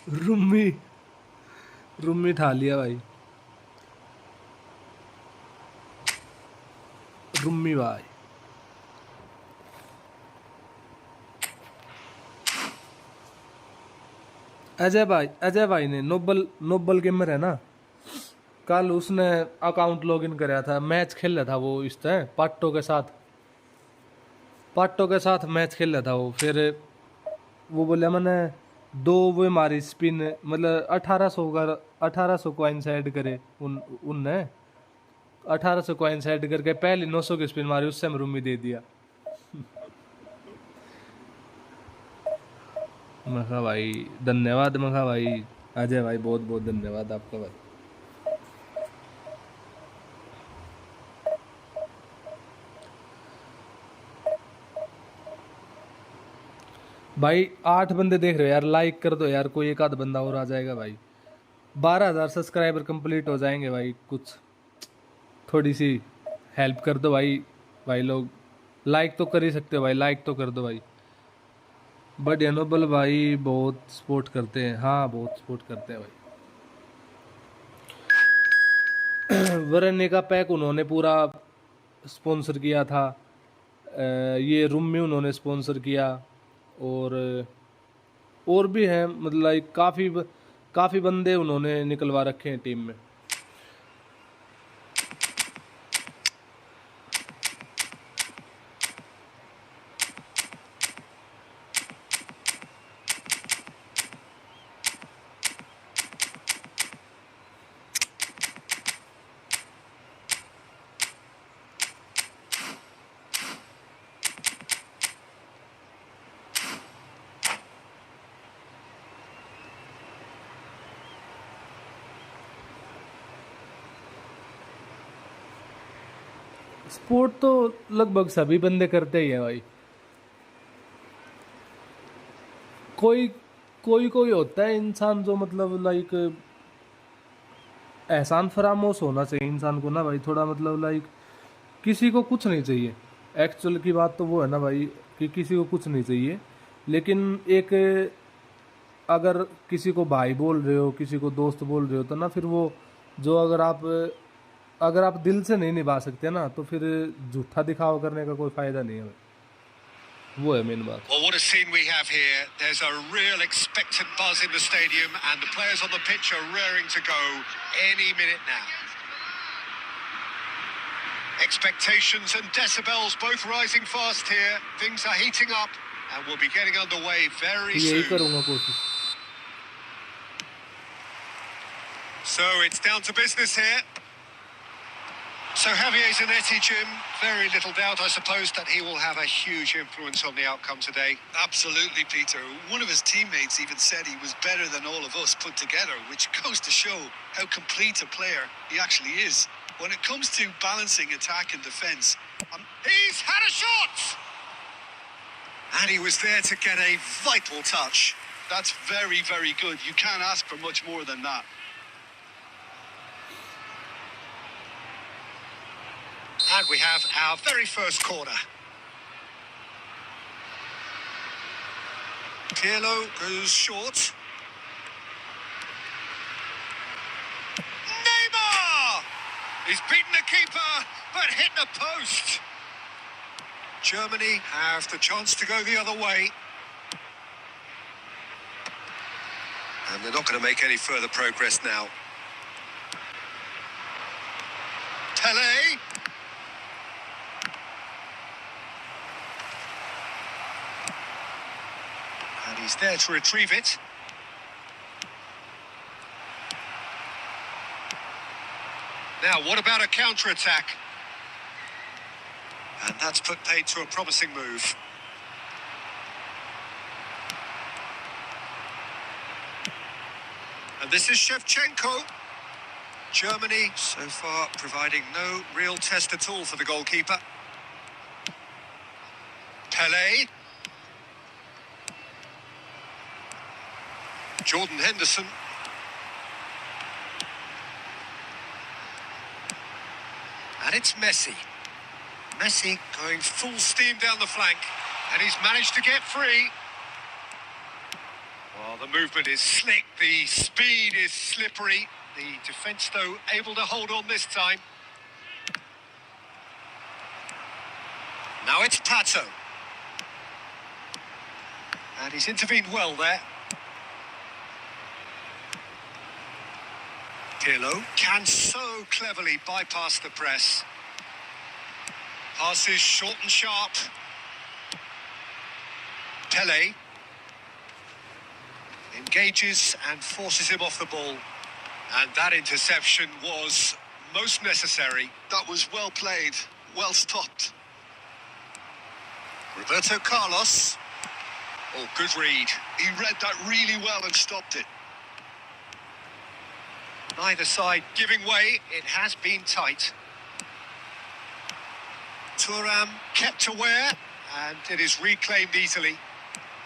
रुम्मी रुम्मी ठा लिया भाई, रुम्मी भाई। अजय भाई ने नोबल नोबल गेमर है ना, कल उसने अकाउंट लॉगिन कराया था, मैच खेल रहा था वो इस तरह पाट्टो के साथ मैच खेल रहा था वो। फिर वो बोला मैंने दो वो मारी स्पिन, मतलब 1800 कॉइन्स ऐड करे उनने 1800 कॉइन्स ऐड करके पहले 900 की स्पिन मारी, उससे मरूमी दे दिया। मैं कहा भाई धन्यवाद, मैं कहा भाई अजय भाई बहुत बहुत धन्यवाद आपका भाई। भाई 8 बंदे देख रहे हो यार, लाइक कर दो यार, कोई एक आध बंदा और आ जाएगा भाई। 12,000 सब्सक्राइबर कंप्लीट हो जाएंगे भाई, कुछ थोड़ी सी हेल्प कर दो भाई। भाई लोग लाइक तो कर ही सकते हो भाई, लाइक तो कर दो भाई। बट एनोबल भाई बहुत सपोर्ट करते हैं, हाँ बहुत सपोर्ट करते हैं भाई। वरने का पैक उन्होंने पूरा स्पॉन्सर किया था, ये रूम में उन्होंने स्पॉन्सर किया, और भी हैं, मतलब like काफ़ी बंदे उन्होंने निकलवा रखे हैं टीम में। स्पोर्ट तो लगभग सभी बंदे करते ही हैं भाई। कोई कोई कोई होता है इंसान जो मतलब लाइक एहसान फरामोश होना चाहिए इंसान को ना भाई, थोड़ा मतलब लाइक किसी को कुछ नहीं चाहिए। एक्चुअल की बात तो वो है ना भाई, कि किसी को कुछ नहीं चाहिए। लेकिन एक, अगर किसी को भाई बोल रहे हो, किसी को दोस्त बोल रहे हो, तो ना फिर वो जो, अगर आप दिल से नहीं निभा सकते ना, तो फिर झूठा दिखावा करने का कोई फायदा नहीं है भाई। वो है मेन बात। Well, what a scene we have here. There's a real expectant buzz in the stadium, and the players on the pitch are raring to go any minute now. Expectations and decibels both rising fast here. Things are heating up, and we'll be getting underway very यही soon. करूँगा कोशिश। So it's down to business here. So Javier Zanetti, Jim, very little doubt, I suppose, that he will have a huge influence on the outcome today. Absolutely, Peter. One of his teammates even said he was better than all of us put together, which goes to show how complete a player he actually is. When it comes to balancing attack and defence, He's had a shot! and he was there to get a vital touch. That's very, very good. You can't ask for much more than that. And we have our very first corner. Pirlo goes short. Neymar! He's beaten the keeper, but hit the post. Germany have the chance to go the other way. And they're not going to make any further progress now. Pele. And he's there to retrieve it. Now, what about a counter-attack? And that's put paid to a promising move. And this is Shevchenko. Germany, so far, providing no real test at all for the goalkeeper. Pele. Jordan Henderson. And it's Messi. Messi going full steam down the flank. And he's managed to get free. Well, the movement is slick. The speed is slippery. The defence, though, able to hold on this time. Now it's Pato. And he's intervened well there. Pirlo can so cleverly bypass the press. Passes short and sharp. Pele engages and forces him off the ball. And that interception was most necessary. That was well played, well stopped. Roberto Carlos. Oh, good read. He read that really well and stopped it. Neither side giving way. It has been tight. Thuram kept aware, and it is reclaimed easily.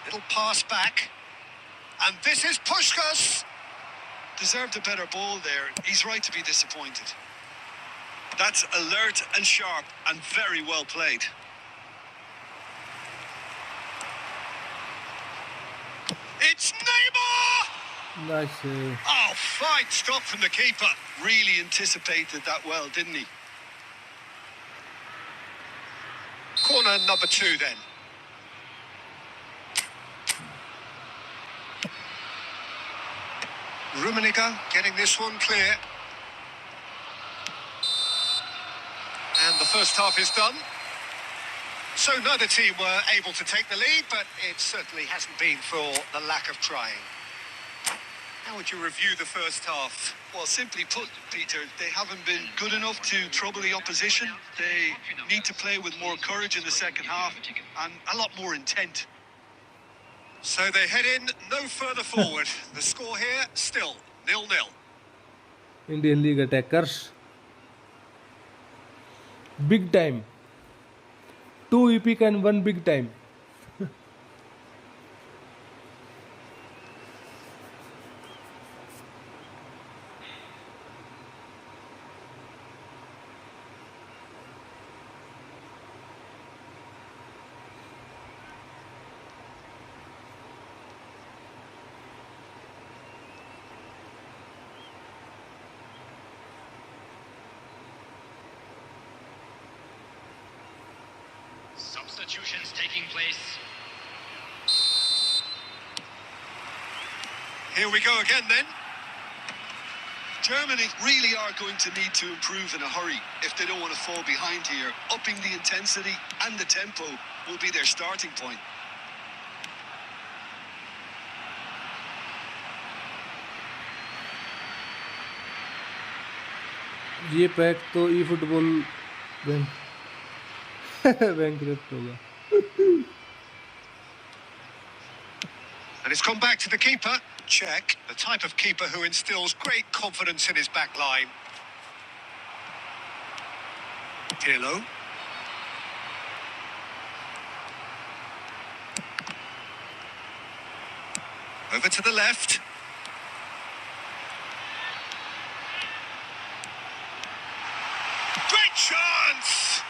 Little pass back. And this is Puskás. Deserved a better ball there. He's right to be disappointed. That's alert and sharp and very well played. It's Neymar! Nice. Oh, fine stop from the keeper. Really anticipated that well, didn't he? Corner number 2 then. Rummenigge getting this one clear. And the first half is done. So neither team were able to take the lead, but it certainly hasn't been for the lack of trying. How would you review the first half? Well, simply put, Peter, they haven't been good enough to trouble the opposition. They need to play with more courage in the second half and a lot more intent. So they head in no further forward. The score here still 0-0. Indian League attackers. Big time. 2 epic and 1 big time. Substitutions taking place. Here we go again then. Germany really are going to need to improve in a hurry if they don't want to fall behind here. Upping the intensity and the tempo will be their starting point. ये pack तो ई football bankrupt होगा. And it's gone back to the keeper. Check, the type of keeper who instills great confidence in his back line. Pirlo. Over to the left. Great chance!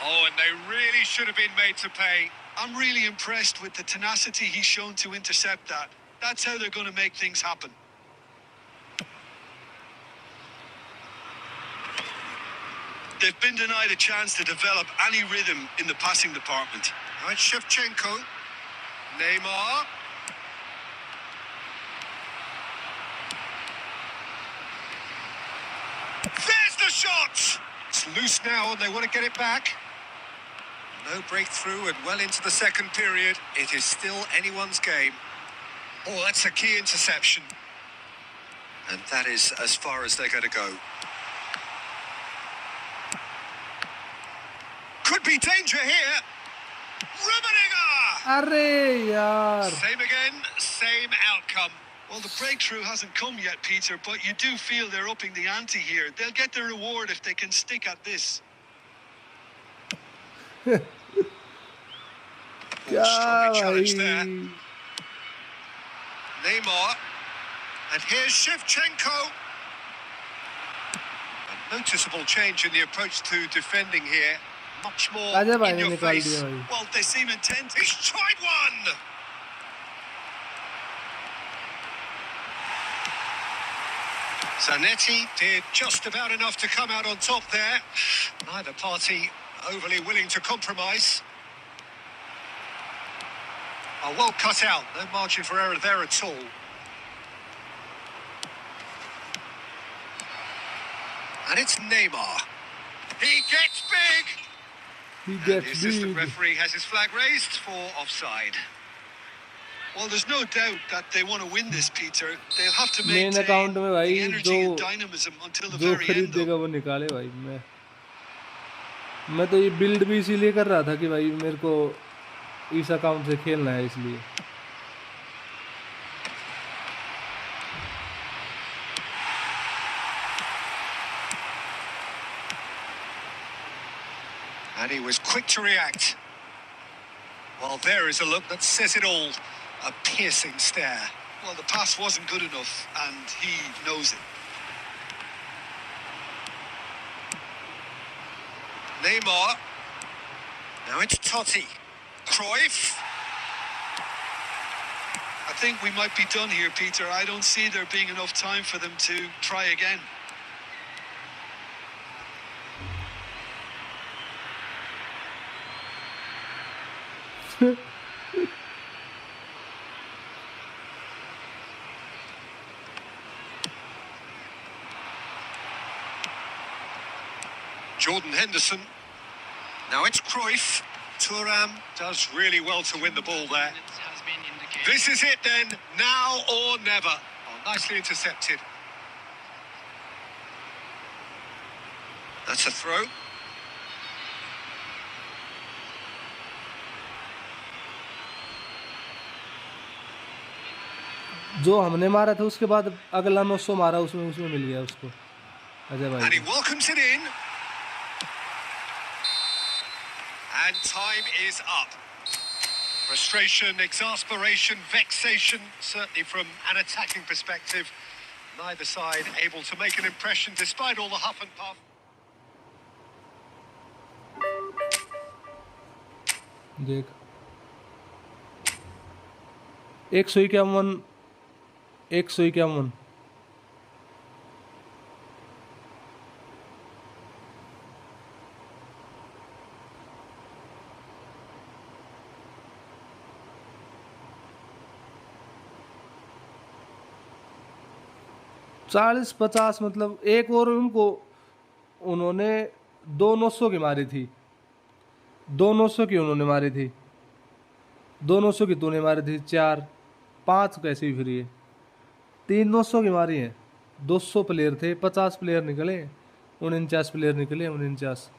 Oh, and they really should have been made to pay. I'm really impressed with the tenacity he's shown to intercept that. That's how they're going to make things happen. They've been denied a chance to develop any rhythm in the passing department. Now it's Shevchenko. Neymar. There's the shot! It's loose now and they want to get it back. No breakthrough and well into the second period. It is still anyone's game. Oh, that's a key interception. And that is as far as they're going to go. Could be danger here. Rummenigge! अरे यार. Same again, same outcome. Well, the breakthrough hasn't come yet, Peter, but you do feel they're upping the ante here. They'll get their reward if they can stick at this. Strongly challenged there. Neymar. And here's Shevchenko. A noticeable change in the approach to defending here. Much more राजा भाई in ने your निकाल face. दिया भाई. Well, they seem intent. He's tried one! Zanetti did just about enough to come out on top there. Neither party overly willing to compromise. Oh, well cut out. No margin for error there at all. And it's Neymar. He gets big! He And gets the assistant big. referee has his flag raised for offside. Well, there's no doubt that they want to win this, Peter. They'll have to Main maintain account में भाई the energy and जो dynamism until the जो very खरीद end. though. देगा वो निकाले भाई. मैं तो ये बिल्ड भी इसीलिए कर रहा था कि भाई मेरे को इस अकाउंट से खेलना है इसलिए. And he was quick to react. Well, there is a look that says it all. A piercing stare. Well, the pass wasn't good enough, and he knows it. Neymar. Now it's Totti. Cruyff. I think we might be done here, Peter. I don't see there being enough time for them to try again. Jordan Henderson. Now it's Cruyff. Thuram does really well to win the ball there. Has been indicated. This is it then, now or never. Oh, nicely intercepted. That's a throw. जो हमने मारा था उसके बाद अगला 900 मारा उसमें मिल गया उसको. अजय And भाई. he welcomes it in. And time is up. Frustration, exasperation, vexation, certainly from an attacking perspective. Neither side able to make an impression despite all the huff and puff. देख 151 151. 40-50 मतलब एक और उनको उन्होंने 2-900 की मारी थी, 2-900 की उन्होंने मारी थी, 2-900 की तूने मारी थी, 4-5 कैसी फ्री है, 3-900 की मारी है। 200 प्लेयर थे, 50 प्लेयर निकले, 49 प्लेयर निकले, 49।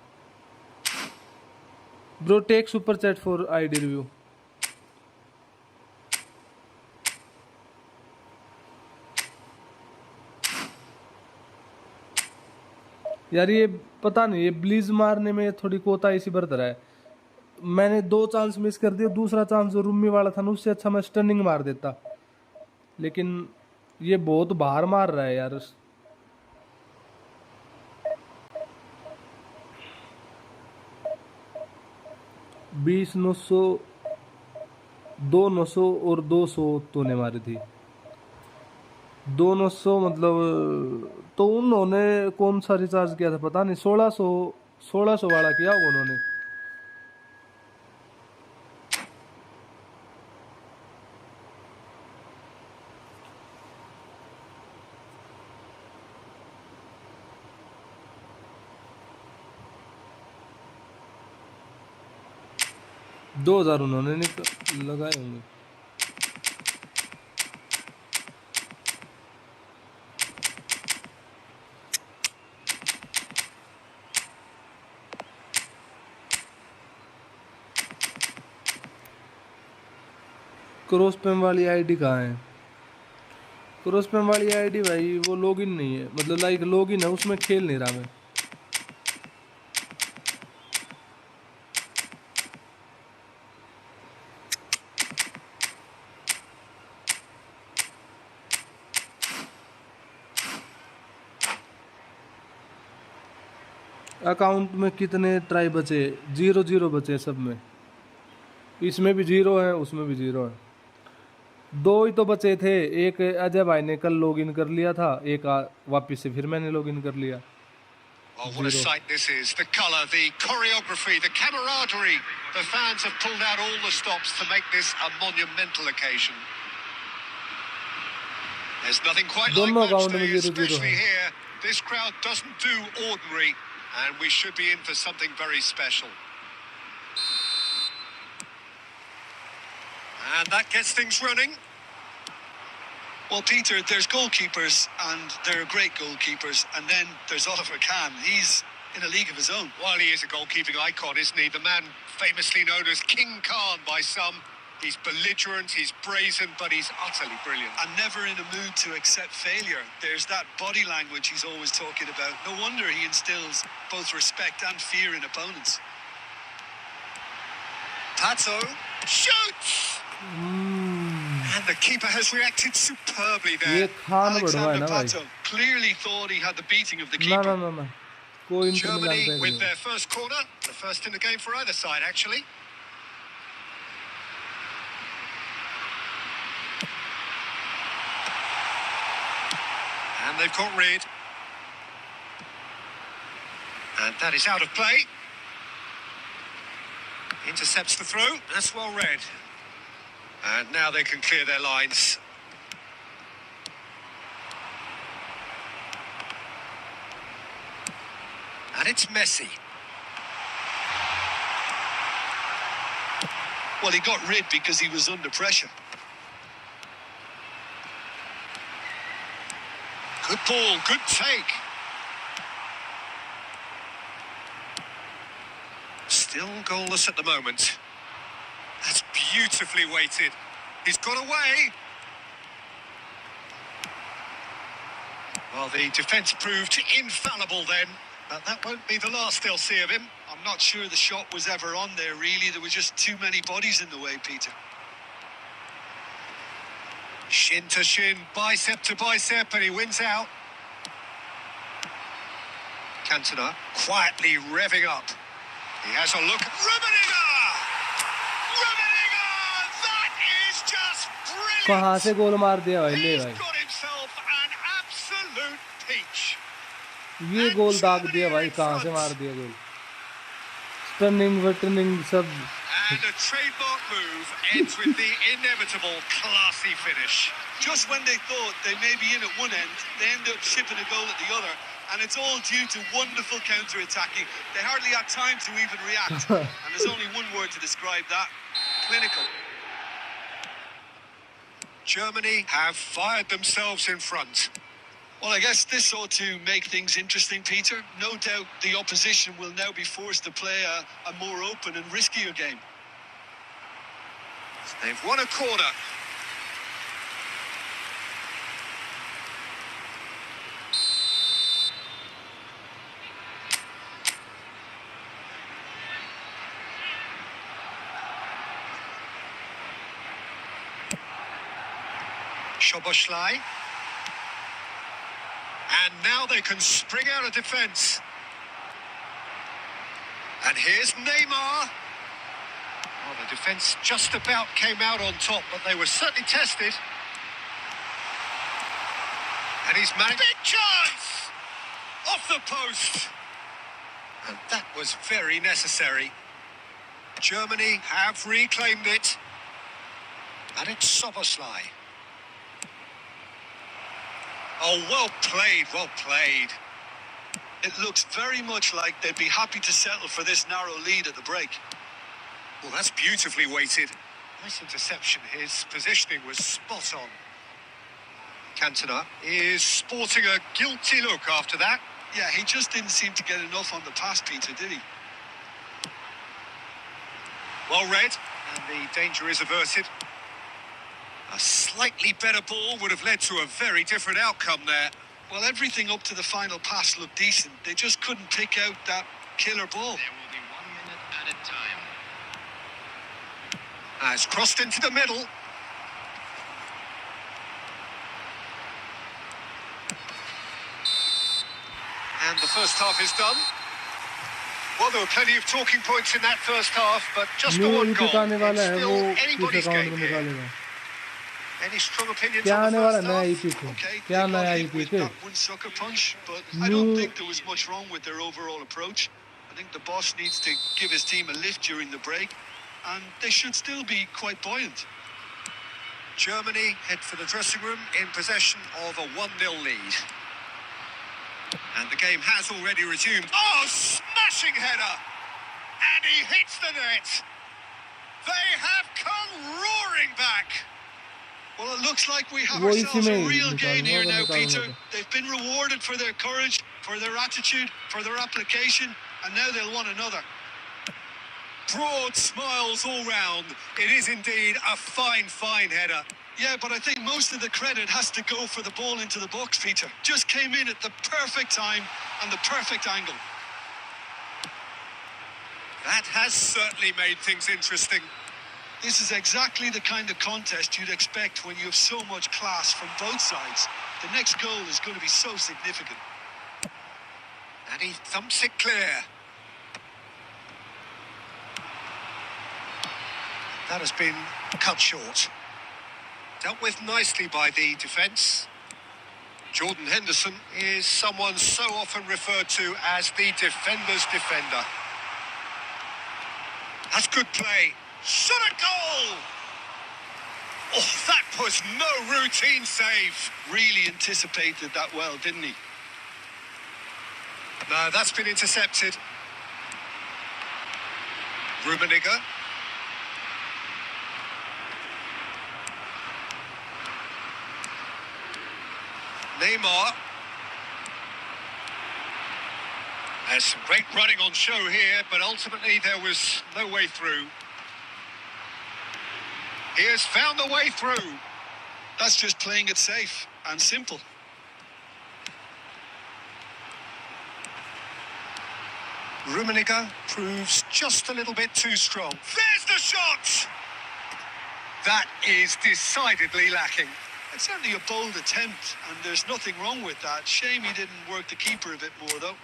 Bro take super chat for ID review. यार ये पता नहीं, ये ब्लीज मारने में थोड़ी कोताही सी बरत रहा है। मैंने 2 चांस मिस कर दिया, दूसरा चांस जो रूमी वाला था ना उससे अच्छा मैं स्टनिंग मार देता, लेकिन ये बहुत बाहर मार रहा है यार। 20-900, 2-900 और 200 तूने मारी थी, 2-900 मतलब। तो उन्होंने कौन सा रिचार्ज किया था पता नहीं, 1600 वाला किया होगा उन्होंने। दो हजार उन्होंने लगाए होंगे। क्रॉस पेम वाली आईडी कहाँ है? क्रॉस पेम वाली आईडी भाई वो लॉगिन नहीं है, मतलब लाइक लॉगिन है उसमें खेल नहीं रहा मैं। अकाउंट में कितने ट्राई बचे? 0-0 बचे सब में, इसमें भी 0 है, उसमें भी 0 है। 2 ही तो बचे थे, एक अजय भाई ने कल लॉगिन कर लिया था, एक वापिस से फिर मैंने लॉगिन कर लिया। Oh, what a sight this is. The colour, the choreography, the camaraderie. The fans have pulled out all the stops to make this a monumental occasion. There's nothing quite like match day, especially here. This crowd doesn't do ordinary, and we should be in for something very special. And that gets things running. Well, Peter, there's goalkeepers, and there are great goalkeepers, and then there's Oliver Kahn. He's in a league of his own. Well, he is a goalkeeping icon, isn't he? The man famously known as King Khan by some. He's belligerent, he's brazen, but he's utterly brilliant. And never in a mood to accept failure. There's that body language he's always talking about. No wonder he instills both respect and fear in opponents. Pato shoots! And the keeper has reacted superbly there. ये खान बढ़वा है Alexander ना भाई। Pato clearly thought he had the beating of the keeper. ना कोई Inter Milan Germany पे with नहीं। their first corner, the first in the game for either side, actually. And they've caught Reid. And that is out of play. Intercepts the throw. That's well read. And now they can clear their lines. And it's Messi. Well, he got rid because he was under pressure. Good ball, good take. Still goalless at the moment. That's beautifully weighted. He's got away. Well, the defence proved infallible then, but that won't be the last they'll see of him. I'm not sure the shot was ever on there, really. There were just too many bodies in the way, Peter. Shin to shin, bicep to bicep, and he wins out. Cantona quietly revving up. He has a look. Rummenigge! Rummenigge! That is just brilliant! कहाँ से गोल मार दिया भाई, ले He's भाई got himself an absolute peach. ये गोल दाग दिया भाई, कहाँ से मार दिया गोल। टर्निंग वटर्निंग सब And a trademark move ends with the inevitable classy finish. Just when they thought they may be in at one end, they end up shipping a goal at the other, and it's all due to wonderful counter-attacking. They hardly had time to even react, and there's only one word to describe that: clinical. Germany have fired themselves in front. Well, I guess this ought to make things interesting, Peter. No doubt the opposition will now be forced to play a more open and riskier game. They've won a corner. Szoboszlai. And now they can spring out of defence. And here's Neymar. Well, the defence just about came out on top, but they were certainly tested. And he's managed... Big chance! Off the post! And that was very necessary. Germany have reclaimed it. And it's Szoboszlai. Oh, well played, well played. It looks very much like they'd be happy to settle for this narrow lead at the break. Well, that's beautifully weighted. Nice interception. His positioning was spot on. Cantona is sporting a guilty look after that. Yeah, he just didn't seem to get enough on the pass, Peter, did he? Well read, and the danger is averted. A slightly better ball would have led to a very different outcome there. Well, everything up to the final pass looked decent. They just couldn't pick out that killer ball. There will be 1 minute at a time. Has crossed into the middle. And the first half is done. Well, there were plenty of talking points in that first half, but just the new one EP goal. का आने वाला It's है still वो किस anybody's account game में here. निकालेगा Any strong opinions क्या on आने the वाला first नया half? ईपी को Okay, they क्या got नया hit ईपी with के that one sucker punch, but I New- don't think there was much wrong with their overall approach. I think the boss needs to give his team a lift during the break, and they should still be quite buoyant. Germany head for the dressing room in possession of a 1-0 lead. And the game has already resumed. Oh, smashing header! And he hits the net! They have come roaring back! Well, it looks like we have वो इसी ourselves में a he real game here now, निकालूंगा Peter. तो। They've been rewarded for their courage, for their attitude, for their application, and now they'll want another. Broad smiles all round. It is indeed a fine, fine header. Yeah, but I think most of the credit has to go for the ball into the box, Peter. Just came in at the perfect time and the perfect angle. That has certainly made things interesting. This is exactly the kind of contest you'd expect when you have so much class from both sides. The next goal is going to be so significant. And he thumps it clear. That has been cut short. Dealt with nicely by the defence. Jordan Henderson is someone so often referred to as the defender's defender. That's good play. Shot a goal! Oh, that was no routine save. Really anticipated that well, didn't he? No, that's been intercepted. Rummenigge. Neymar. There's some great running on show here, but ultimately there was no way through. He has found the way through. That's just playing it safe and simple. Rummenigge proves just a little bit too strong. There's the shot! That is decidedly lacking. It's certainly a bold attempt, and there's nothing wrong with that. Shame he didn't work the keeper a bit more, though.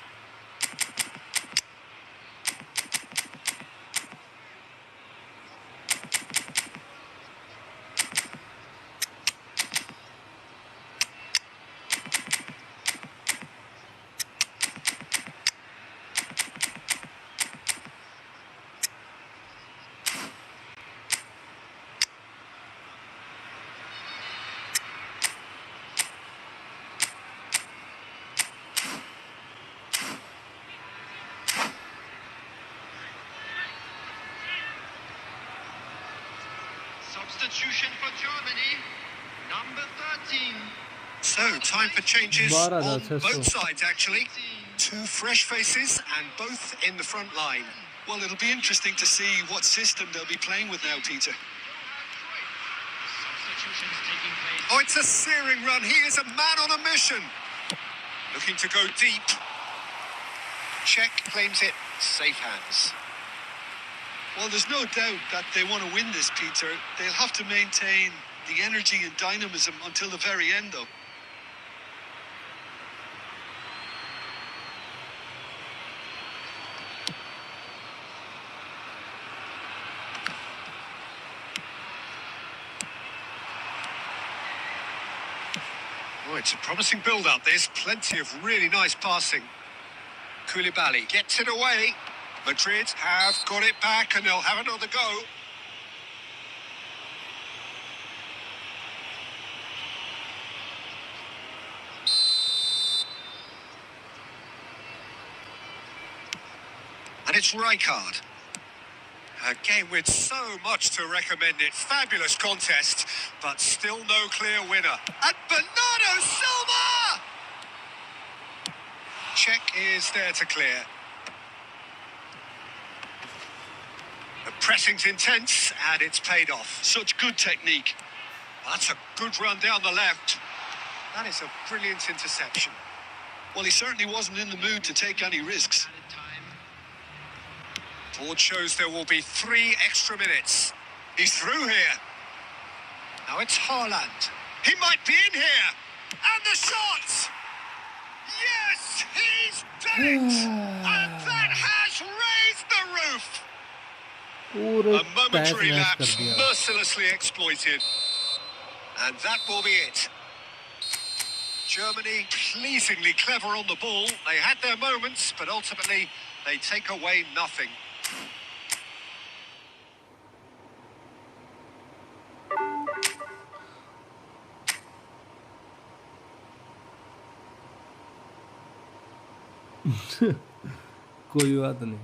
Substitution for Germany, number 13. So, time for changes 12,600. on both sides, actually. Two fresh faces and both in the front line. Well, it'll be interesting to see what system they'll be playing with now, Peter. Substitutions taking place. Oh, it's a searing run. He is a man on a mission. Looking to go deep. Czech claims it. Safe hands. Well, there's no doubt that they want to win this, Peter. They'll have to maintain the energy and dynamism until the very end, though. Oh, it's a promising build-up. There's plenty of really nice passing. Koulibaly gets it away. Madrid have got it back and they'll have another go. And it's Rijkaard. A game with so much to recommend it. Fabulous contest, but still no clear winner. And Bernardo Silva! Czech is there to clear. The pressing's intense, and it's paid off. Such good technique. That's a good run down the left. That is a brilliant interception. Well, he certainly wasn't in the mood to take any risks. Added time. Board shows there will be 3 extra minutes. He's through here. Now it's Haaland. He might be in here. And the shot! Yes, he's done it! And that has raised the roof! पूरे A momentary तहस-नहस कर lapse दिया. mercilessly exploited. And that will be it. Germany pleasingly clever on the ball. They had their moments, but ultimately they take away nothing. कोई बात नहीं.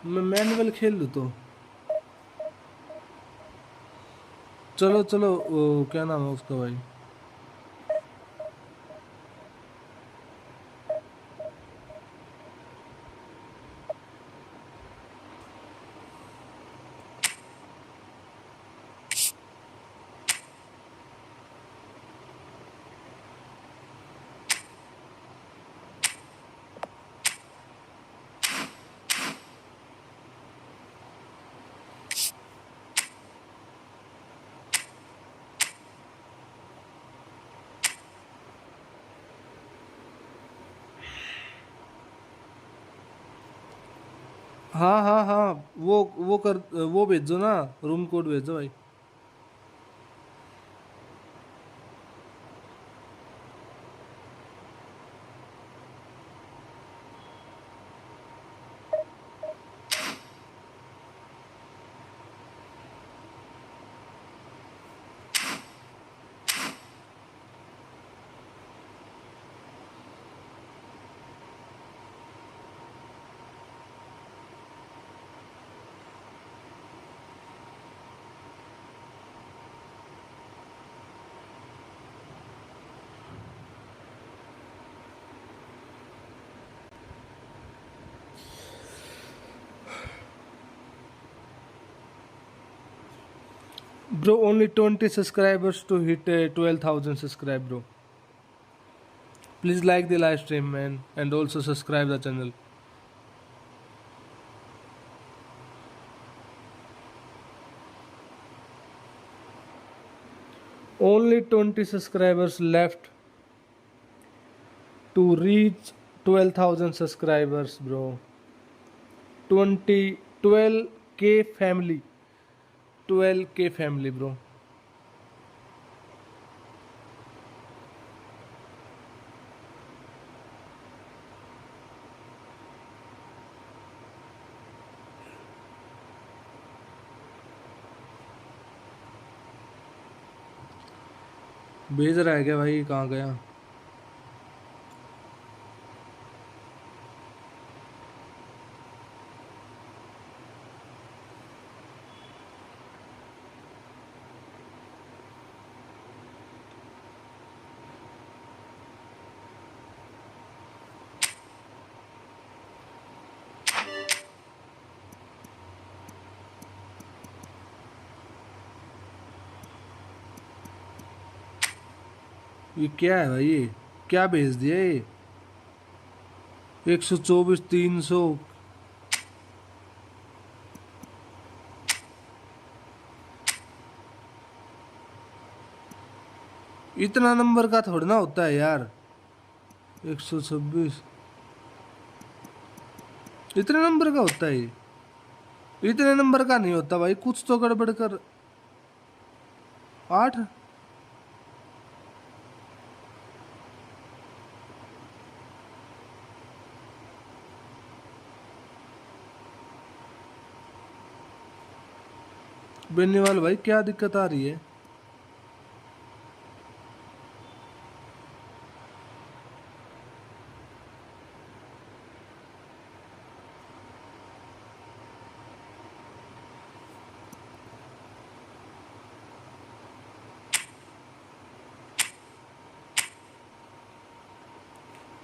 मैं manual खेल लूँ तो चलो चलो वो क्या नाम है उसका भाई हाँ हाँ हाँ वो भेजो ना रूम कोड भेजो भाई Bro, only 20 subscribers to hit 12,000 subscribe, bro. Please like the live stream, man, and also subscribe the channel. Only 20 subscribers left to reach 12,000 subscribers, bro. 12K family. 12K family, bro. भेज रहा है क्या भाई? कहाँ गया? ये क्या है भाई? ये क्या भेज दिया ये? 124, 300। इतना नंबर का थोड़ा ना होता है यार। 126 इतने नंबर का होता है ये? इतने नंबर का नहीं होता भाई, कुछ तो गड़बड़ कर। 8। बेनीवाल भाई क्या दिक्कत आ रही है?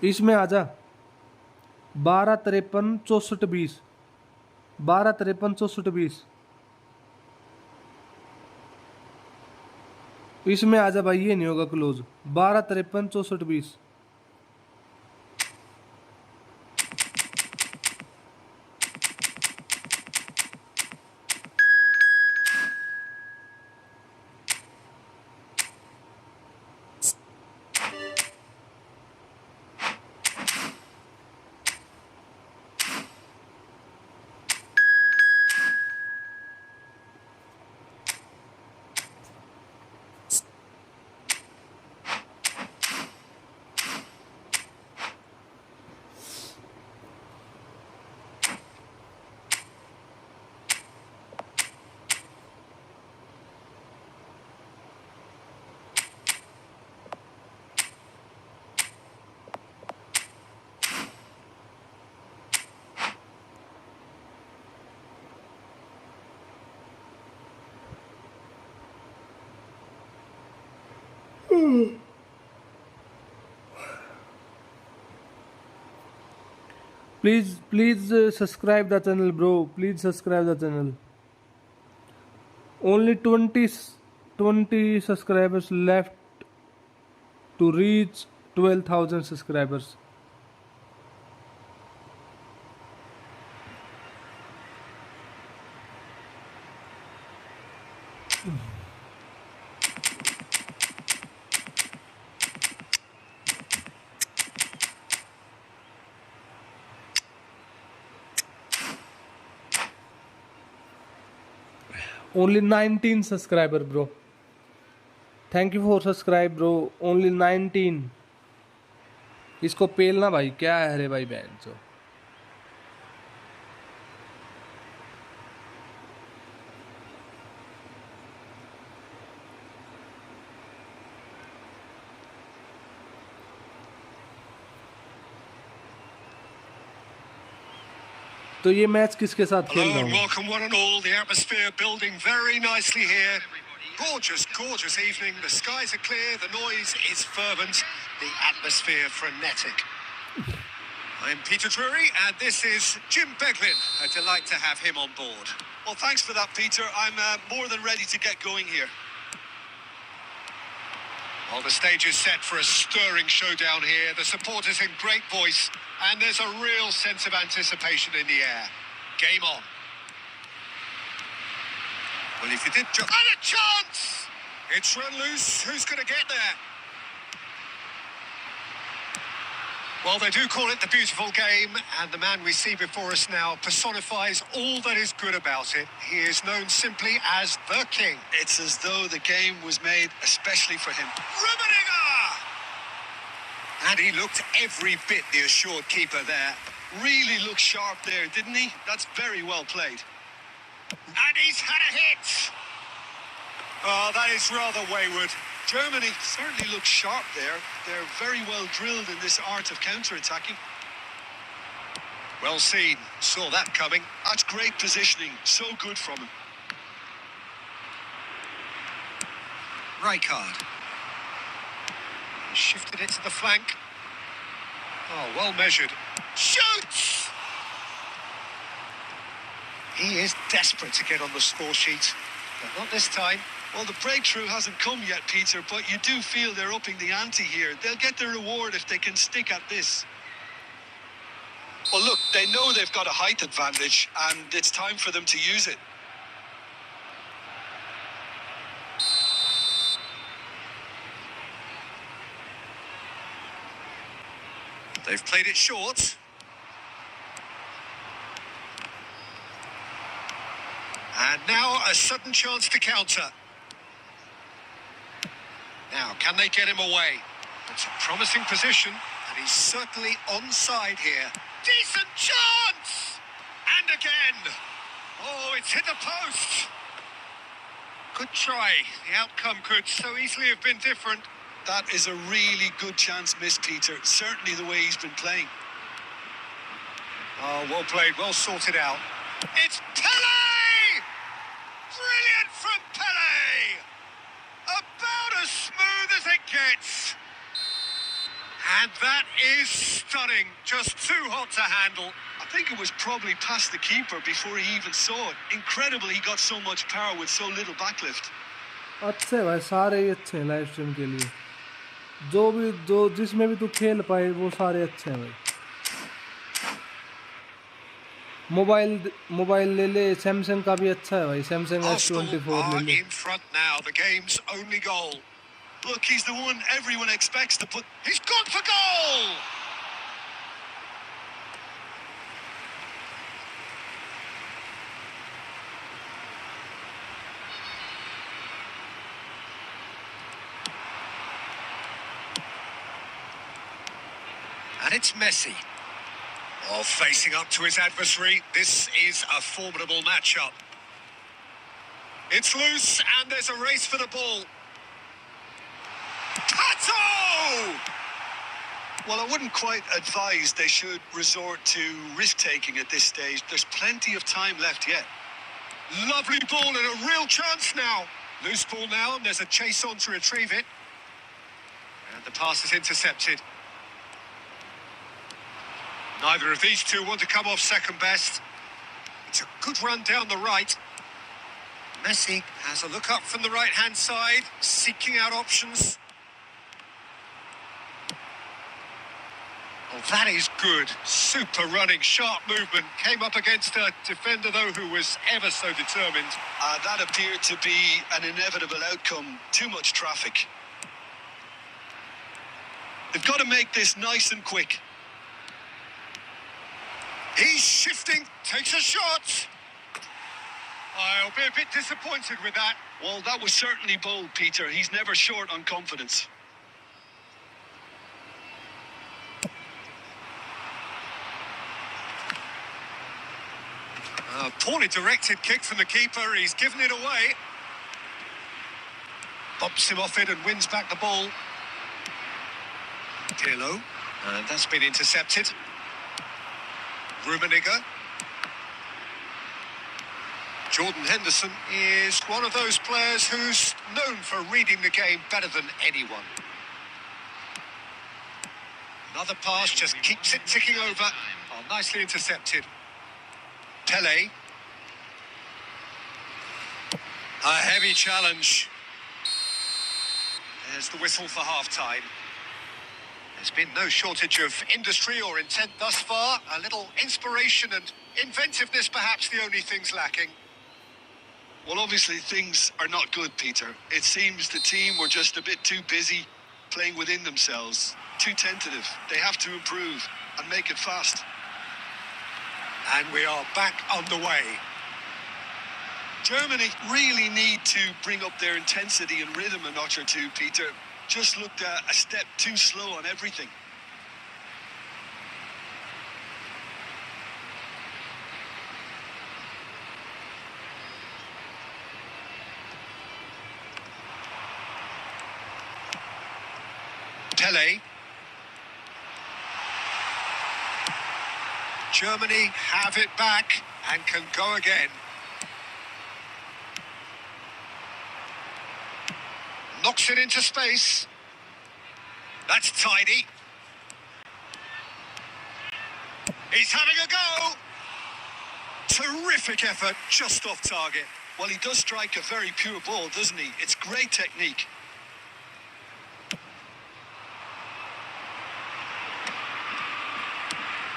इसमें आजा। 12 53 64 20। 12 53 64 20। इसमें आजा भाई, ये नहीं होगा close. 12 53 64 20। Please subscribe the channel, bro. Please subscribe the channel. Only 20 subscribers left to reach 12,000 subscribers. Only 19 subscriber, bro. Thank you for subscribe, bro. Only 19. इसको पेलना भाई, क्या है रे भाई बहन चो। तो ये मैच किसके साथ खेल Hello रहा and हूँ? welcome one and all. The atmosphere building very nicely here. Gorgeous, gorgeous evening. The skies are clear. The noise is fervent. The atmosphere frenetic. I'm Peter Drury, and this is Jim Beglin. A delight to have him on board. Well, thanks for that, Peter. I'm more than ready to get going here. Well, the stage is set for a stirring showdown here. The supporters in great voice, and there's a real sense of anticipation in the air. Game on. Well, if you did... And a chance! It's run loose. Who's going to get there? Well, they do call it the beautiful game, and the man we see before us now personifies all that is good about it. He is known simply as the King. It's as though the game was made especially for him. Rummenigge! And he looked every bit the assured keeper there. Really looked sharp there, didn't he? That's very well played. And he's had a hit! Oh, that is rather wayward. Germany certainly looks sharp there. They're very well drilled in this art of counter-attacking. Well seen. Saw that coming. That's great positioning. So good from him. Rijkaard. Shifted it to the flank. Oh, well measured. Shoots! He is desperate to get on the score sheet, but not this time. Well, the breakthrough hasn't come yet, Peter, but you do feel they're upping the ante here. They'll get their reward if they can stick at this. Well, look, they know they've got a height advantage, and it's time for them to use it. They've played it short. And now a sudden chance to counter. Now, can they get him away? It's a promising position, and he's certainly onside here. Decent chance! And again! Oh, it's hit the post! Good try. The outcome could so easily have been different. That is a really good chance missed, Peter. Certainly the way he's been playing. Oh, well played, well sorted out. It's Pele! Brilliant from Pele! About as smooth as it gets. And that is stunning. Just too hot to handle. I think it was probably past the keeper before he even saw it. Incredible he got so much power with so little backlift. अच्छे भाई, सारे ही अच्छे हैं live stream के लिए. जो जिसमें भी तू खेल पाए वो सारे अच्छे हैं भाई. मोबाइल ले ले, सैमसंग का भी अच्छा है भाई. सैमसंग S24 ले ले. In front now, the game's only goal. Look, he's the one everyone expects to put. He's gone for goal! And it's Messi. Oh, facing up to his adversary. This is a formidable matchup. It's loose, and there's a race for the ball. Pato! Well, I wouldn't quite advise they should resort to risk-taking at this stage. There's plenty of time left yet. Lovely ball and a real chance now. Loose ball now, and there's a chase on to retrieve it. And the pass is intercepted. Neither of these two want to come off second best. It's a good run down the right. Messi has a look up from the right-hand side, seeking out options. Oh, that is good. Super running, sharp movement. Came up against a defender, though, who was ever so determined. That appeared to be an inevitable outcome. Too much traffic. They've got to make this nice and quick. He's shifting, takes a shot. I'll be a bit disappointed with that. Well, that was certainly bold, Peter. He's never short on confidence. A poorly directed kick from the keeper. He's given it away. Bumps him off it and wins back the ball. Pirlo. And that's been intercepted. Rummenigge. Jordan Henderson is one of those players who's known for reading the game better than anyone. Another pass just keeps it ticking over. Oh, nicely intercepted. Pele. A heavy challenge. There's the whistle for half-time. There's been no shortage of industry or intent thus far. A little inspiration and inventiveness, perhaps the only things lacking. Well, obviously things are not good, Peter. It seems the team were just a bit too busy playing within themselves, too tentative. They have to improve and make it fast. And we are back underway. Germany really need to bring up their intensity and rhythm a notch or two, Peter. Just looked a step too slow on everything. Pele. Germany have it back and can go again. Knocks it into space. That's tidy. He's having a go. Terrific effort, just off target. Well, he does strike a very pure ball, doesn't he? It's great technique.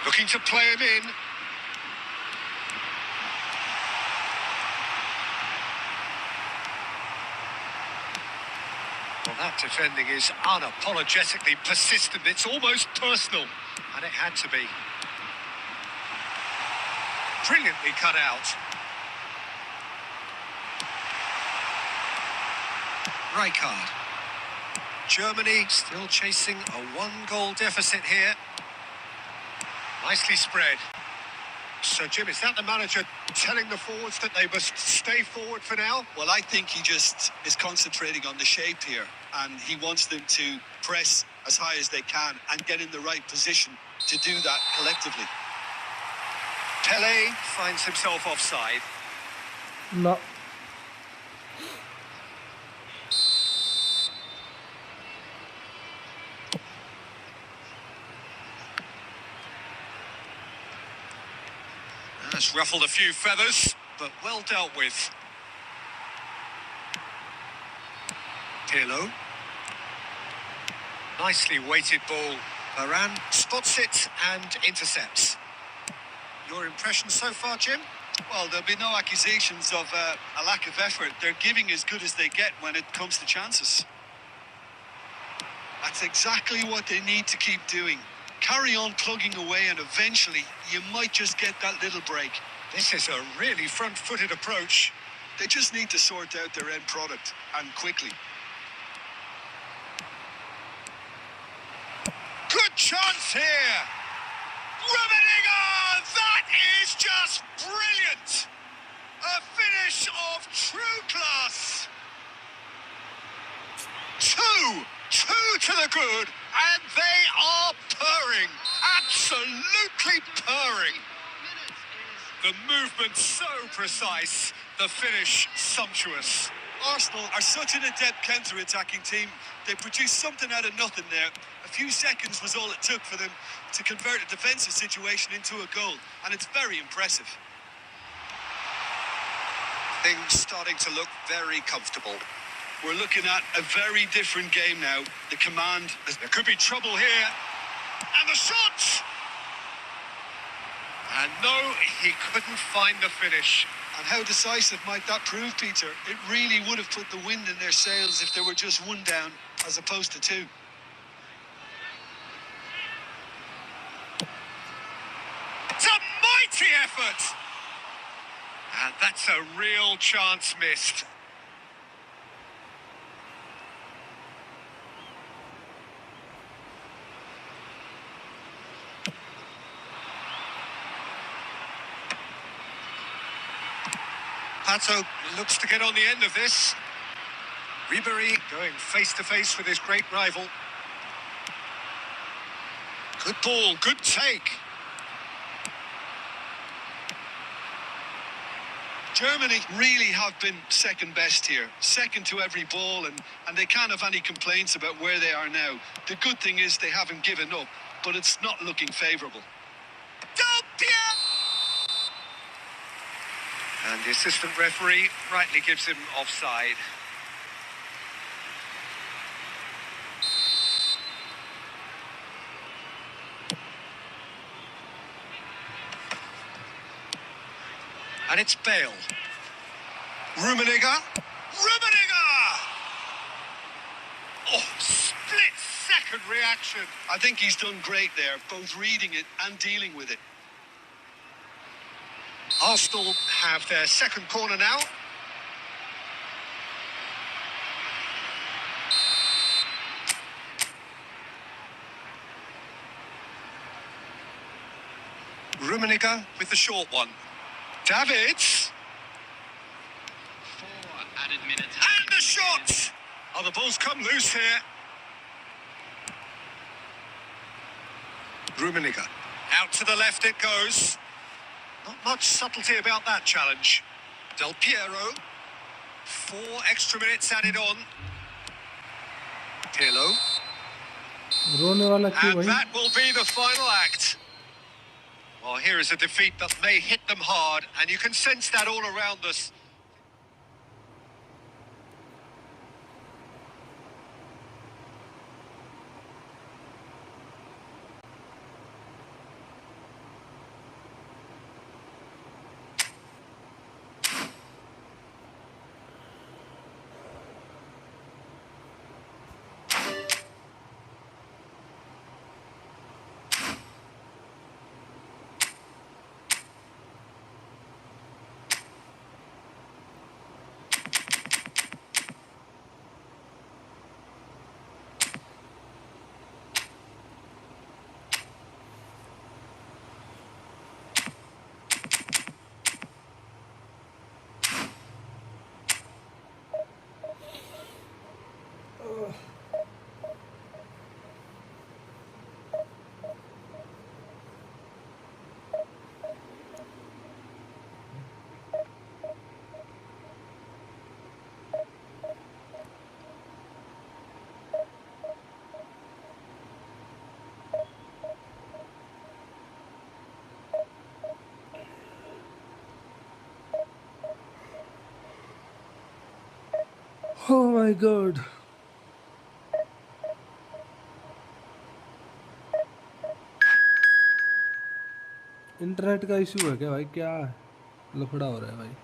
Looking to play him in. Well, that defending is unapologetically persistent. It's almost personal, and it had to be. Brilliantly cut out. Rijkaard. Germany still chasing a one-goal deficit here. Nicely spread. So, Jim, is that the manager telling the forwards that they must stay forward for now? Well, I think he just is concentrating on the shape here, and he wants them to press as high as they can and get in the right position to do that collectively. Pele finds himself offside. No. That's ruffled a few feathers, but well dealt with. Pirlo. Nicely weighted ball. Varane spots it and intercepts. Your impression so far, Jim? Well, there'll be no accusations of a lack of effort. They're giving as good as they get when it comes to chances. That's exactly what they need to keep doing. Carry on plugging away, and eventually you might just get that little break. This is a really front-footed approach. They just need to sort out their end product, and quickly. Good chance here! Riveting on! That is just brilliant! A finish of true class! Two to the good, and they are purring. Absolutely purring. The movement so precise, the finish sumptuous. Arsenal are such an adept counter-attacking team. They produced something out of nothing there. A few seconds was all it took for them to convert a defensive situation into a goal, and it's very impressive. Things starting to look very comfortable. We're looking at a very different game now. The command... There could be trouble here. And the shot! And no, he couldn't find the finish. And how decisive might that prove, Peter? It really would have put the wind in their sails if there were just one down as opposed to two. It's a mighty effort! And that's a real chance missed. Pato looks to get on the end of this. Ribery going face-to-face with his great rival. Good ball, good take. Germany really have been second best here, second to every ball, and they can't have any complaints about where they are now. The good thing is they haven't given up, but it's not looking favourable. And the assistant referee rightly gives him offside. And it's Bale. Rummenigge. Rummenigge! Oh, split-second reaction. I think he's done great there, both reading it and dealing with it. Arsenal have their second corner now. Rummenigge with the short one. Davids. 4 added minutes. And the shot! Oh, the ball's come loose here. Rummenigge. Out to the left it goes. Not much subtlety about that challenge. Del Piero. 4 extra minutes added on. Pirlo. रोने वाला क्यों And भाई? that will be the final act. Well, here is a defeat that may hit them hard, and you can sense that all around us. Oh my god. Internet का issue है क्या भाई? क्या लफड़ा हो रहा है भाई?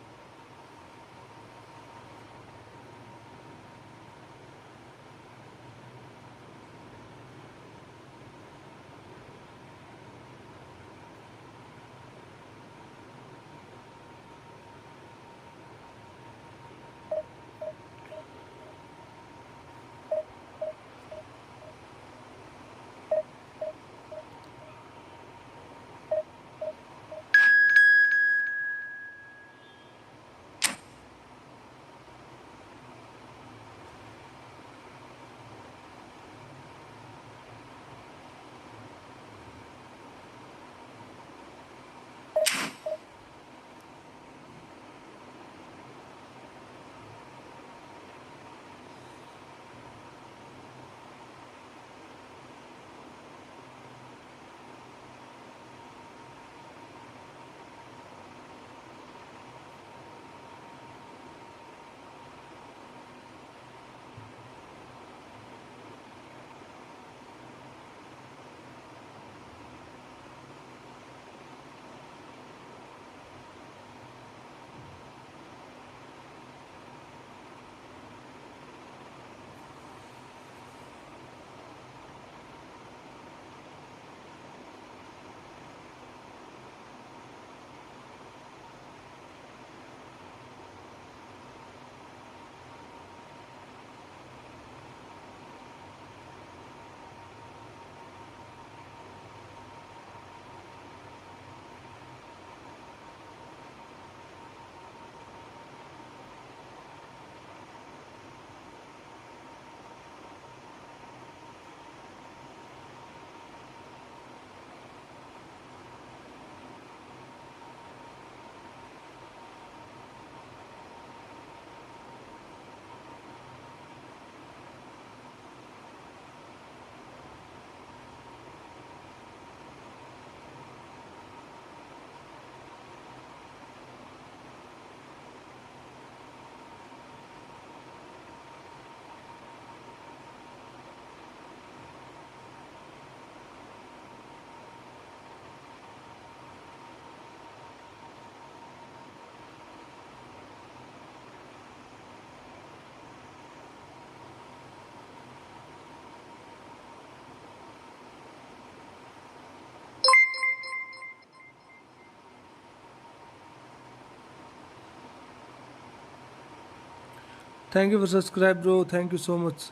Thank you for subscribe, bro. Thank you so much.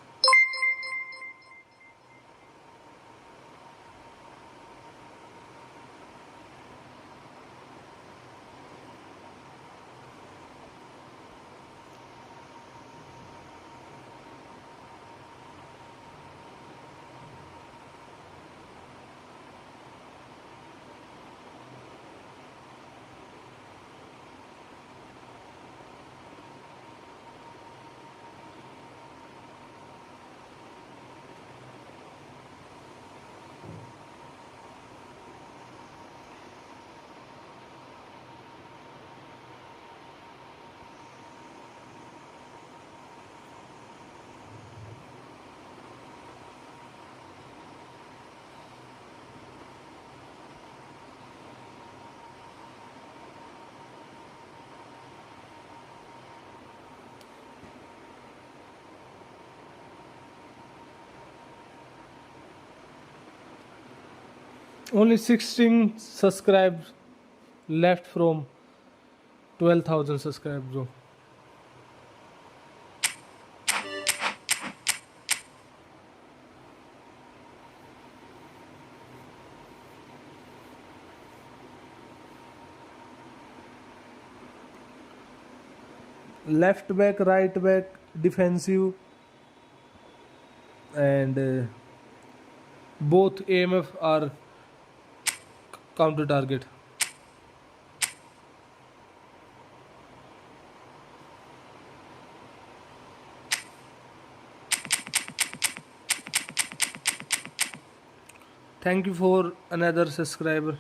Only 16 subscribes left from 12,000 subscribers, bro. Left back, right back, defensive, and both AMF are counter target. Thank you for another subscriber.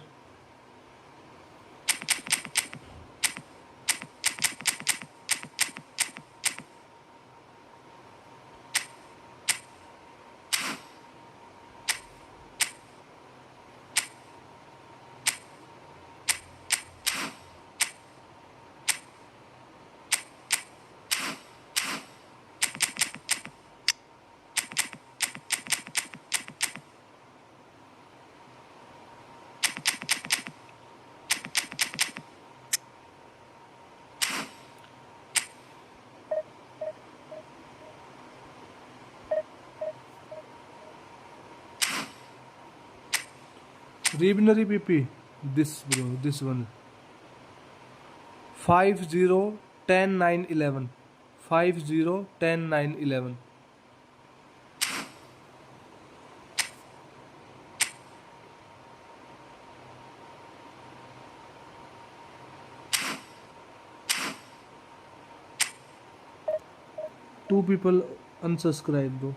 Preliminary PP. This bro, this one. 50 10 9 11. 50 10 9 11. Two people unsubscribe, bro.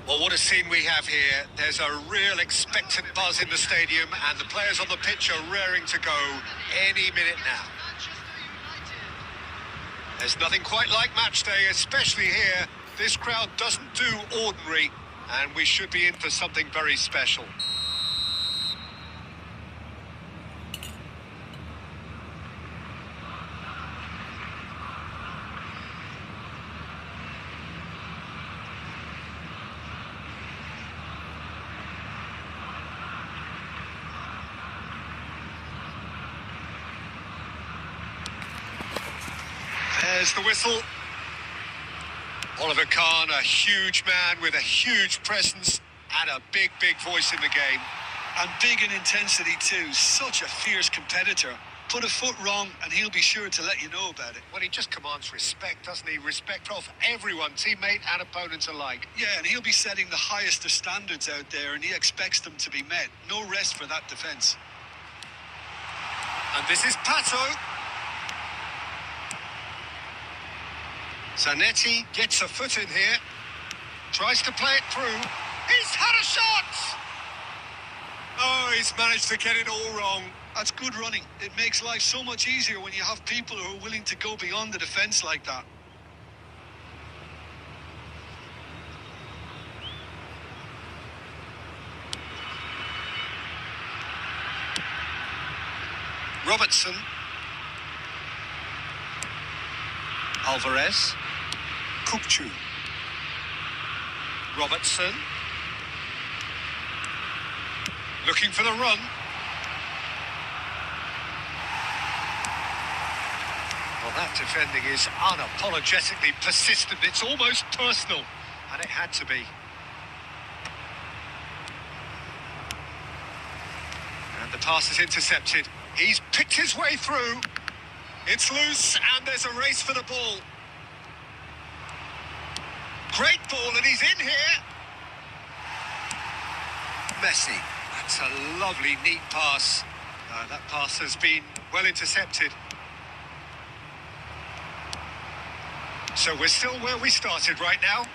Well, what a scene we have here. There's a real expectant buzz in the stadium, and the players on the pitch are raring to go any minute now. There's nothing quite like match day, especially here. This crowd doesn't do ordinary, and we should be in for something very special. There's the whistle. Oliver Kahn, a huge man with a huge presence and a big, big voice in the game. And big in intensity too. Such a fierce competitor. Put a foot wrong and he'll be sure to let you know about it. Well, he just commands respect, doesn't he? Respect of everyone, teammate and opponents alike. Yeah, and he'll be setting the highest of standards out there and he expects them to be met. No rest for that defence. And this is Pato. Zanetti gets a foot in here. Tries to play it through. He's had a shot! Oh, he's managed to get it all wrong. That's good running. It makes life so much easier when you have people who are willing to go beyond the defence like that. Robertson. Alvarez. Kukçu. Robertson. Looking for the run. Well, that defending is unapologetically persistent. It's almost personal, and it had to be. And the pass is intercepted. He's picked his way through. It's loose, and there's a race for the ball. Great ball, and he's in here. Messi. That's a lovely, neat pass. That pass has been well intercepted. So we're still where we started right now.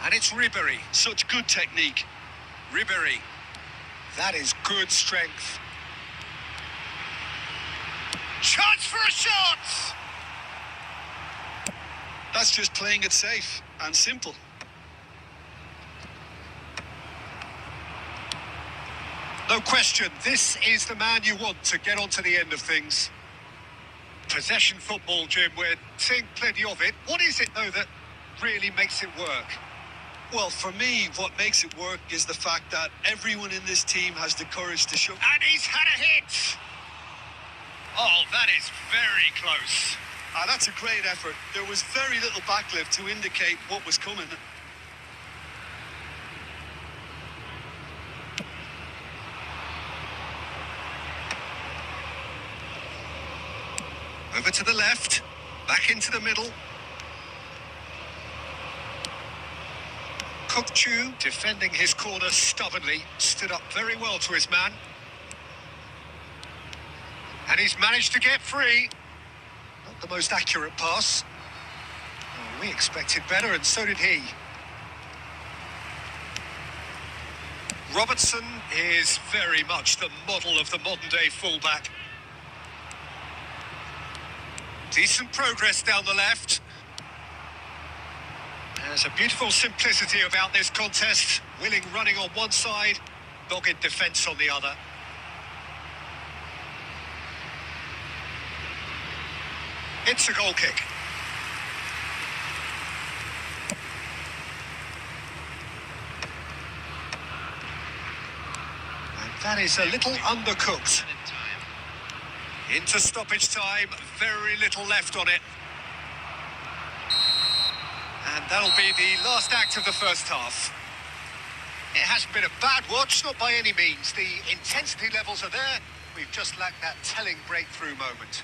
And it's Ribéry. Such good technique. Ribéry. That is good strength. Chance for a shot! That's just playing it safe and simple. No question, this is the man you want to get onto the end of things. Possession football, Jim, we're seeing plenty of it. What is it, though, that really makes it work? Well, for me, what makes it work is the fact that everyone in this team has the courage to show... And he's had a hit! Oh, that is very close. That's a great effort. There was very little backlift to indicate what was coming. Over to the left, back into the middle. Kukçu defending his corner stubbornly, stood up very well to his man. And he's managed to get free. Not the most accurate pass. Oh, we expected better, and so did he. Robertson is very much the model of the modern-day fullback. Decent progress down the left. There's a beautiful simplicity about this contest. Willing running on one side, dogged defence on the other. It's a goal kick. And that is a little undercooked. Into stoppage time, very little left on it. And that'll be the last act of the first half. It hasn't been a bad watch, not by any means. The intensity levels are there. We've just lacked that telling breakthrough moment.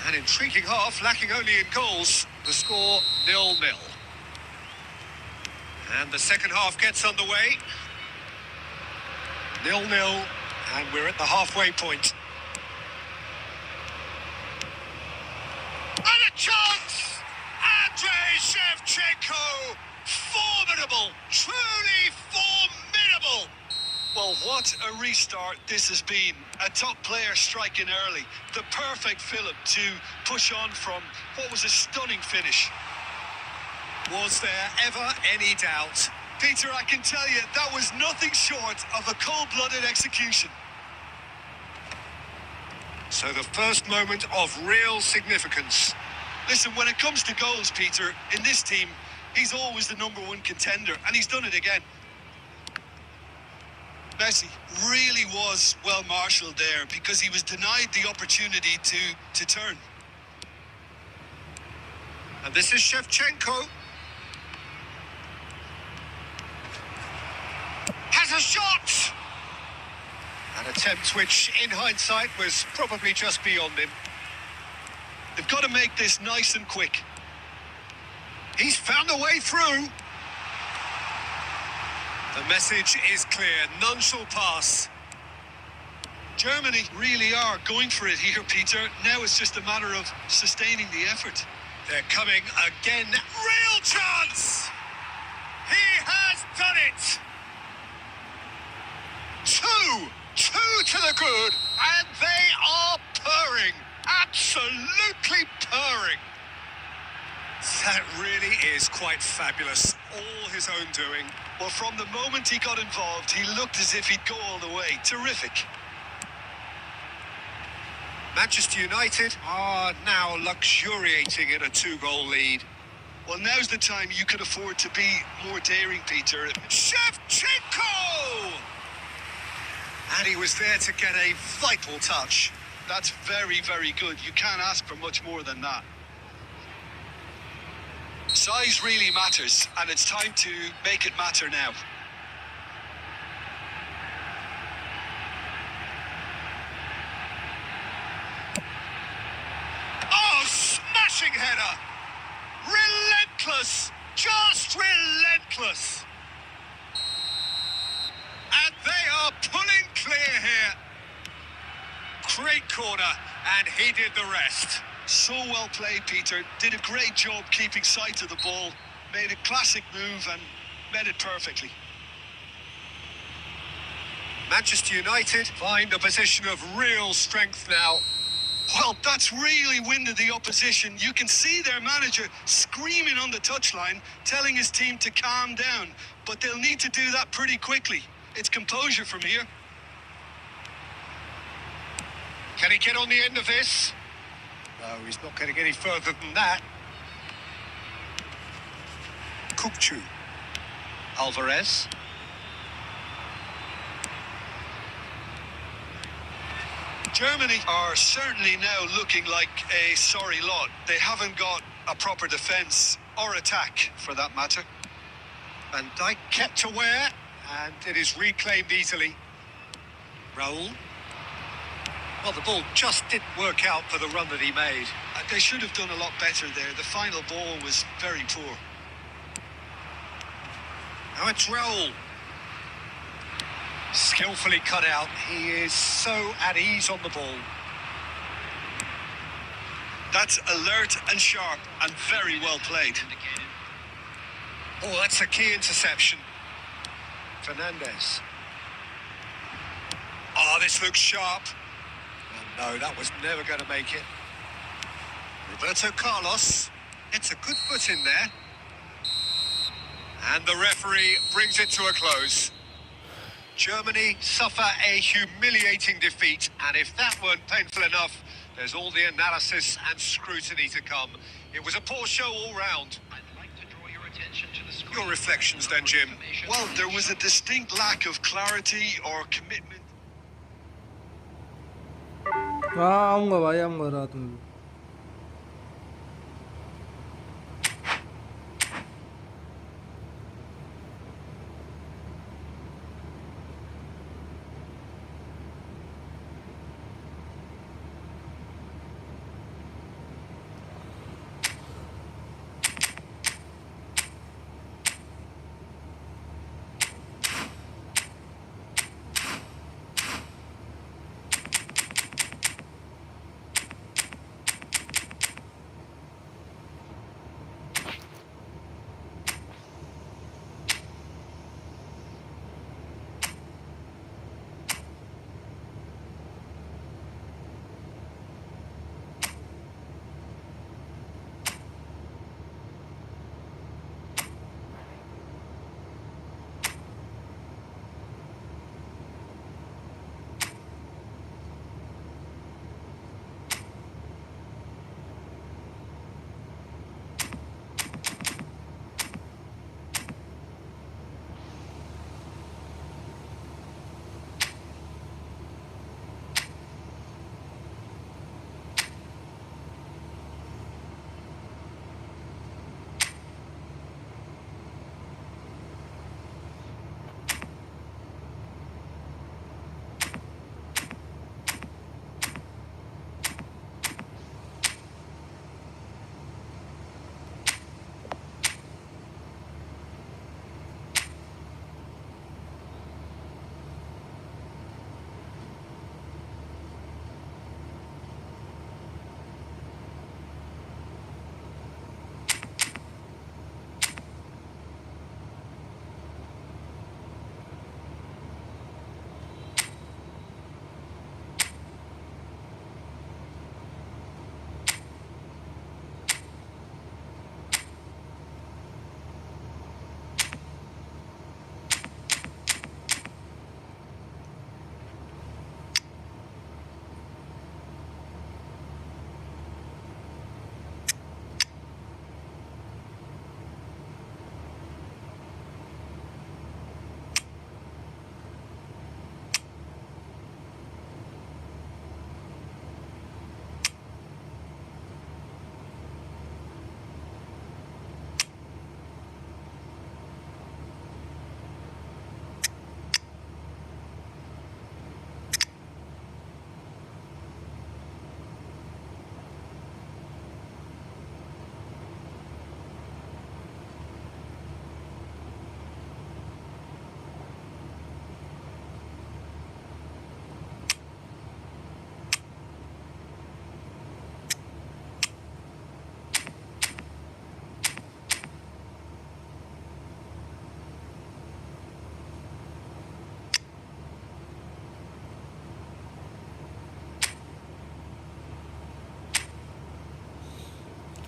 An intriguing half, lacking only in goals. The score 0-0. And the second half gets underway. 0-0, and we're at the halfway point. And a chance! Andrei Shevchenko! Formidable! Truly formidable! Well, What a restart this has been. A top player striking early. The perfect fillip to push on from what was a stunning finish. Was there ever any doubt? Peter, I can tell you, that was nothing short of a cold-blooded execution. So the first moment of real significance. Listen, when it comes to goals, Peter, in this team, he's always the #1 contender, and he's done it again. Messi really was well marshalled there because he was denied the opportunity to turn. And this is Shevchenko. Has a shot! An attempt which, in hindsight, was probably just beyond him. They've got to make this nice and quick. He's found a way through. The message is clear. None shall pass. Germany really are going for it here, Peter. Now it's just a matter of sustaining the effort. They're coming again. Real chance! He has done it! Two to the good, and they are purring. Absolutely purring. That really is quite fabulous. All his own doing. Well, from the moment he got involved, he looked as if he'd go all the way. Terrific. Manchester United are now luxuriating in a 2-goal lead. Well, now's the time you can afford to be more daring, Peter. Shevchenko! And he was there to get a vital touch. That's very, very good. You can't ask for much more than that. Size really matters, and it's time to make it matter now. Oh, smashing header! Relentless! Just relentless! And they are pulling clear here. Great corner, and he did the rest. So well played, Peter. Did a great job keeping sight of the ball. Made a classic move and met it perfectly. Manchester United find a position of real strength now. Well, that's really winded the opposition. You can see their manager screaming on the touchline, telling his team to calm down. But they'll need to do that pretty quickly. It's composure from here. Can he get on the end of this? No, he's not getting any further than that. Kukçu. Alvarez. Germany are certainly now looking like a sorry lot. They haven't got a proper defence or attack, for that matter. Van Dijk kept aware, and it is reclaimed easily. Raul. Well, the ball just didn't work out for the run that he made. They should have done a lot better there. The final ball was very poor. Now it's Raul. Skillfully cut out. He is so at ease on the ball. That's alert and sharp and very well played. Oh, that's a key interception. Fernandez. Oh, this looks sharp. Oh, no, that was never going to make it. Roberto Carlos. It's a good foot in there. And the referee brings it to a close. Germany suffer a humiliating defeat, and if that weren't painful enough, there's all the analysis and scrutiny to come. It was a poor show all round. I'd like to draw your attention to the screen. Your reflections then, Jim. Well, there was a distinct lack of clarity or commitment. हाँ आऊँगा भाई, आऊँगा रात में.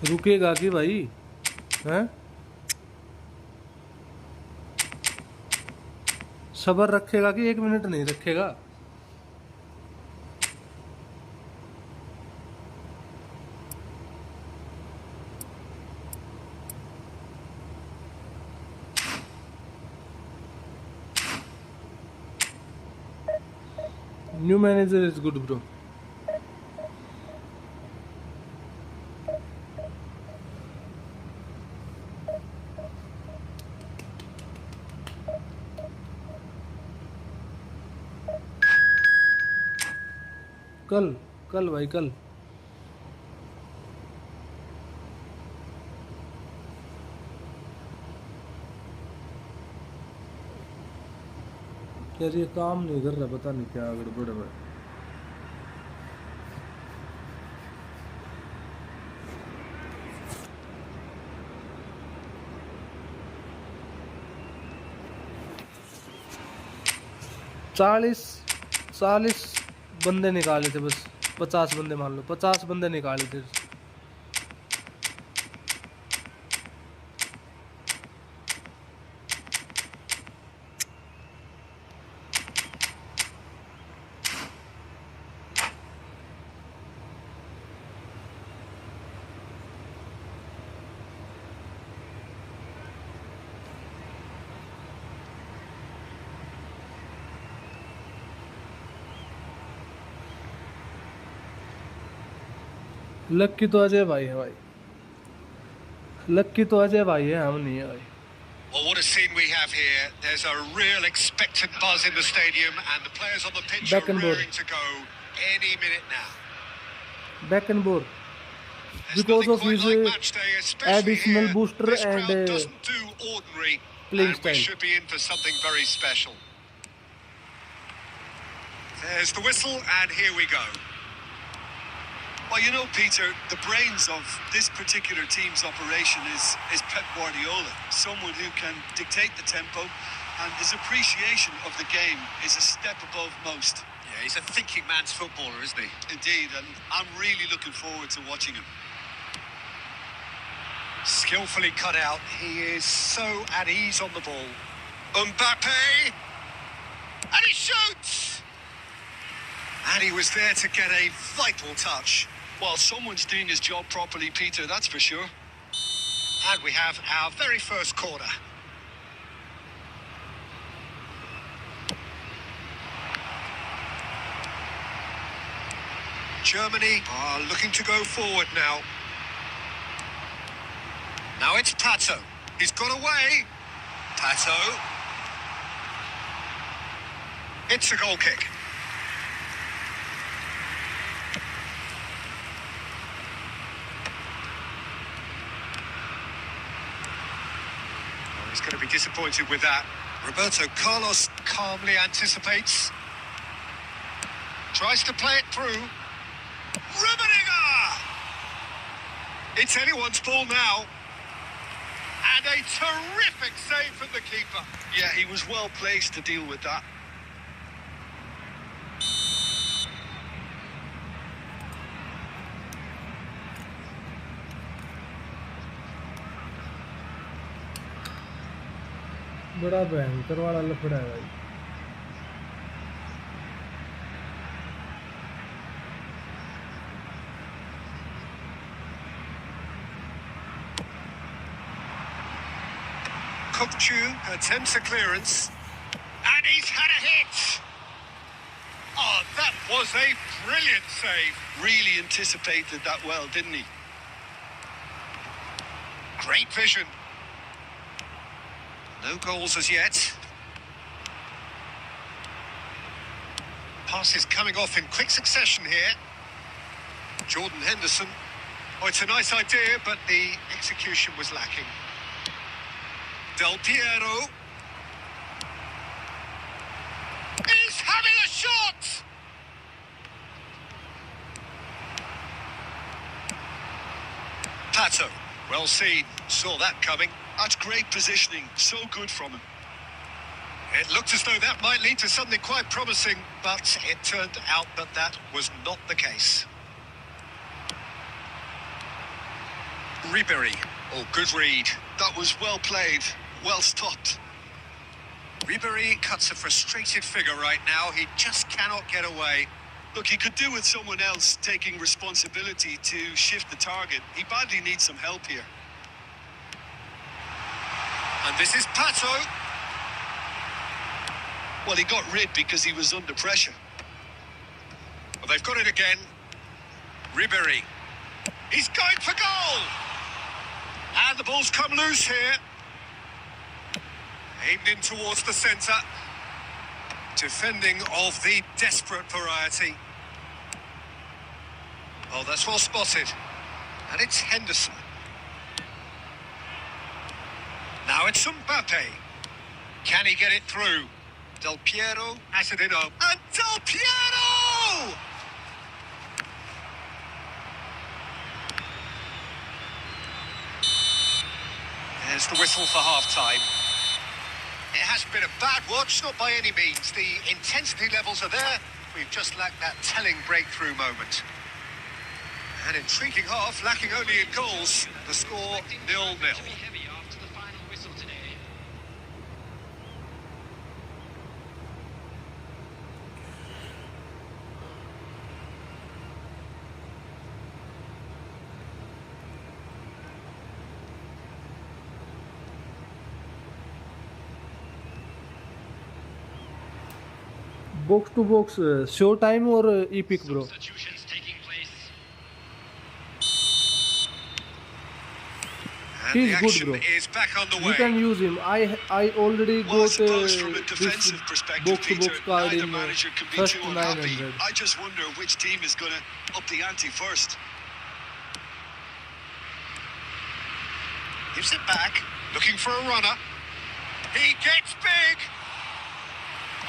रुकेगा कि भाई हैं? सबर रखेगा कि 1 मिनट नहीं रखेगा? New manager is good, bro. कल कल भाई कल। यार ये काम नहीं कर रहा, पता नहीं क्या गड़बड़ है भाई। चालीस 40 बंदे निकाले थे बस, 50 बंदे मान लो, 50 बंदे निकाले थे। लक्की तो अजय भाई है भाई, लक्की तो अजय भाई है, हम नहीं है भाई। Well, what a scene we have here. There's a real expectant buzz in the stadium, and the players on the pitch Back are and board. raring to go any minute now. Back and board There's because nothing of quite his like match day, especially additional here. booster This and crowd doesn't do ordinary, playing and we style. should be in for something very special. There's the whistle, and here we go. Well, you know, Peter, the brains of this particular team's operation is Pep Guardiola, someone who can dictate the tempo, and his appreciation of the game is a step above most. Yeah, he's a thinking man's footballer, isn't he? Indeed, and I'm really looking forward to watching him. Skillfully cut out. He is so at ease on the ball. Mbappe! And he shoots! And he was there to get a vital touch. Well, someone's doing his job properly, Peter, that's for sure. And we have our very first corner. Germany are looking to go forward now. Now it's Pato. He's got away. Pato. It's a goal kick. He's going to be disappointed with that. Roberto Carlos calmly anticipates. Tries to play it through. Rummenigge! It's anyone's ball now. And a terrific save from the keeper. Yeah, he was well placed to deal with that. बड़ा भयंकर वाला लफड़ा है भाई। Kupchu attempts a clearance. And he's had a hit. Oh, that was a brilliant save. Really anticipated that well, didn't he? Great vision. No goals as yet. Passes coming off in quick succession here. Jordan Henderson. Oh, it's a nice idea, but the execution was lacking. Del Piero. He's having a shot! Pato. Well seen. Saw that coming. That's great positioning. So good from him. It looked as though that might lead to something quite promising, but it turned out that that was not the case. Ribery. Oh, good read. That was well played, well stopped. Ribery cuts a frustrated figure right now. He just cannot get away. Look, he could do with someone else taking responsibility to shift the target. He badly needs some help here. And this is Pato. Well, he got rid because he was under pressure. Well, they've got it again. Ribery. He's going for goal! And the ball's come loose here. Aimed in towards the centre. Defending of the desperate variety. Oh, that's well spotted. And it's Henderson. Now it's Mbappe. Can he get it through? Del Piero has it in. And Del Piero! There's the whistle for half-time. It hasn't been a bad watch, not by any means. The intensity levels are there. We've just lacked that telling breakthrough moment. An intriguing half, lacking only in goals. The score 0-0. Heavy after the final whistle today. Box to box, show time or epic, bro? Substitutions taking place. And He's the good, action bro. is back on the You can way. use him. I already Well, I got suppose from a this defensive perspective, box to Peter, box card neither in manager can be first too unhappy. 900. I just wonder which team is going to up the ante first. Gives it back, looking for a runner. He gets big.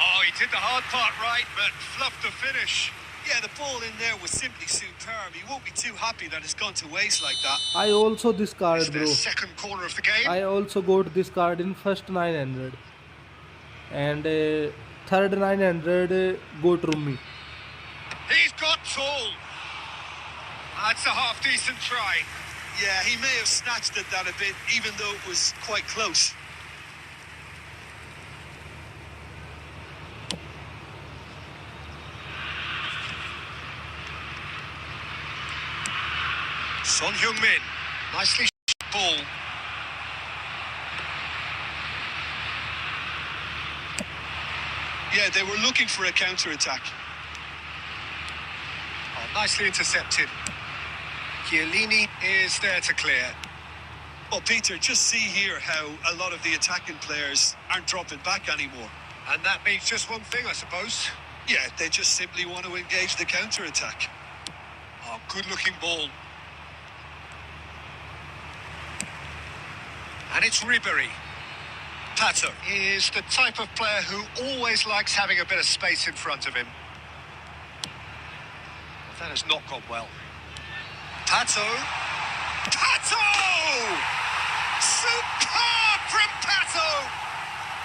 Oh, he did the hard part right, but fluffed the finish. Yeah, the ball in there was simply superb. He won't be too happy that it's gone to waste like that. I also this It's card, their bro. second corner of the game. I also got this card in first 900, and third 900 go to me. He's got tall. That's a half-decent try. Yeah, he may have snatched at that a bit, even though it was quite close. Son Heung-min, nicely ball. Yeah, they were looking for a counter-attack. Oh, nicely intercepted. Chiellini is there to clear. Well, Peter, just see here how a lot of the attacking players aren't dropping back anymore. And that means just one thing, I suppose. Yeah, they just simply want to engage the counter-attack. Oh, good-looking ball. And it's Ribery. Pato is the type of player who always likes having a bit of space in front of him. Well, that has not gone well. Pato! Pato! Superb from Pato!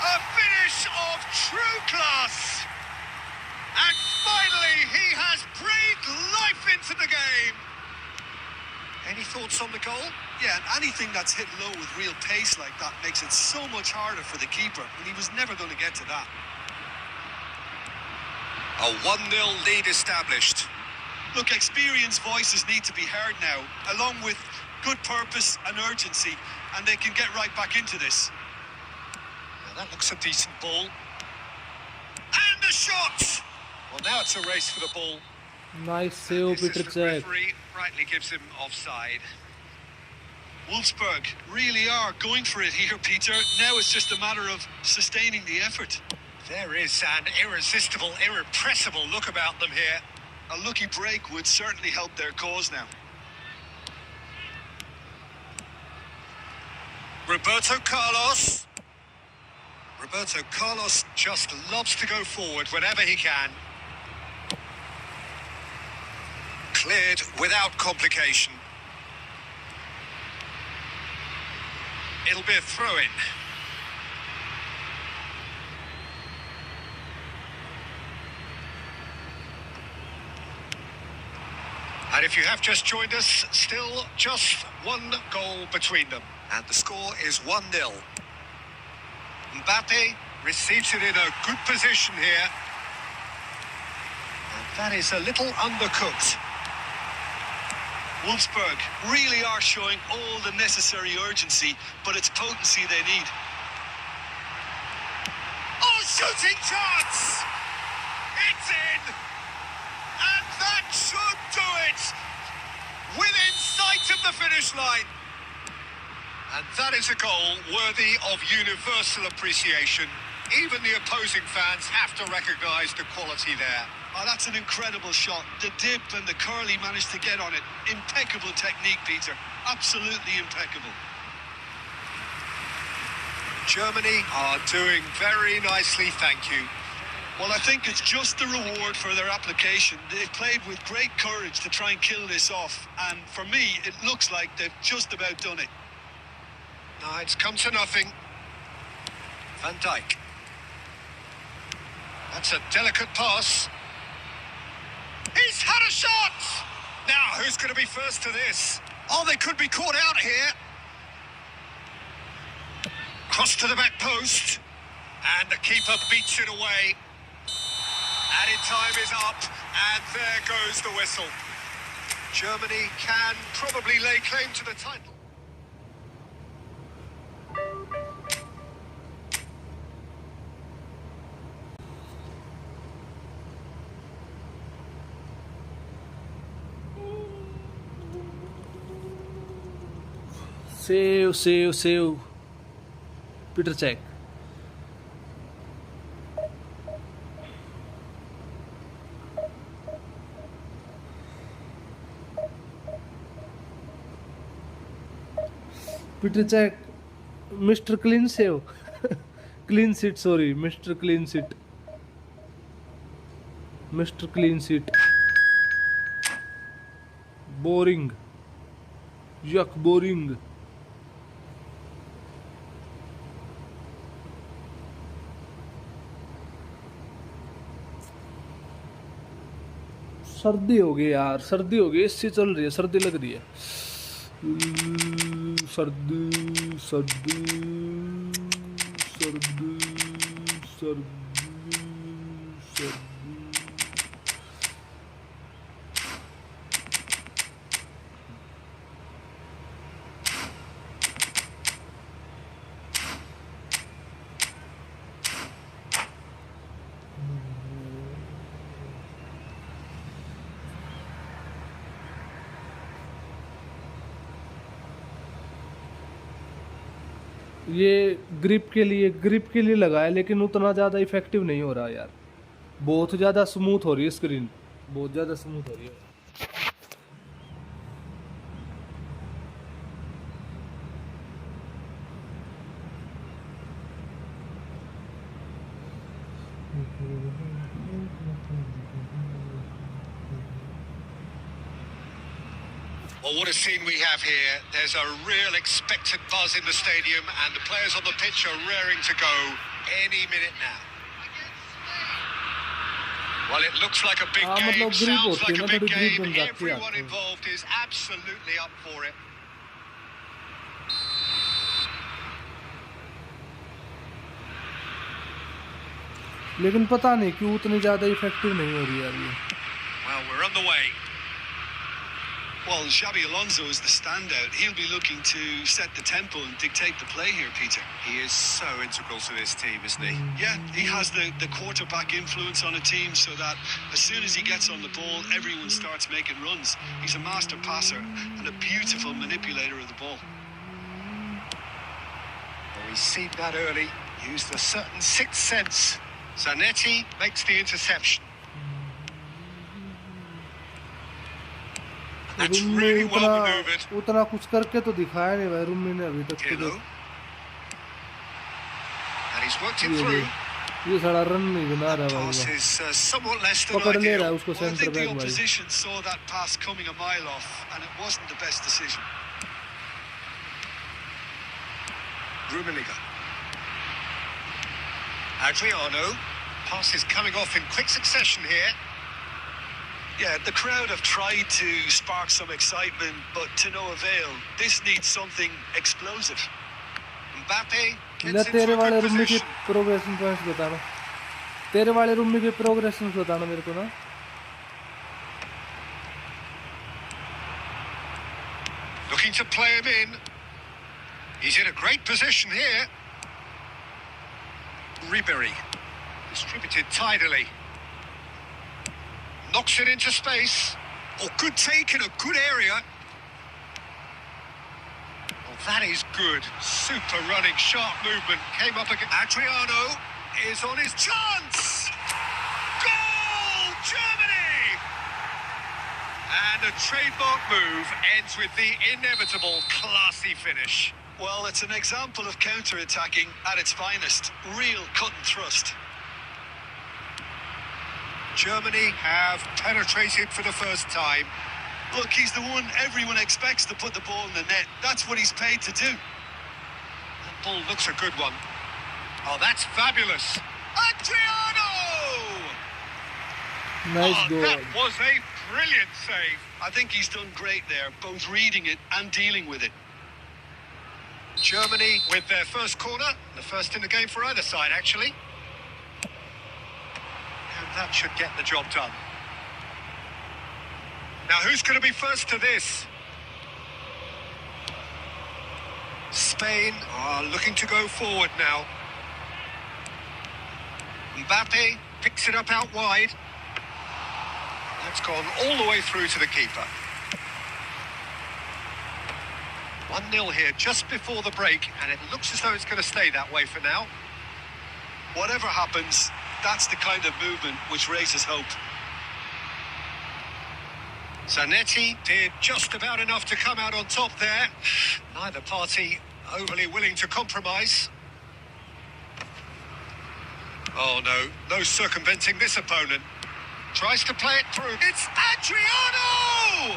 A finish of true class! And finally, he has breathed life into the game! Any thoughts on the goal? Yeah, and anything that's hit low with real pace like that makes it so much harder for the keeper, and he was never going to get to that. A 1-0 lead established. Look, experienced voices need to be heard now, along with good purpose and urgency, and they can get right back into this. Now that looks a decent ball. And the shot! Well, now it's a race for the ball. Nice save, The Peter assistant Cech. referee rightly gives him offside. Wolfsburg really are going for it here, Peter. Now it's just a matter of sustaining the effort. There is an irresistible, irrepressible look about them here. A lucky break would certainly help their cause now. Roberto Carlos. Roberto Carlos just loves to go forward whenever he can. Cleared without complication. It'll be a throw-in. And if you have just joined us, still just one goal between them. And the score is 1-0. Mbappe receives it in a good position here. And that is a little undercooked. Wolfsburg really are showing all the necessary urgency, but it's potency they need. Oh, shooting chance! It's in! And that should do it! Within sight of the finish line. And that is a goal worthy of universal appreciation. Even the opposing fans have to recognise the quality there. Oh, that's an incredible shot. The dip and the curl he managed to get on it. Impeccable technique, Peter. Absolutely impeccable. Germany are doing very nicely, thank you. Well, I think it's just the reward for their application. They've played with great courage to try and kill this off. And for me, it looks like they've just about done it. No, it's come to nothing. Van Dijk. That's a delicate pass. He's had a shot! Now, who's going to be first to this? Oh, they could be caught out here. Cross to the back post. And the keeper beats it away. Added time is up. And there goes the whistle. Germany can probably lay claim to the title. Save. Peter Cech. Peter Cech, Mr. Clean Save. Clean Sheet, sorry. Mr. Clean Sheet. Mr. Clean Sheet. Boring. Yuck, boring. सर्दी हो गई यार, सर्दी हो गई, इससे चल रही है, सर्दी लग रही है। सर्दी सर्दी सर्दी सर्दी सर्दी। ये ग्रिप के लिए लगाया, लेकिन उतना ज़्यादा इफेक्टिव नहीं हो रहा यार। बहुत ज़्यादा स्मूथ हो रही है स्क्रीन, बहुत ज़्यादा स्मूथ हो रही है। Well, what a scene we have here. There's a real expectant buzz in the stadium and the players on the pitch are raring to go any minute now. Well, it looks like a big game, sounds like a big game. Everyone involved is absolutely up for it. लेकिन पता नहीं क्यों उतनी ज़्यादा effective नहीं हो रही यार ये। Well, we're on the way. Well, Xabi Alonso is the standout. He'll be looking to set the tempo and dictate the play here, Peter. He is so integral to this team, isn't he? Yeah, he has the quarterback influence on a team so that as soon as he gets on the ball, everyone starts making runs. He's a master passer and a beautiful manipulator of the ball. Well, we've seen that early. Used a certain sixth sense. Zanetti makes the interception. That's really well maneuvered. उतना कुछ करके तो दिखाया नहीं भाई रूमी ने अभी तक तो। And he's worked it through. ये सारा रन नहीं बना रहा भाई। Pass is somewhat less than पकड़ ले रहा है ideal. उसको Well, I centre think the back भाई। opposition saw that pass coming a mile off and it wasn't the best decision. Rummenigge. Adriano. Pass is coming off in quick succession here. Yeah, the crowd have tried to spark some excitement, but to no avail. This needs something explosive. Mbappe ले gets into तेरे a वाले good room में की position. Progression points बताना, तेरे वाले room में की प्रोग्रेशन बताना मेरे को ना। Looking to play him in. He's in a great position here. Ribery distributed tidily. Knocks it into space. Oh, good take in a good area. Oh, that is good. Super running, sharp movement. Came up again. Adriano is on his chance. Goal, Germany! And a trademark move ends with the inevitable classy finish. Well, it's an example of counter-attacking at its finest. Real cut and thrust. Germany have penetrated for the first time. Look, he's the one everyone expects to put the ball in the net. That's what he's paid to do. That ball looks a good one. Oh, that's fabulous. Adriano! Nice Oh, goal. that was a brilliant save. I think he's done great there, both reading it and dealing with it. Germany with their first corner, the first in the game for either side, actually. And that should get the job done. Now, who's going to be first to this? Spain are looking to go forward now. Mbappe picks it up out wide. That's gone all the way through to the keeper. 1-0 here just before the break, and it looks as though it's going to stay that way for now. Whatever happens, that's the kind of movement which raises hope. Zanetti did just about enough to come out on top there. Neither party overly willing to compromise. Oh no, no circumventing this opponent. Tries to play it through. It's Adriano!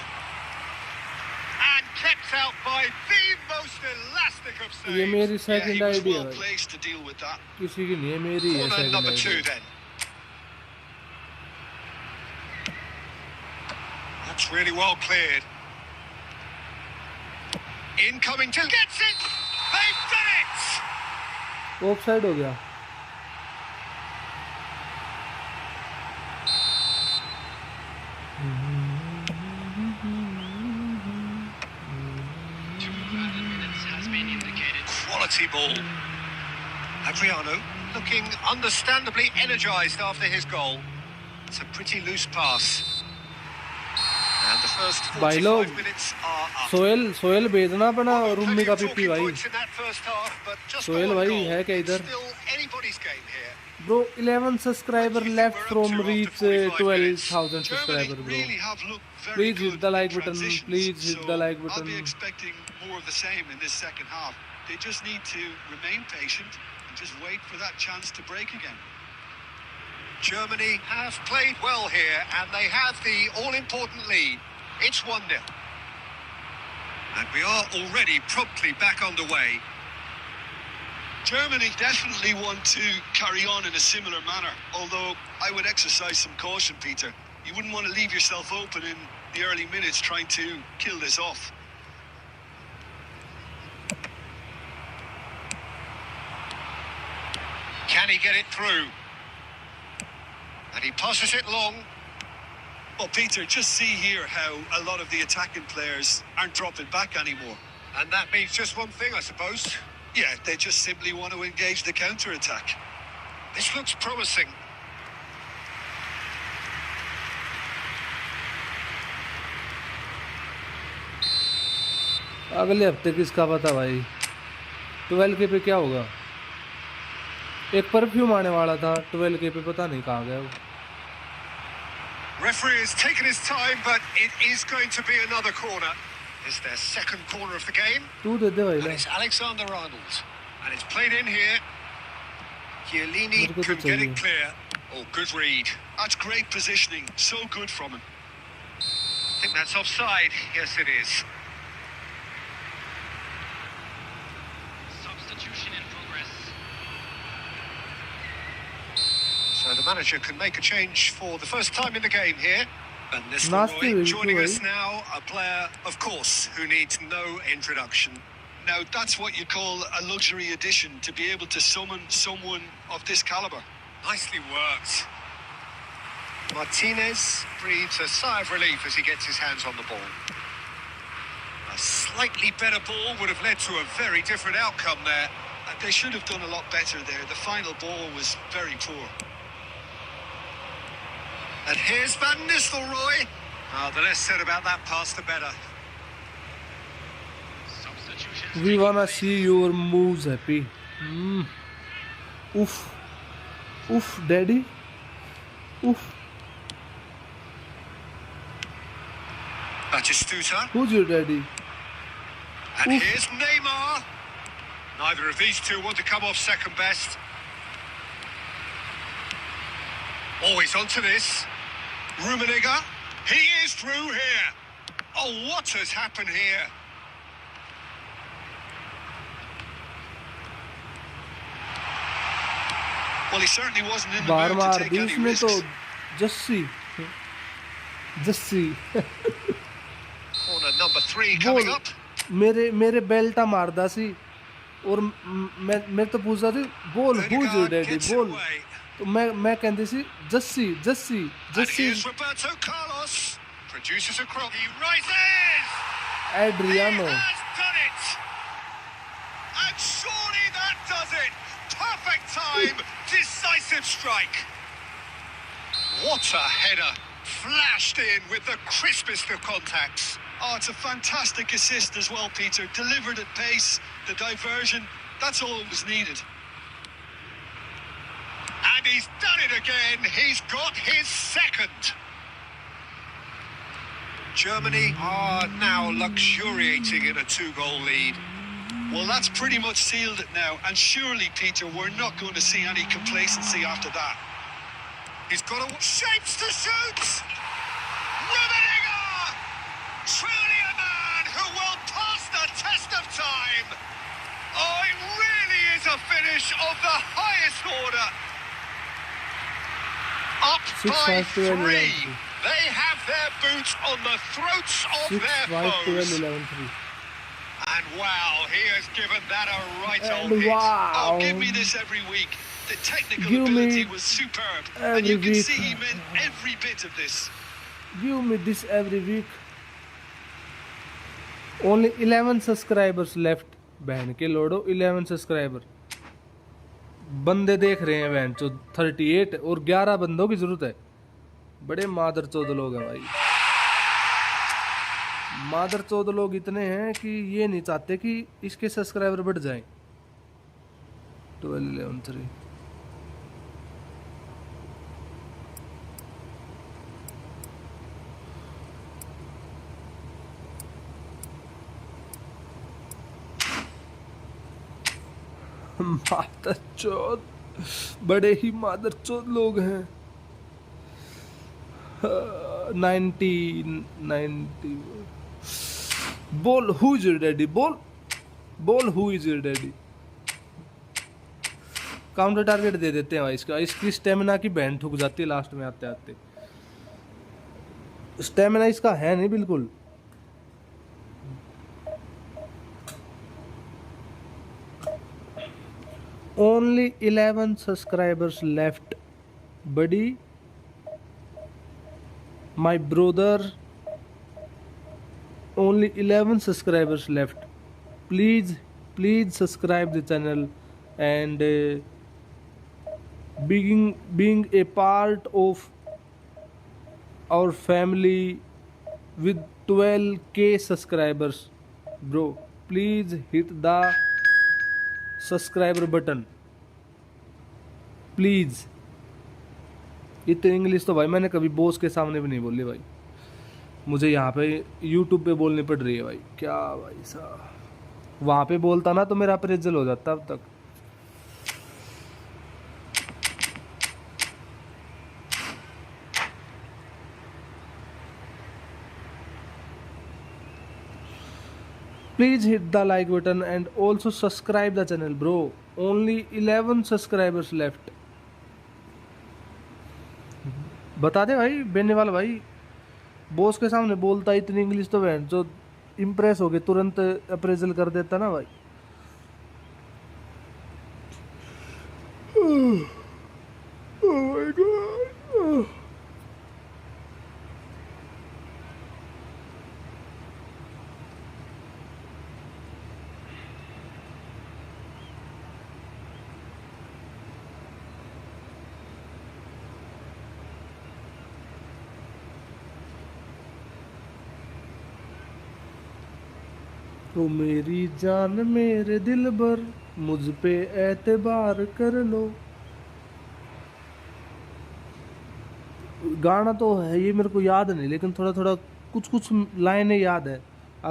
And kept out by the most elastic of ये saves. मेरी Yeah, second he was ID है well भाई, placed to deal with that. किसी की नहीं है, मेरी है Corner second number 2 ID. then. That's really well cleared. Incoming to gets it! They've done it! Offside हो गया। Has been indicated. Quality ball. Adriano looking understandably energised after his goal. It's a pretty loose pass. And the first भाई लोग, 45 minutes are up. Sohail भेजना अपना Well, room में plenty का of PP talking भाई। points in that first half, but just the Sohail one भाई goal. है क्या It's इधर? still anybody's game here. Bro 11 subscriber What do you think left we're up from to after reach 45 minutes? 12,000 Germany subscriber bro. really have looked very Please good hit the like in button. transitions, Please hit the so like I'll button. be expecting more of the same in this second half. They just need to remain patient and just wait for that chance to break again. Germany have played well here, and they have the all-important lead. It's 1-0. And we are already promptly back underway. Germany definitely want to carry on in a similar manner, although I would exercise some caution, Peter. You wouldn't want to leave yourself open in the early minutes trying to kill this off. Can he get it through? And he passes it long. Well, Peter, just see here how a lot of the attacking players aren't dropping back anymore. And that means just one thing, I suppose. Yeah, they just simply want to engage the counter-attack. This looks promising. अगले हफ्ते किसका पता भाई, 12K पे क्या होगा। एक perfume आने वाला था 12K पे, पता नहीं कहाँ गया वो। Referee has taken his time, but it is going to be another corner. It's their second corner of the game. तू दे दे भाई And ले। it's Alexander Arnold. And it's played in here. Chiellini मेरे को तो can get चाहिए। it clear. Oh, good read. That's great positioning. So good from him. I think that's offside. Yes, it is. Substitution in progress. So the manager can make a change for the first time in the game here. Van नाचते Nistelrooy हुए भी joining क्यों us भाई? now, a player, of course, who needs no introduction. Now, that's what you call a luxury addition, to be able to summon someone of this calibre. Nicely worked. Martinez breathes a sigh of relief as he gets his hands on the ball. A slightly better ball would have led to a very different outcome there. They should have done a lot better there. The final ball was very poor. And here's Van Nistelrooy. The less said about that pass, the better. Substitutions We taking wanna place. see your moves, happy. Oof, oof, daddy, oof. Batistuta. Who's your daddy? And Oof. here's Neymar. Neither of these two want to come off second best. Always onto this. Rummenigge. He is through here. Oh, what has happened here? Well, he certainly wasn't in the bar mood to मार take दी any उसने तो risks. Jassi Jassi Corner number 3 coming बोल up. मेरे बेल्टा मारदा सी और मैं तो पूछदा सी बोल who's your Odegaard daddy gets it बोल away. तो मैं कहंदी सी Jassi Jassi And Jassi here's Roberto Carlos. Produces a cross. He rises. Adriano He has done it. And surely that does it. Perfect time. Decisive strike. What a header. Flashed in with the crispest of contacts. Oh, it's a fantastic assist as well, Peter. Delivered at pace, the diversion, that's all that was needed. And he's done it again. He's got his second. Germany are now luxuriating in a 2-goal lead. Well, that's pretty much sealed it now. And surely, Peter, we're not going to see any complacency after that. He's got a shapes to shoot. Rummenigge! Truly a man who will pass the test of time. Oh, it really is a finish of the highest order. Up 6-5 by to 11 3. 3. They have their boots on the throats of 6 their 5 12 foes. 11 3 And wow, he has given that a right old and hit. wow Oh, give me this every week. The technical Give me ability was superb. And every you can week. see he meant every bit of this. give me this every week only 11 subscribers left बहन के ludo 11 subscriber बंदे देख रहे हैं बहन जो 38 और 11 बंदों की जरूरत है बड़े मादर चौद लोग हैं भाई मादर चौद लोग इतने हैं कि ये नहीं चाहते कि इसके सब्सक्राइबर बढ़ जाएं 12 11 3 मादर चौद बड़े ही मादर चौद लोग हैं 90 90 बोल हु इज योर डैडी बोल who is your daddy counter target दे देते हैं भाई इसकी स्टेमिना की बैंड ठुक जाती है लास्ट में आते आते स्टेमिना इसका है नहीं बिल्कुल only 11 subscribers left buddy my brother only 11 subscribers left please subscribe the channel and being a part of our family with 12k subscribers bro please hit the subscriber button please इतनी English तो भाई मैंने कभी boss के सामने भी नहीं बोली भाई मुझे यहाँ पे यूट्यूब पे बोलनी पड़ रही है भाई क्या भाई साहब वहाँ पे बोलता ना तो मेरा अप्रेजल हो जाता अब तक please hit the like button and also subscribe the channel bro only 11 subscribers left बता दे भाई बेनेवाल भाई बॉस के सामने बोलता इतनी इंग्लिश तो बहन जो इम्प्रेस हो गए तुरंत अप्रेजल कर देता ना भाई। Oh my God. तो मेरी जान मेरे दिल भर मुझ पे एतबार कर लो। गाना तो है ये मेरे को याद नहीं, लेकिन थोड़ा थोड़ा कुछ कुछ लाइनें याद है।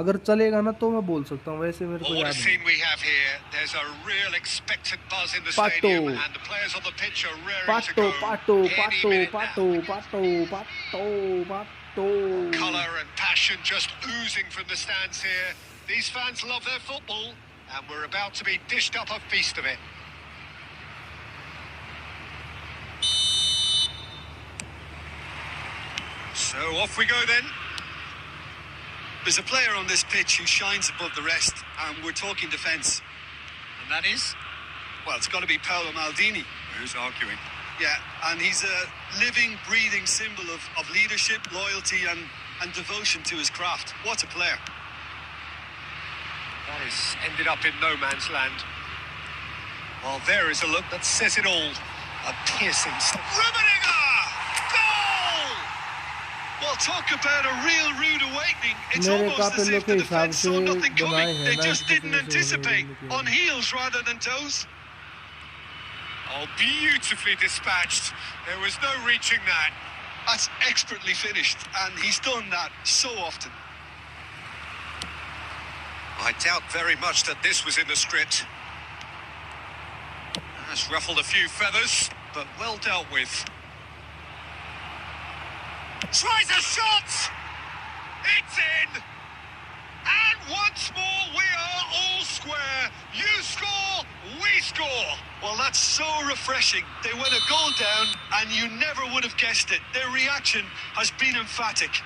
अगर चलेगा ना तो मैं बोल सकता हूँ, वैसे मेरे को Well, what a याद नहीं। scene we have here. There's a real expectant buzz in the Pato. stadium, and the players on the pitch are raring to पाटो go पाटो any पाटो minute पाटो now. पाटो पाटो पाटो। Colour and passion just oozing from the stands here. These fans love their football, and we're about to be dished up a feast of it. So off we go then. There's a player on this pitch who shines above the rest, and we're talking defence. And that is? Well, it's got to be Paolo Maldini. Who's arguing? Yeah, and he's a living, breathing symbol of leadership, loyalty, and devotion to his craft. What a player. That has ended up in no man's land. Well, there is a look that says it all. A piercing... Rummenigge! Goal! Well, talk about a real rude awakening. It's मेरे almost as कापिलों if के the हिसाब defence से saw nothing बनाए coming. हैं They just 90% didn't से anticipate. होने On heels rather than toes. Oh, beautifully dispatched. There was no reaching that. That's expertly finished, and he's done that so often. I doubt very much that this was in the script. That's ruffled a few feathers, but well dealt with. Tries a shot! It's in! And once more we are all square. You score, we score. Well, that's so refreshing. They went a goal down, and you never would have guessed it. Their reaction has been emphatic.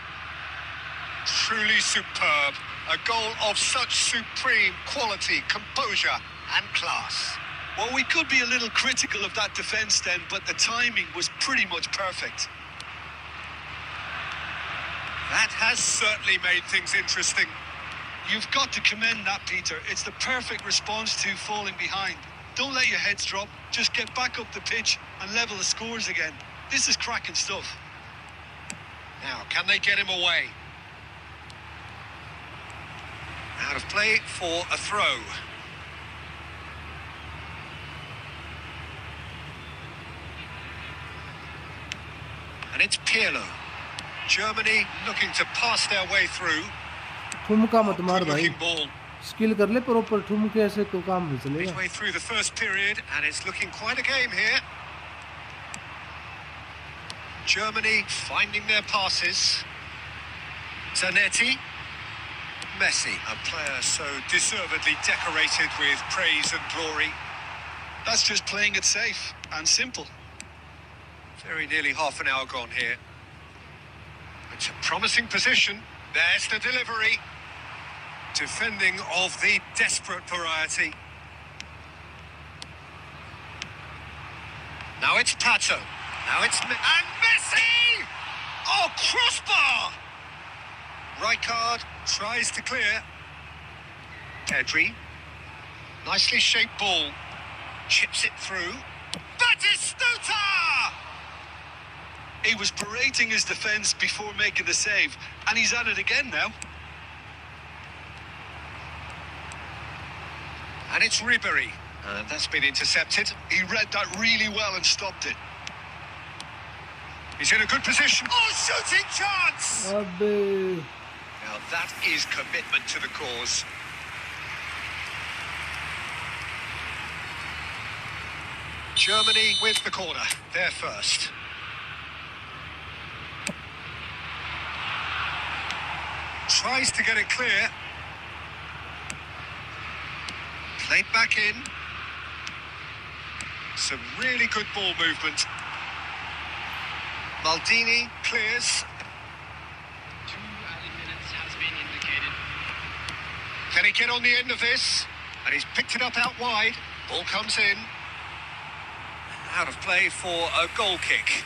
Truly superb. A goal of such supreme quality, composure and class. Well, we could be a little critical of that defence then, but the timing was pretty much perfect. That has certainly made things interesting. You've got to commend that, Peter. It's the perfect response to falling behind. Don't let your heads drop. Just get back up the pitch and level the scores again. This is cracking stuff. Now, can they get him away? Out of play for a throw. And it's Pirlo. Germany looking to pass their way through. ठुमका मत मार Good भाई, looking ball. Skill कर ले proper, ठुमके ऐसे तो काम नहीं चलेगा। Midway through the first period, and it's looking quite a game here. Germany finding their passes. Zanetti. Messi, a player so deservedly decorated with praise and glory. That's just playing it safe and simple. Very nearly half an hour gone here. It's a promising position. There's the delivery. Defending of the desperate variety. Now it's Pato. Now it's... And Messi! Oh, crossbar! Rijkaard tries to clear. Pedri. Nicely shaped ball. Chips it through. Batistuta! He was berating his defence before making the save, and he's at it again now. And it's Ribéry. That's been intercepted. He read that really well and stopped it. He's in a good position. Oh, shooting chance! अबे Now that is commitment to the cause. Germany with the corner. They're first. Tries to get it clear. Played back in. Some really good ball movement. Maldini clears. Can he get on the end of this? And he's picked it up out wide. Ball comes in. Out of play for a goal kick.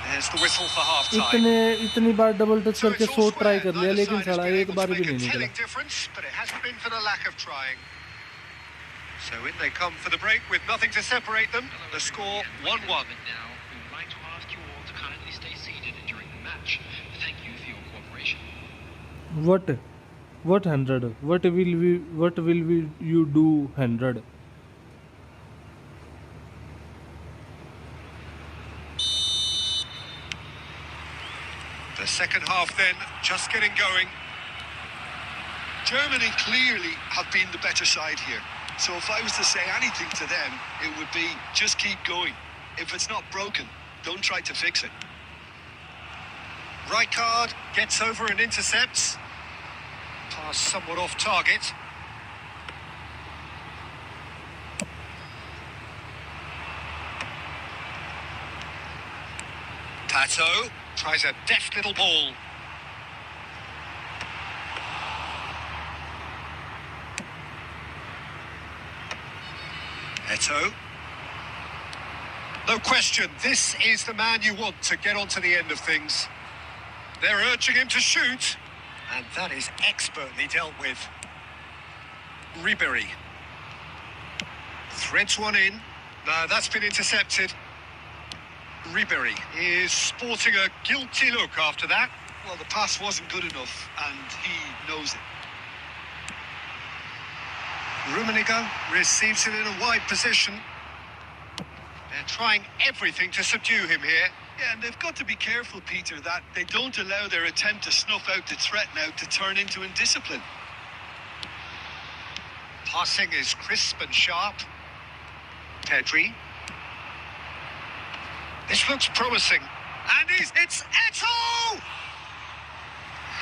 There's the whistle for half time. इतनी बार double touch So करके it's all 100 try square. कर लिया Neither लेकिन side has साला been एक able bar to भी make a नहीं निकला. telling difference, but it hasn't been for the lack of trying. So in they come for the break with nothing to separate them. The score 1-1. Now, we would like to ask you all to kindly stay seated during the match. Thank you for your cooperation. What 100? What will we you do 100? The second half then, just getting going. Germany clearly have been the better side here. So if I was to say anything to them, it would be just keep going. If it's not broken, don't try to fix it. Rijkaard gets over and intercepts. Pass somewhat off target. Pato tries a deft little ball. Eto. No question, this is the man you want to get onto the end of things. They're urging him to shoot, and that is expertly dealt with. Ribery. Threads one in. No, that's been intercepted. Ribery is sporting a guilty look after that. Well, the pass wasn't good enough, and he knows it. Rummenigge receives it in a wide position. They're trying everything to subdue him here. Yeah, and they've got to be careful, Peter, that they don't allow their attempt to snuff out the threat now to turn into indiscipline. Passing is crisp and sharp. Pedri. This looks promising. And it's Eto!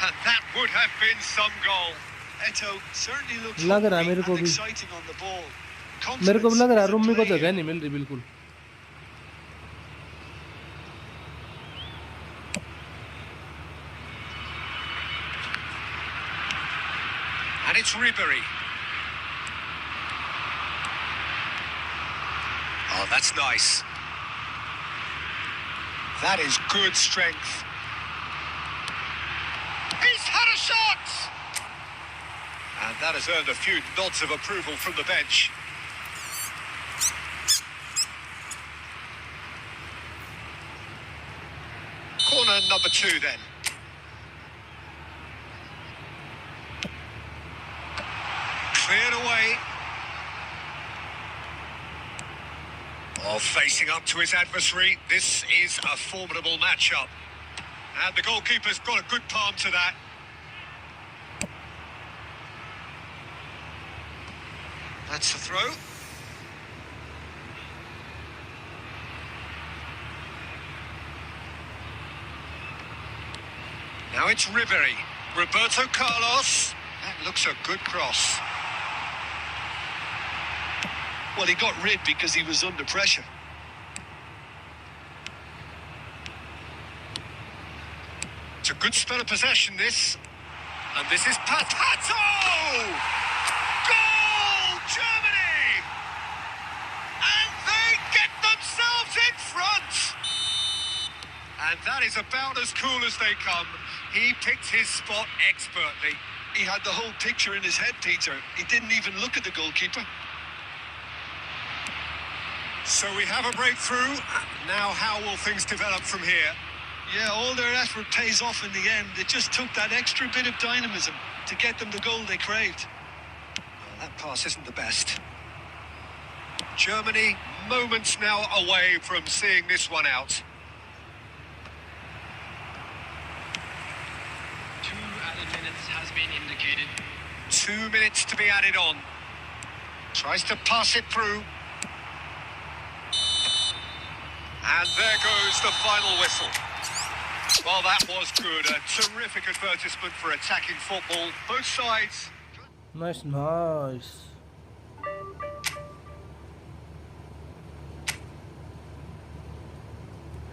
And that would have been some goal. Eto certainly looks लग रहा है hungry मेरे को and भी. exciting on the ball. मेरे को भी लग रहा है Confidence रूम में as a को player. जगह नहीं मिल रही बिल्कुल. And it's Ribery. Oh, that's nice. That is good strength. He's had a shot! And that has earned a few nods of approval from the bench. Corner number 2 then. Cleared away. Oh, facing up to his adversary. This is a formidable matchup. And the goalkeeper's got a good palm to that. That's the throw. Now it's Ribery. Roberto Carlos. That looks a good cross. Well, he got rid because he was under pressure. It's a good spell of possession, this. And this is Pato! Goal, Germany! And they get themselves in front! And that is about as cool as they come. He picked his spot expertly. He had the whole picture in his head, Peter. He didn't even look at the goalkeeper. So we have a breakthrough. Now how will things develop from here? Yeah, all their effort pays off in the end. It just took that extra bit of dynamism to get them the goal they craved. Well, that pass isn't the best. Germany, moments now away from seeing this one out. 2 added minutes has been indicated. 2 minutes to be added on. Tries to pass it through. And there goes the final whistle. Well, that was good. A terrific advertisement for attacking football. Both sides. Nice.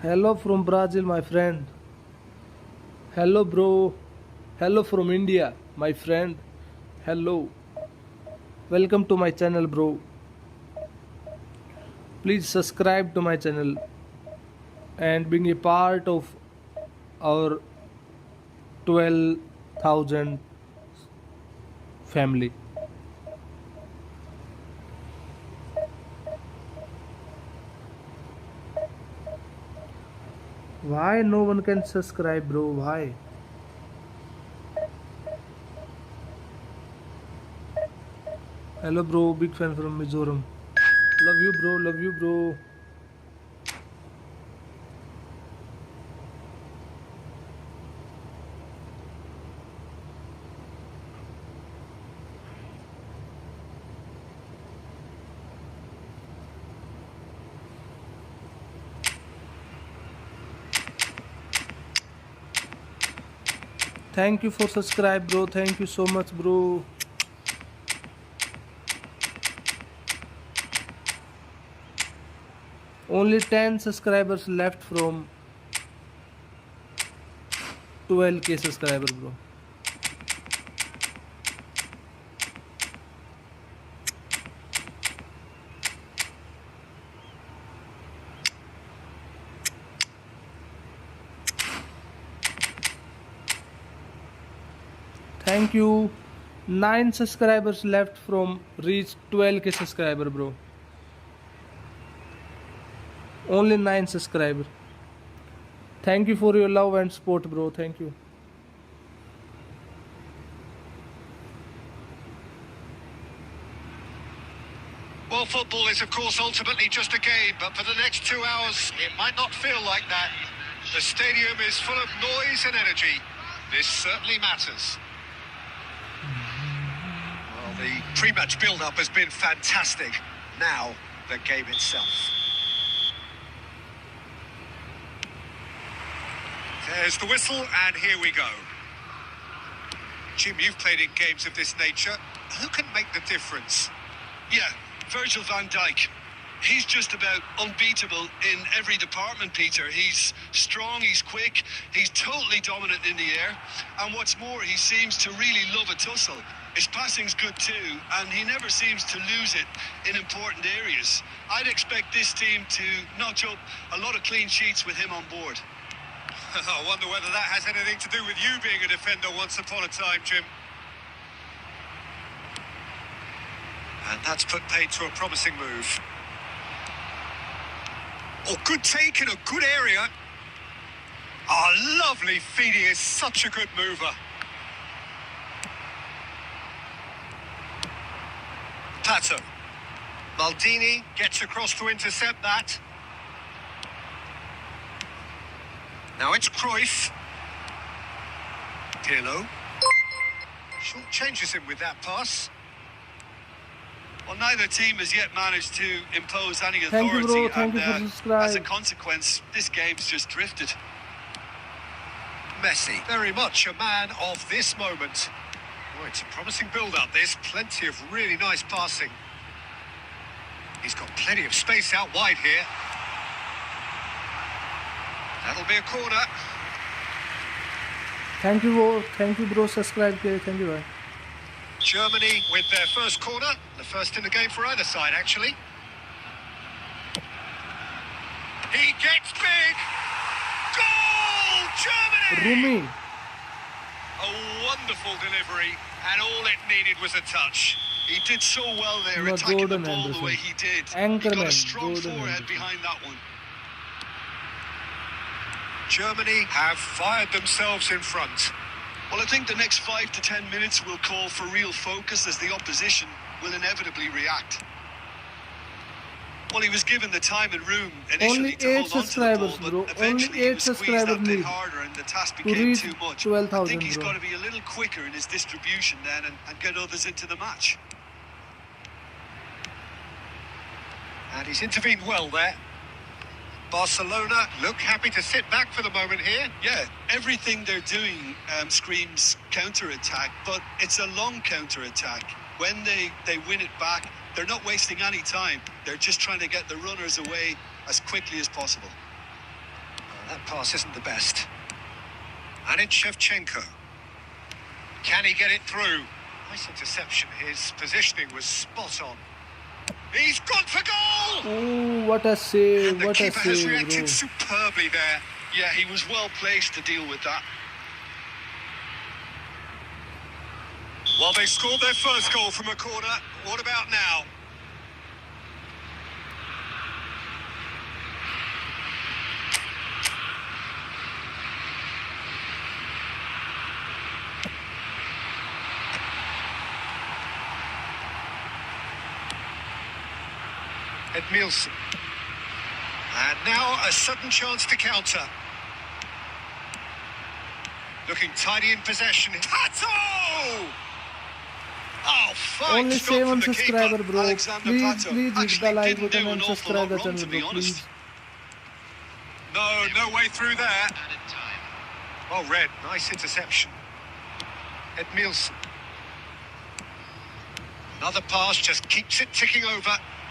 Hello from Brazil, my friend. Hello, bro. Hello from India, my friend. Hello. Welcome to my channel, bro. Please subscribe to my channel and being a part of our 12,000 family. Why no one can subscribe, bro? Why? Hello, bro. Big fan from Mizoram. Love you, bro. Love you, bro. Thank you for subscribe, bro. Thank you so much, bro. Only 10 subscribers left from 12k subscriber, bro. Thank you. 9 subscribers left from reach 12k subscriber, bro. Only 9 subscriber. Thank you for your love and support, bro. Thank you. Well, football is, of course, ultimately just a game, but for the next 2 hours, it might not feel like that. The stadium is full of noise and energy. This certainly matters. Well, the pre-match build-up has been fantastic. Now, the game itself. There's the whistle, and here we go. Jim, you've played in games of this nature. Who can make the difference? Yeah, Virgil van Dijk. He's just about unbeatable in every department, Peter. He's strong, he's quick, he's totally dominant in the air. And what's more, he seems to really love a tussle. His passing's good too, and he never seems to lose it in important areas. I'd expect this team to notch up a lot of clean sheets with him on board. I wonder whether that has anything to do with you being a defender once upon a time, Jim. And that's put paid to a promising move. Oh, good take in a good area. Oh, lovely feeding is such a good mover. Pato. Maldini gets across to intercept that. Now it's Cruyff. Pirlo. Short changes him with that pass. Well, neither team has yet managed to impose any Thank you, authority, bro. Thank you for and subscribe. as a consequence, this game's just drifted. Messi, very much a man of this moment. Oh, it's a promising build-up, this. Plenty of really nice passing. He's got plenty of space out wide here. That'll be a corner. Thank you, bro. Thank you, bro. Subscribe. Thank you, bro. Germany with their first corner. The first in the game for either side, actually. He gets big. Goal! Germany! Rumi. A wonderful delivery, and all it needed was a touch. He did so well there, No, attacking Jordan the ball Henderson. the way he did. He Anchorman, got a strong Jordan forehead Henderson. behind that one. Germany have fired themselves in front. Well, I think the next 5 to 10 minutes will call for real focus as the opposition will inevitably react. Well, he was given the time and room initially Only to 8 hold on to the subscribers, ball, bro. but Only eventually 8 he was squeezed subscribers that bit need harder and the task to became reach too much. 12,000, I think he's bro. got to be a little quicker in his distribution then and get others into the match. And he's intervened well there. Barcelona look happy to sit back for the moment here. Yeah, everything they're doing screams counter-attack, but it's a long counter-attack. When they win it back, they're not wasting any time. They're just trying to get the runners away as quickly as possible. That pass isn't the best. And it's Shevchenko. Can he get it through? Nice interception. His positioning was spot on. He's gone for goal! Oh, what a save! And the What a keeper has save, reacted bro! superbly there. Yeah, he was well placed to deal with that. Well, they scored their first goal from a corner. What about now? Edmilson. And now a sudden chance to counter. Looking tidy in possession. Tato! Oh, fine Only stop from 7 the keeper. subscriber, bro. Alexander Please, Pato please hit the actually like didn't button do and an awful subscribe lot the wrong, channel, to be bro. honest. Please. No way through there. Added time. Well read, nice interception. Edmilson. Another pass, just keeps it ticking over.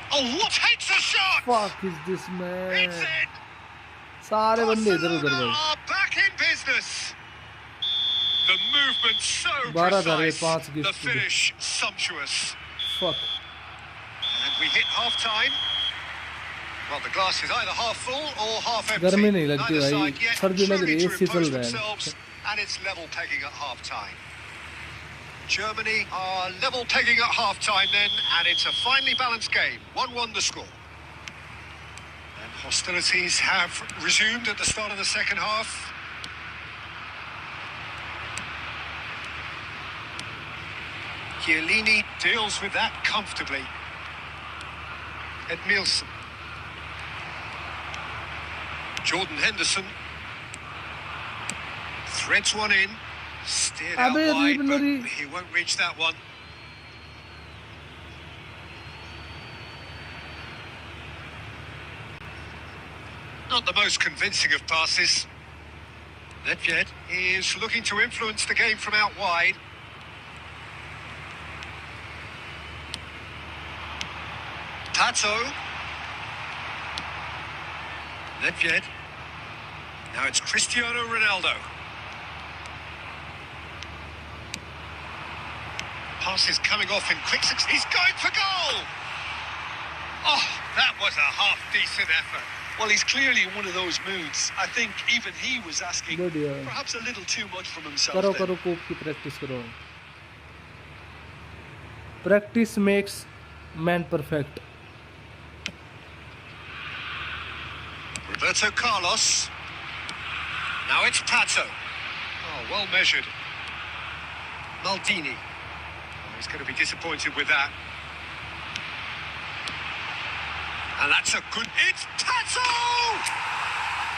Oh, what takes a shot! Fuck is this It's man? in! सारे बंदे इधर उधर Barcelona भाई. are back in business. The movement so 12,000 precise, पांच the gift. finish sumptuous. Fuck. And we hit half-time. Well, the glass is either half full or half empty. गर्मी नहीं लगती Neither भाई. side yet सर्दी लग truly रही है. to AC चल impose रहा है. themselves, and it's level pegging at half-time. Germany are level pegging at half-time then, and it's a finely balanced game. 1-1 the score. And hostilities have resumed at the start of the second half. Chiellini deals with that comfortably. Edmilson. Jordan Henderson. Threads one in. Steered out Abe, wide, but Ribery. he won't reach that one. Not the most convincing of passes. Nedved is looking to influence the game from out wide. Pato. Nedved. Now it's Cristiano Ronaldo. Pass is coming off in quick succession. He's going for goal! Oh, that was a half-decent effort. Well, he's clearly in one of those moods. I think even he was asking Good, yeah. perhaps a little too much from himself. करो then. करो कोप की practice करो. Practice makes man perfect. Roberto Carlos. Now it's Pato. Oh, well measured. Maldini. Oh, he's going to be disappointed with that. And that's a good... It's Pato!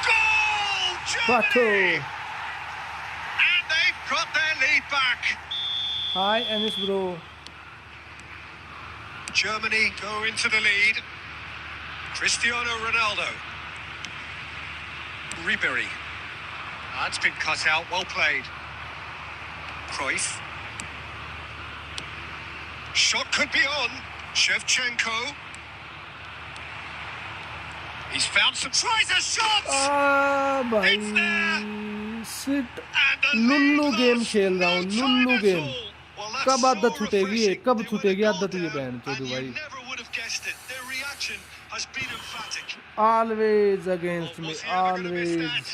Goal! Pato. Germany! And they've got their lead back. Hi, Anis bro. Germany go into the lead. Cristiano Ronaldo. Ribery. That's been cut out. Well played. Cruyff. Shot could be on. Shevchenko. He's found some... Tries a shot! भाई It's there! Sit And the लुल्लू lead game lost. खेल रहा हूँ. No लुल्लू time at game. all. Well, that's कब आदत so छूटेगी ये? refreshing. कब They were छूटेगी the आदत goal ये down, बहन चोदू and you भाई. never would have guessed it. Their reaction has been emphatic. Always against Well, me. was he ever gonna miss Always. that?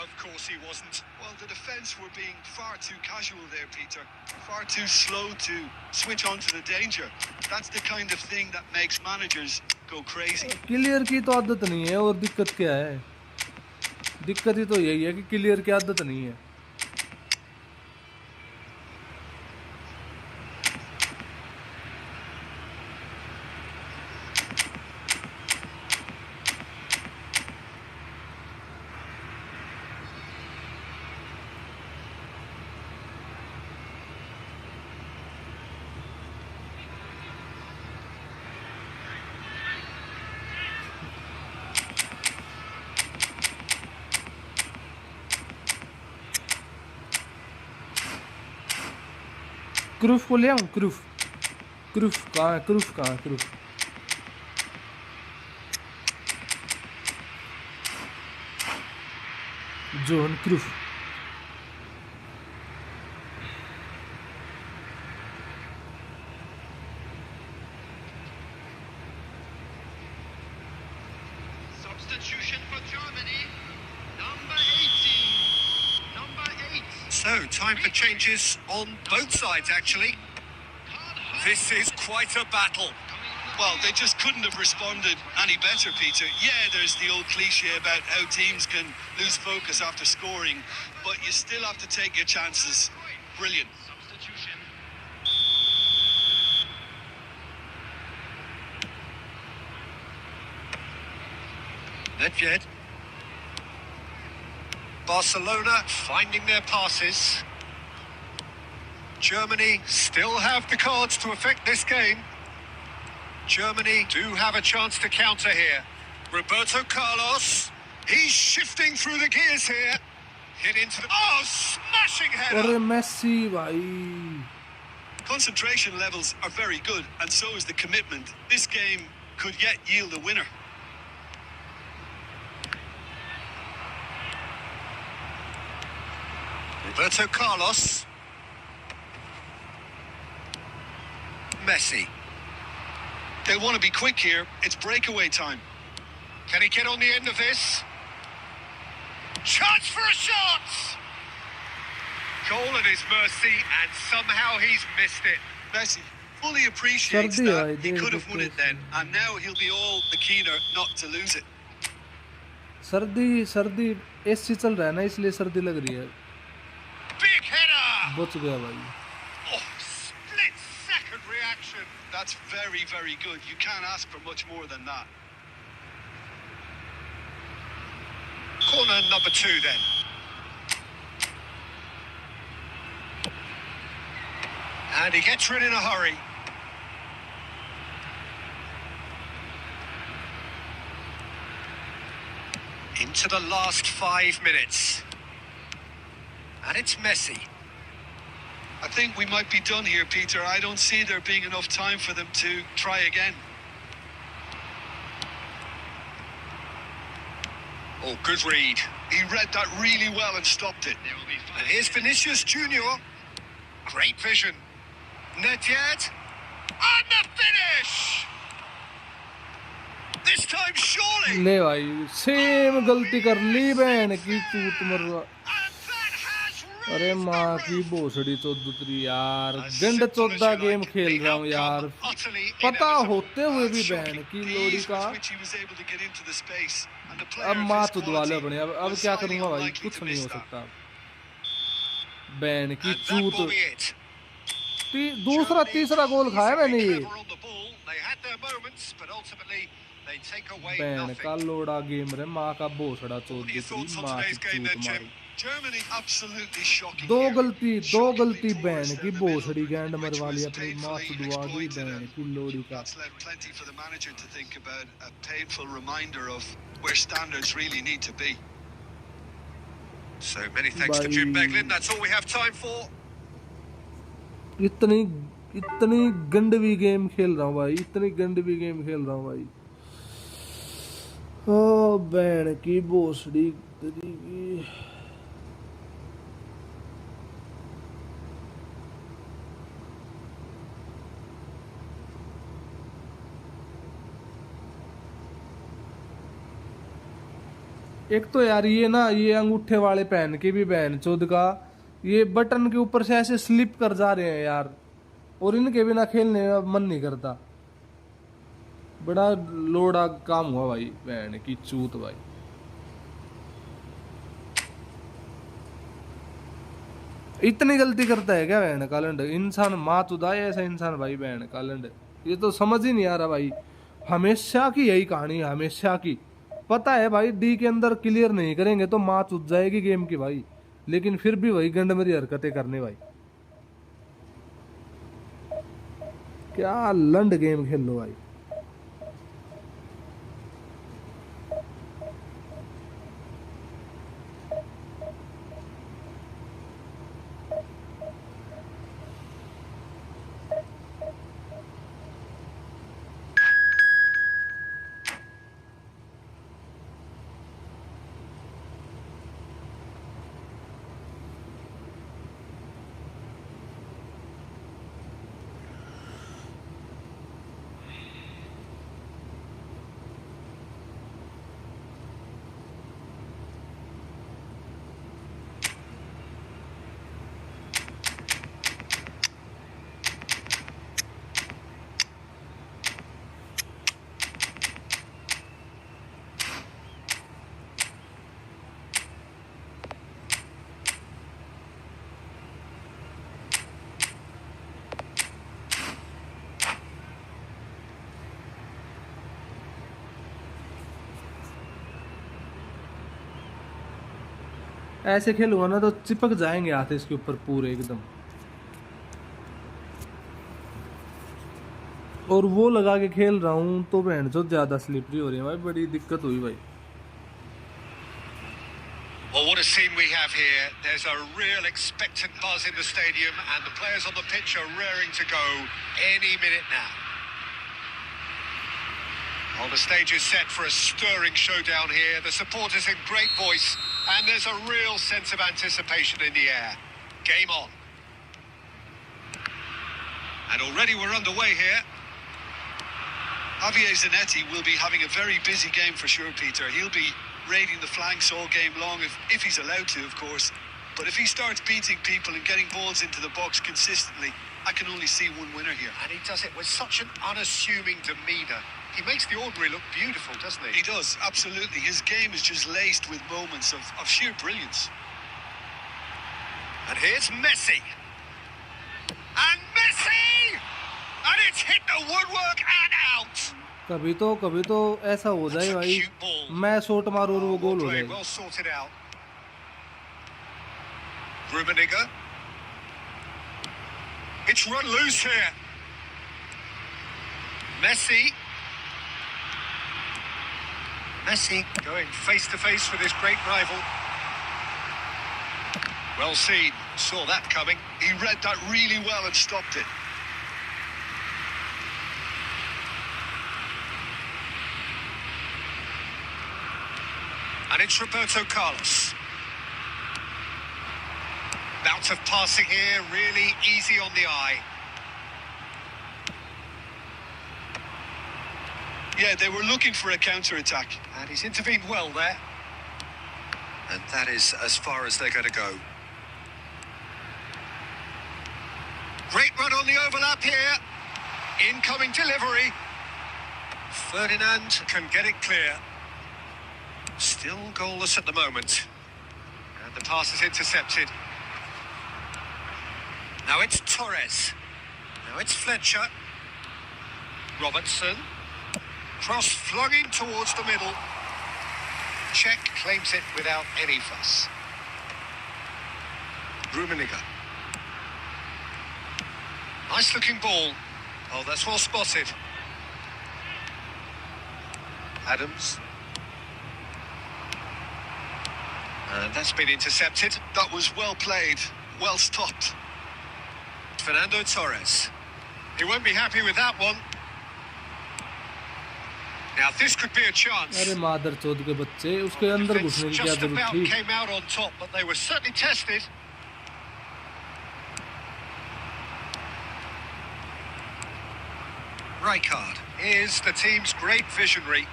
Of course he wasn't. Well, the defence were being far too casual there, Peter. Far too slow to switch on to the danger. That's the kind of thing that makes managers go crazy. Clear की तो आदत नहीं है. और दिक्कत क्या है? दिक्कत ही तो यही है कि क्लियर की आदत नहीं है. क्रूफ को ले आऊं. क्रूफ कहाँ है? क्रूफ कहाँ है? क्रूफ zone क्रूफ. So, time for changes on both sides, actually. This is quite a battle. Well, they just couldn't have responded any better, Peter. Yeah, there's the old cliche about how teams can lose focus after scoring, but you still have to take your chances. Brilliant. Substitution. Nedved. Barcelona finding their passes. Germany still have the cards to affect this game. Germany do have a chance to counter here. Roberto Carlos. He's shifting through the gears here. Hit into the... Oh, smashing header! अरे Messi भाई Concentration levels are very good, and so is the commitment. This game could yet yield a winner. Roberto Carlos. Messi. They want to be quick here. It's breakaway time. Can he get on the end of this? Chance for a shot! Goal at his mercy, and somehow he's missed it. Messi fully appreciates Sardi that. hai, He dekh could have won it then, and now he'll be all the keener not to lose it. सर्दी सर्दी AC चल रहा है ना इसलिए सर्दी लग रही है Big header! बच गया भाई Oh, split second reaction. That's very, very good. You can't ask for much more than that. Corner number 2 then. And he gets rid in a hurry. Into the last 5 minutes. And it's Messi. I think we might be done here, Peter. I don't see there being enough time for them to try again. Oh, good read. He read that really well and stopped it. There will be And 5 here's Vinicius Junior. Great vision. Nedved. And the finish! This time, surely! ले भाई same गलती कर ली बहन की चूत मरवा And that has अरे raised माँ the की roof. भोसड़ी चौधरी यार As गंड simple as चौदह you गेम like, खेल the रहा हूँ यार outcome utterly पता inevitable. होते हुए भी Shocking. बहन की The लोड़ी ease का with which he was able to get into the space, and the player अब of माँ his तो दुआ ले quality अपने अब was क्या highly करूँगा भाई unlikely कुछ to नहीं miss हो that. सकता बहन की And that will चूत be it. दूसरा Germany तीसरा गोल खाया मैंने easily ये clever on the ball. They had their moments, but ultimately they take away बहन nothing. का लोड़ा गेम रे माँ का भोसड़ा What are your Chaudhary thoughts on माँ की today's game चूत then, Jim? मारी Germany absolutely shocking. दो here. गलती Shockingly बहन porous की down the भोसड़ी middle, गैंड which मरवा ली was अपनी माँ painfully से दुआ की exploited, बहन and की लोड़ी का that's left plenty for the manager to think about. A painful reminder of where standards really need to be. So many thanks to Jim Bye. Beglin. That's all we have time for. इतनी इतनी गंदवी game खेल रहा हूँ भाई इतनी गंदवी game खेल रहा हूँ भाई ओ बहन की भोसड़ी तेरी की एक तो यार ये ना ये अंगूठे वाले पहन के भी बहन चोद का ये बटन के ऊपर से ऐसे स्लिप कर जा रहे हैं यार और इनके बिना खेलने का मन नहीं करता बड़ा लोड़ा काम हुआ भाई बहन की चूत भाई इतनी गलती करता है क्या बहन कालंड इंसान माँ चुदा है ऐसा इंसान भाई बहन कालंड ये तो समझ ही नहीं आ रहा भाई हमेशा की यही कहानी है हमेशा की पता है भाई डी के अंदर क्लियर नहीं करेंगे तो माँ चुद जाएगी गेम की भाई लेकिन फिर भी वही गंड मेरी हरकतें करने भाई क्या लंड गेम खेल लो भाई ऐसे खेलूंगा ना तो चिपक जाएंगे हाथ इसके ऊपर पूरे एकदम। और वो लगा के खेल रहा हूँ तो बहन जो ज्यादा स्लिपरी हो रही है भाई, बड़ी दिक्कत हुई भाई। Well, what a scene we have here. There's a real expectant buzz in the stadium, and the players on the pitch are raring to go any minute now. Well, the stage is set for a stirring showdown here. The supporters in great voice, and there's a real sense of anticipation in the air. Game on. And already we're underway here. Javier Zanetti will be having a very busy game for sure, Peter. He'll be raiding the flanks all game long, if he's allowed to, of course. But if he starts beating people and getting balls into the box consistently, I can only see one winner here. And he does it with such an unassuming demeanour. He makes the ordinary look beautiful, doesn't he? He does, absolutely. His game is just laced with moments of sheer brilliance. And here's Messi. And Messi! And it's hit the woodwork and out. कभी तो ऐसा हो जाए That's a भाई, cute ball. मैं shot मारूं और वो Well गोल हो played, जाए। well sorted out. Rummenigge. It's run loose here. Messi. Messi going face to face with his great rival. Well seen. Saw that coming. He read that really well and stopped it. And it's Roberto Carlos. Bout of passing here, really easy on the eye. Yeah, they were looking for a counter-attack. And he's intervened well there. And that is as far as they're going to go. Great run on the overlap here. Incoming delivery. Ferdinand can get it clear. Still goalless at the moment. And the pass is intercepted. Now it's Torres. Now it's Fletcher. Robertson. Cross flung in towards the middle. Czech claims it without any fuss. Rummenigge. Nice looking ball. Oh, that's well spotted. Adams. And that's been intercepted. That was well played, well stopped. Fernando Torres. He won't be happy with that one. Now this could be a chance. अरे मादर चौध के बच्चे, उसके अंदर Defence घुसने की क्या just जरूरत about थी? came out on top, but they were certainly tested. Rijkaard is the team's great visionary.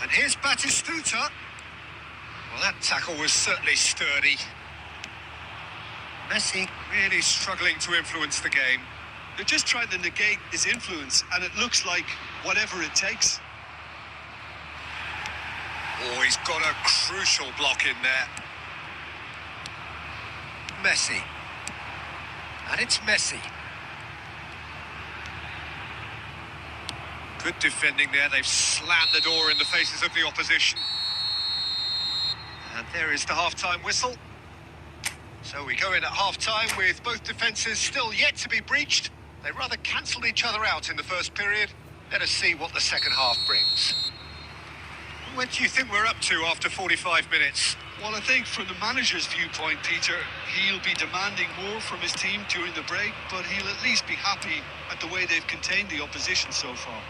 And here's Batistuta. Well, that tackle was certainly sturdy. Messi really struggling to influence the game. They're just trying to negate his influence, and it looks like whatever it takes. Oh, he's got a crucial block in there. Messi. And it's Messi. Good defending there. They've slammed the door in the faces of the opposition. And there is the half-time whistle. So we go in at half-time with both defences still yet to be breached. They rather cancelled each other out in the first period. Let us see what the second half brings. What do you think we're up to after 45 minutes? Well, I think from the manager's viewpoint, Peter, he'll be demanding more from his team during the break, but he'll at least be happy at the way they've contained the opposition so far.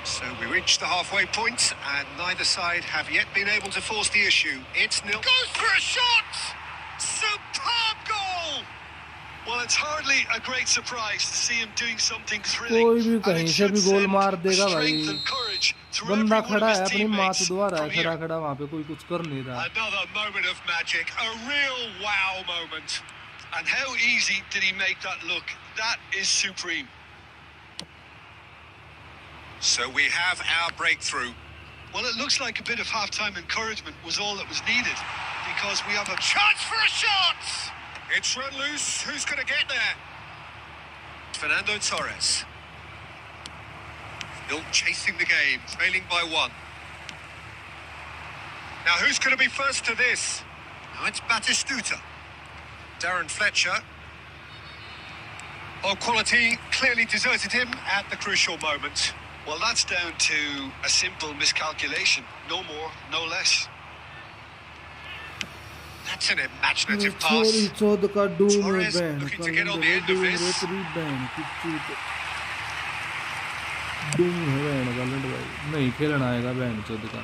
So we reached the halfway point, and neither side have yet been able to force the issue. It's nil. Goes for a shot! Superb goal! Well, it's hardly a great surprise to see him doing something thrilling. कोई भी And कहीं it से should भी गोल send मार देगा strength भाई। and courage through बंदा every one खड़ा of है his अपनी मात teammates द्वारा है, from here. खड़ा वहाँ पे कोई कुछ कर नहीं रहा। Another moment of magic, a real wow moment. And how easy did he make that look? That is supreme. So we have our breakthrough. Well, it looks like a bit of half-time encouragement was all that was needed, because we have a Chance for a shot! It's run loose. Who's going to get there? Fernando Torres. Still chasing the game, trailing by one. Now who's going to be first to this? Now it's Batistuta. Darren Fletcher. Oh, quality clearly deserted him at the crucial moment. Well, that's down to a simple miscalculation. No more, no less. That's an imaginative छोरी pass. चौद का डूम है Torres बहन looking का to get on the लंडे end of Doom this. रे तेरी बहन की चूत डूम है बहन का लंड भाई नहीं खेलना आएगा बहन चौद का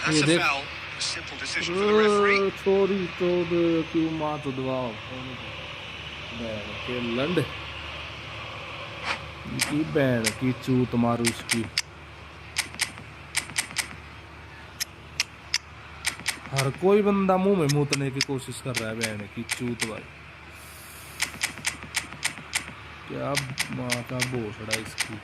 That's ये a देख foul. A simple decision for the referee. छोरी चौद क्यों माँ तो दबाओ बहन के लंड की बहन की चूत मारू उसकी हर कोई बंदा मुंह में मूतने की कोशिश कर रहा है बहन की चूत भाई क्या माँ का भोसड़ा इसकी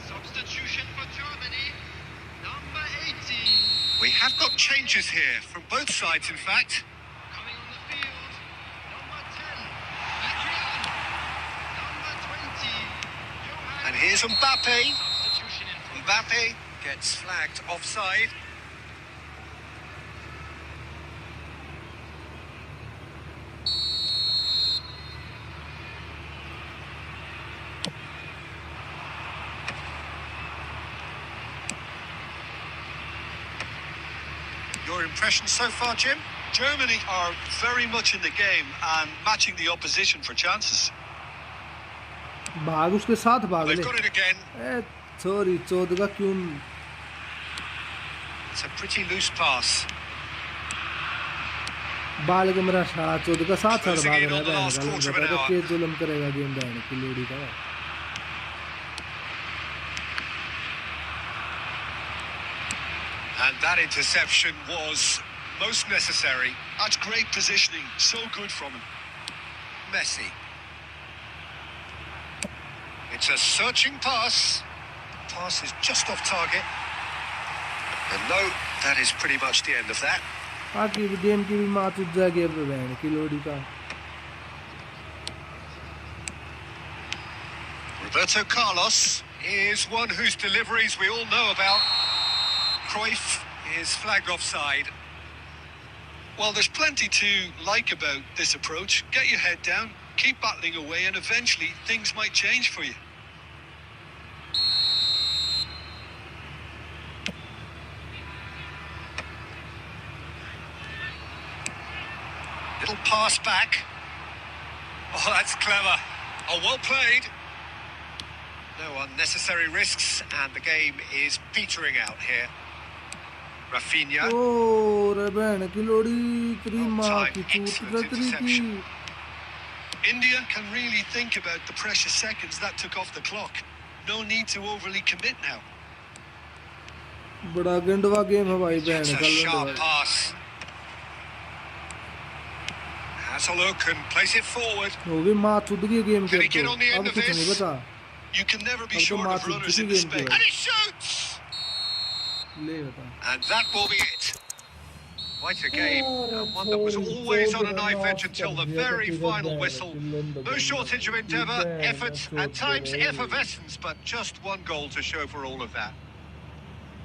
Substitution for Germany, number 18. We have got changes here from both sides, in fact. Coming on the field, number 10, Adrian. Number 20, Johan. And here's Mbappe. Substitution in front. Mbappe gets flagged offside. Your impression so far, Jim? Germany are very much in the game and matching the opposition for chances. भाग उसके साथ भाग They've ले got it again. ए छोरी चौद का क्यों It's a pretty loose pass. बाल के मेरा साथ चौद का साथ साथ Closing भाग in रहा on the है last बहन quarter of का an तो hour. के जुल्म करेगा गेम बहन की लोड़ी का And that interception was most necessary. That's great positioning. So good from him. Messi. It's a searching pass. Pass is just off target. And no, that is pretty much the end of that. आगे भी game की भी माँ तुझ जाएगी अब बहन की लोड़ी का Roberto Carlos is one whose deliveries we all know about. Cruyff is flagged offside. Well, there's plenty to like about this approach. Get your head down, keep battling away, and eventually things might change for you. Little pass back. Oh, that's clever. Oh, well played. No unnecessary risks, and the game is petering out here. Rafinha. ओ रे बहन की लोड़ी तेरी Well माँ timed, की चूत excellent रे तेरी की interception. India can really think about the precious seconds that took off the clock. No need to overly commit now. बड़ा गंडवा गेम है भाई बहन It's a का sharp लंड pass. Has a look and plays it forward. हो गई माँ चुद की game Can के he get on the अब end of कुछ नहीं this? बचा You can never be अब तो short माँ of चुद runners की in the गेम के space. And he shoots! ले बता And that will be it. Quite a game, and one that was always on a knife edge until the very final whistle. No shortage of endeavour, effort, and times effervescence, but just one goal to show for all of that.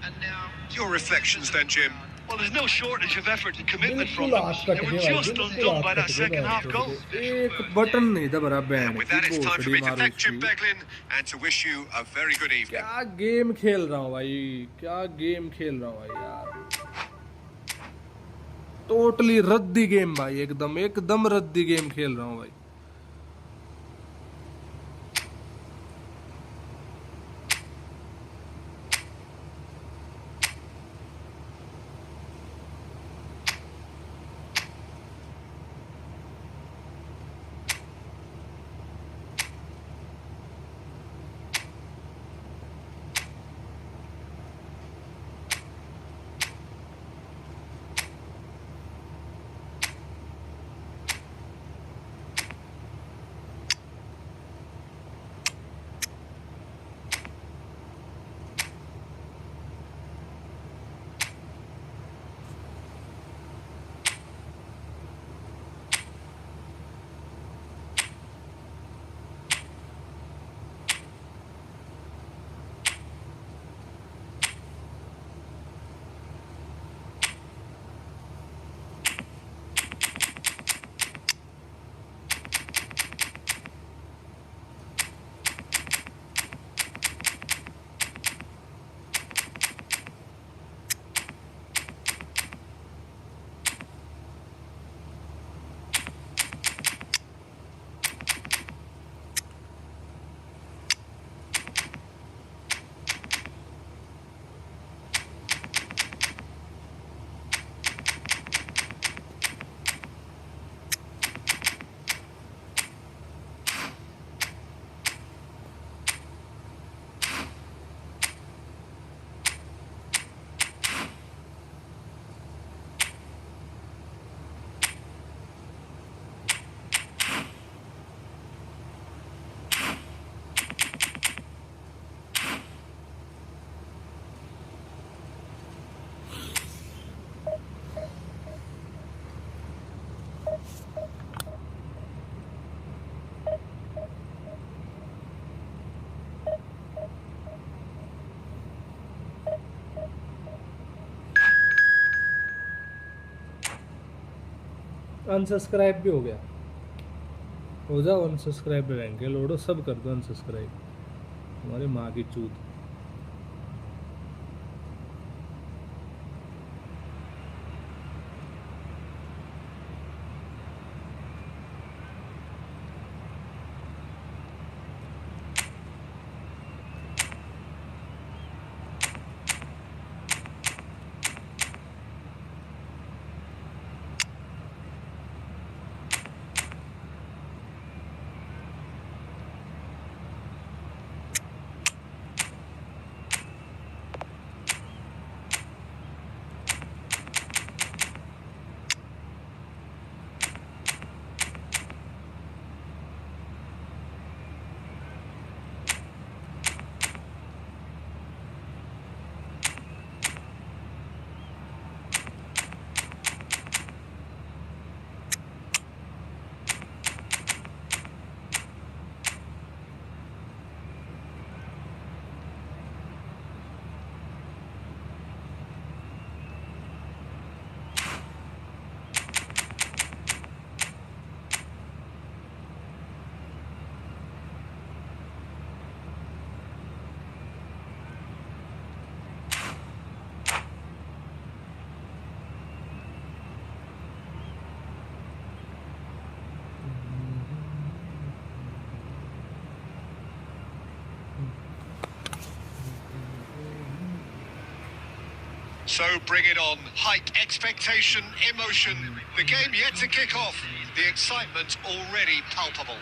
And now, Your reflections then, Jim? Well, there's no shortage of effort and commitment from बिल्कुल them. आग cut They गए were भाई just बिल्कुल undone आग by that cut गए second half बहन goal. एक button नहीं दबरा बहन And with की that, it's time for भोसड़ी me to मारू thank Jim उसकी Beglin and to wish you a very good evening. क्या गेम खेल रहा हूँ भाई क्या गेम खेल रहा हूँ भाई यार टोटली रद्दी गेम भाई एकदम एकदम रद्दी गेम खेल रहा हूँ भाई अनसब्सक्राइब भी हो गया। हो जाओ अनसब्सक्राइब रैंक के लोडो, सब कर दो अनसब्सक्राइब, हमारे माँ की चूत। So bring it on. Hype, expectation, emotion. The game yet to kick off. The excitement already palpable.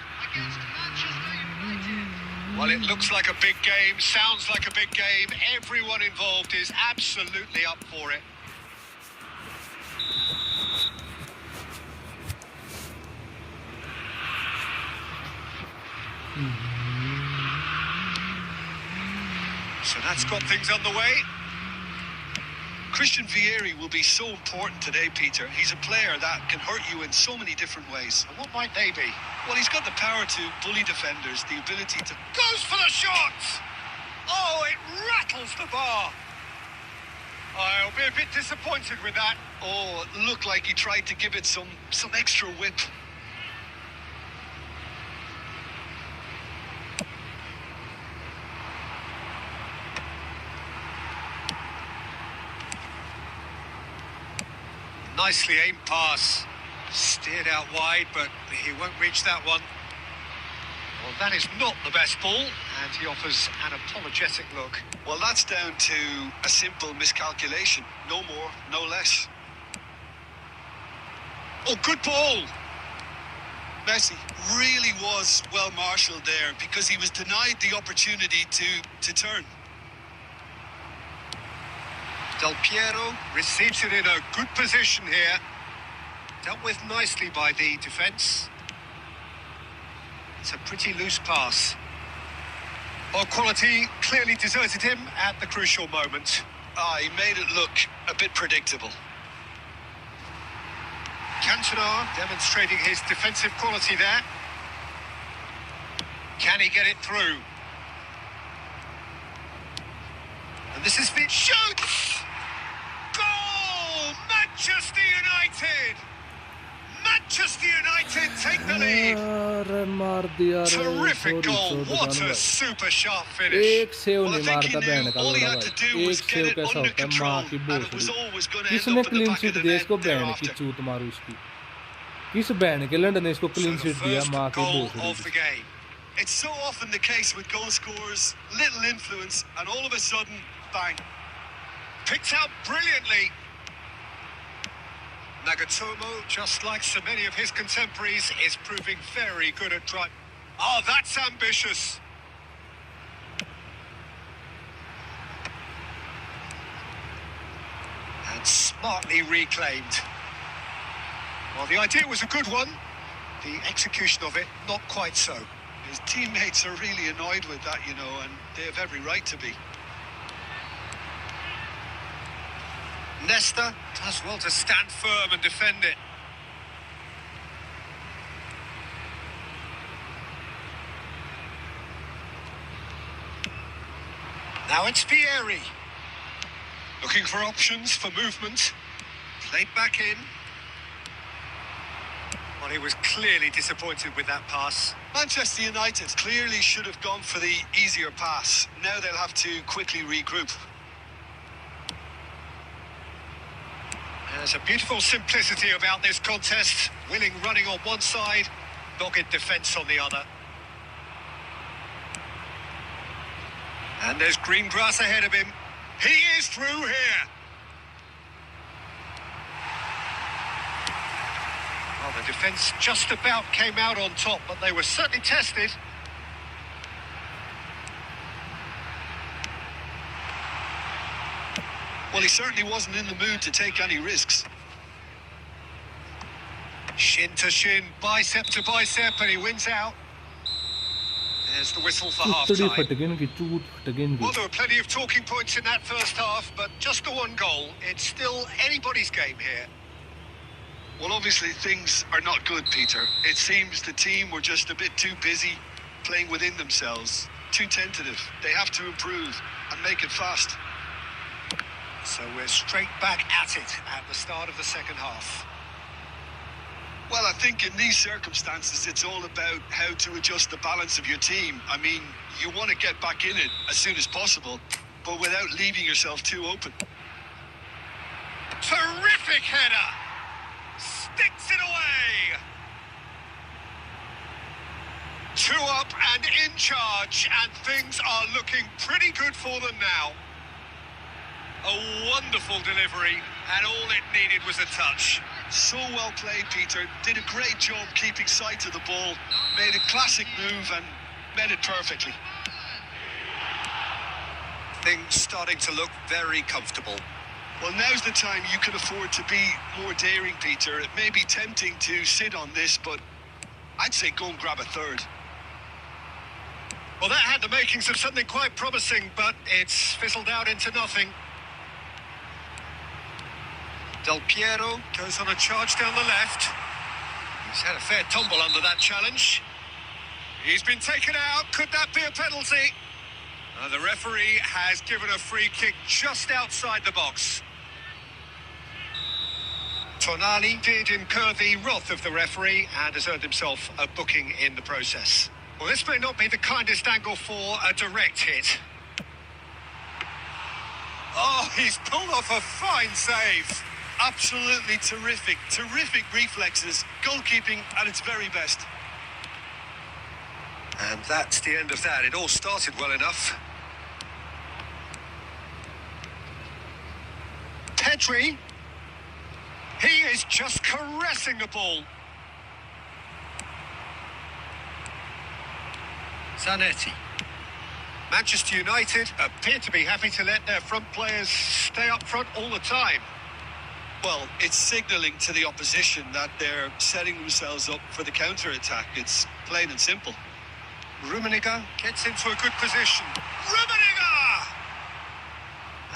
Well, it looks like a big game, sounds like a big game. Everyone involved is absolutely up for it. So that's got things underway. Christian Vieri will be so important today, Peter. He's a player that can hurt you in so many different ways. And what might they be? Well, he's got the power to bully defenders, the ability to... Goes for the shot! Oh, it rattles the bar. I'll be a bit disappointed with that. Oh, it looked like he tried to give it some extra whip. Nicely aimed pass. Steered out wide, but he won't reach that one. Well, that is not the best ball, and he offers an apologetic look. Well, that's down to a simple miscalculation. No more, no less. Oh, good ball! Messi really was well marshalled there because he was denied the opportunity to turn. Del Piero receives it in a good position here. Dealt with nicely by the defence. It's a pretty loose pass. Well, quality clearly deserted him at the crucial moment. He made it look a bit predictable. Cantona demonstrating his defensive quality there. Can he get it through? And this is fit. Shoots! Goal! Manchester United! Manchester United take the lead. Terrific goal. What a super sharp finish. एक save Well, I नहीं think he मारता knew बहन का all he लोड़ा had to भाई, do was एक get save it कैसा under होता है control, माँ की and it was भोसड़ी। always going to end किसने up at the clean back of sheet the दिया net इसको, बहन की thereafter. चूत मारू इसकी। किस बहन के लंडन ने इसको So क्लीन the शीट दिया, first माँ की goal भोसड़ी of the की। game. It's so often the case with goal scorers, little influence, and all of a sudden, bang. Picked out brilliantly. Nagatomo, just like so many of his contemporaries, is proving very good at trying. Oh, that's ambitious. And smartly reclaimed. Well, the idea was a good one. The execution of it, not quite so. His teammates are really annoyed with that, you know, and they have every right to be. Nesta does well to stand firm and defend it. Now it's Pieri. Looking for options for movement. Played back in. Well, he was clearly disappointed with that pass. Manchester United clearly should have gone for the easier pass. Now they'll have to quickly regroup. There's a beautiful simplicity about this contest. Willing running on one side, dogged defence on the other. And there's green grass ahead of him. He is through here. Well, the defence just about came out on top, but they were certainly tested. Well, he certainly wasn't in the mood to take any risks. Shin to shin, bicep to bicep, and he wins out. There's the whistle for चूतड़ी half-time. फट गई इनकी, चूत फट गई इनकी. Well, there were plenty of talking points in that first half, but just the one goal. It's still anybody's game here. Well, obviously things are not good, Peter. It seems the team were just a bit too busy playing within themselves, too tentative. They have to improve and make it fast. So we're straight back at it at the start of the second half. Well, I think in these circumstances, it's all about how to adjust the balance of your team. I mean, you want to get back in it as soon as possible, but without leaving yourself too open. Terrific header! Sticks it away! 2 up and in charge, and things are looking pretty good for them now. A wonderful delivery, and all it needed was a touch. So well played, Peter. Did a great job keeping sight of the ball. Made a classic move and met it perfectly. Things starting to look very comfortable. Well, now's the time you can afford to be more daring, Peter. It may be tempting to sit on this, but I'd say go and grab a third. Well, that had the makings of something quite promising, but it's fizzled out into nothing. Del Piero goes on a charge down the left. He's had a fair tumble under that challenge. He's been taken out. Could that be a penalty? The referee has given a free kick just outside the box. Tonali did incur the wrath of the referee and has earned himself a booking in the process. Well, this may not be the kindest angle for a direct hit. Oh, he's pulled off a fine save. Absolutely terrific. Terrific reflexes. Goalkeeping at its very best. And that's the end of that. It all started well enough. Pedri. He is just caressing the ball. Zanetti. Manchester United appear to be happy to let their front players stay up front all the time. Well, it's signalling to the opposition that they're setting themselves up for the counter-attack. It's plain and simple. Rummenigge gets into a good position. Rummenigge!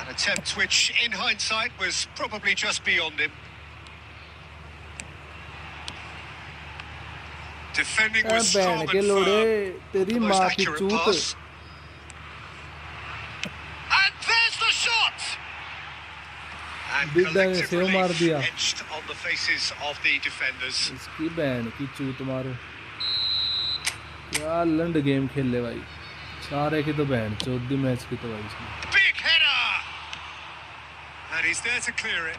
An attempt which, in hindsight, was probably just beyond him. Defending was strong बहन and के firm. लोड़े तेरी The most माँ की accurate चूत. pass. And there's the shot! And Big Dan ने collective save मार relief दिया. etched on the faces of the defenders. इसकी बहन की चूत मारो. क्या लंड गेम खेल ले भाई. सारे की तो बहन चौथी मैच की तो भाई इसकी. Big header! And he's there to clear it.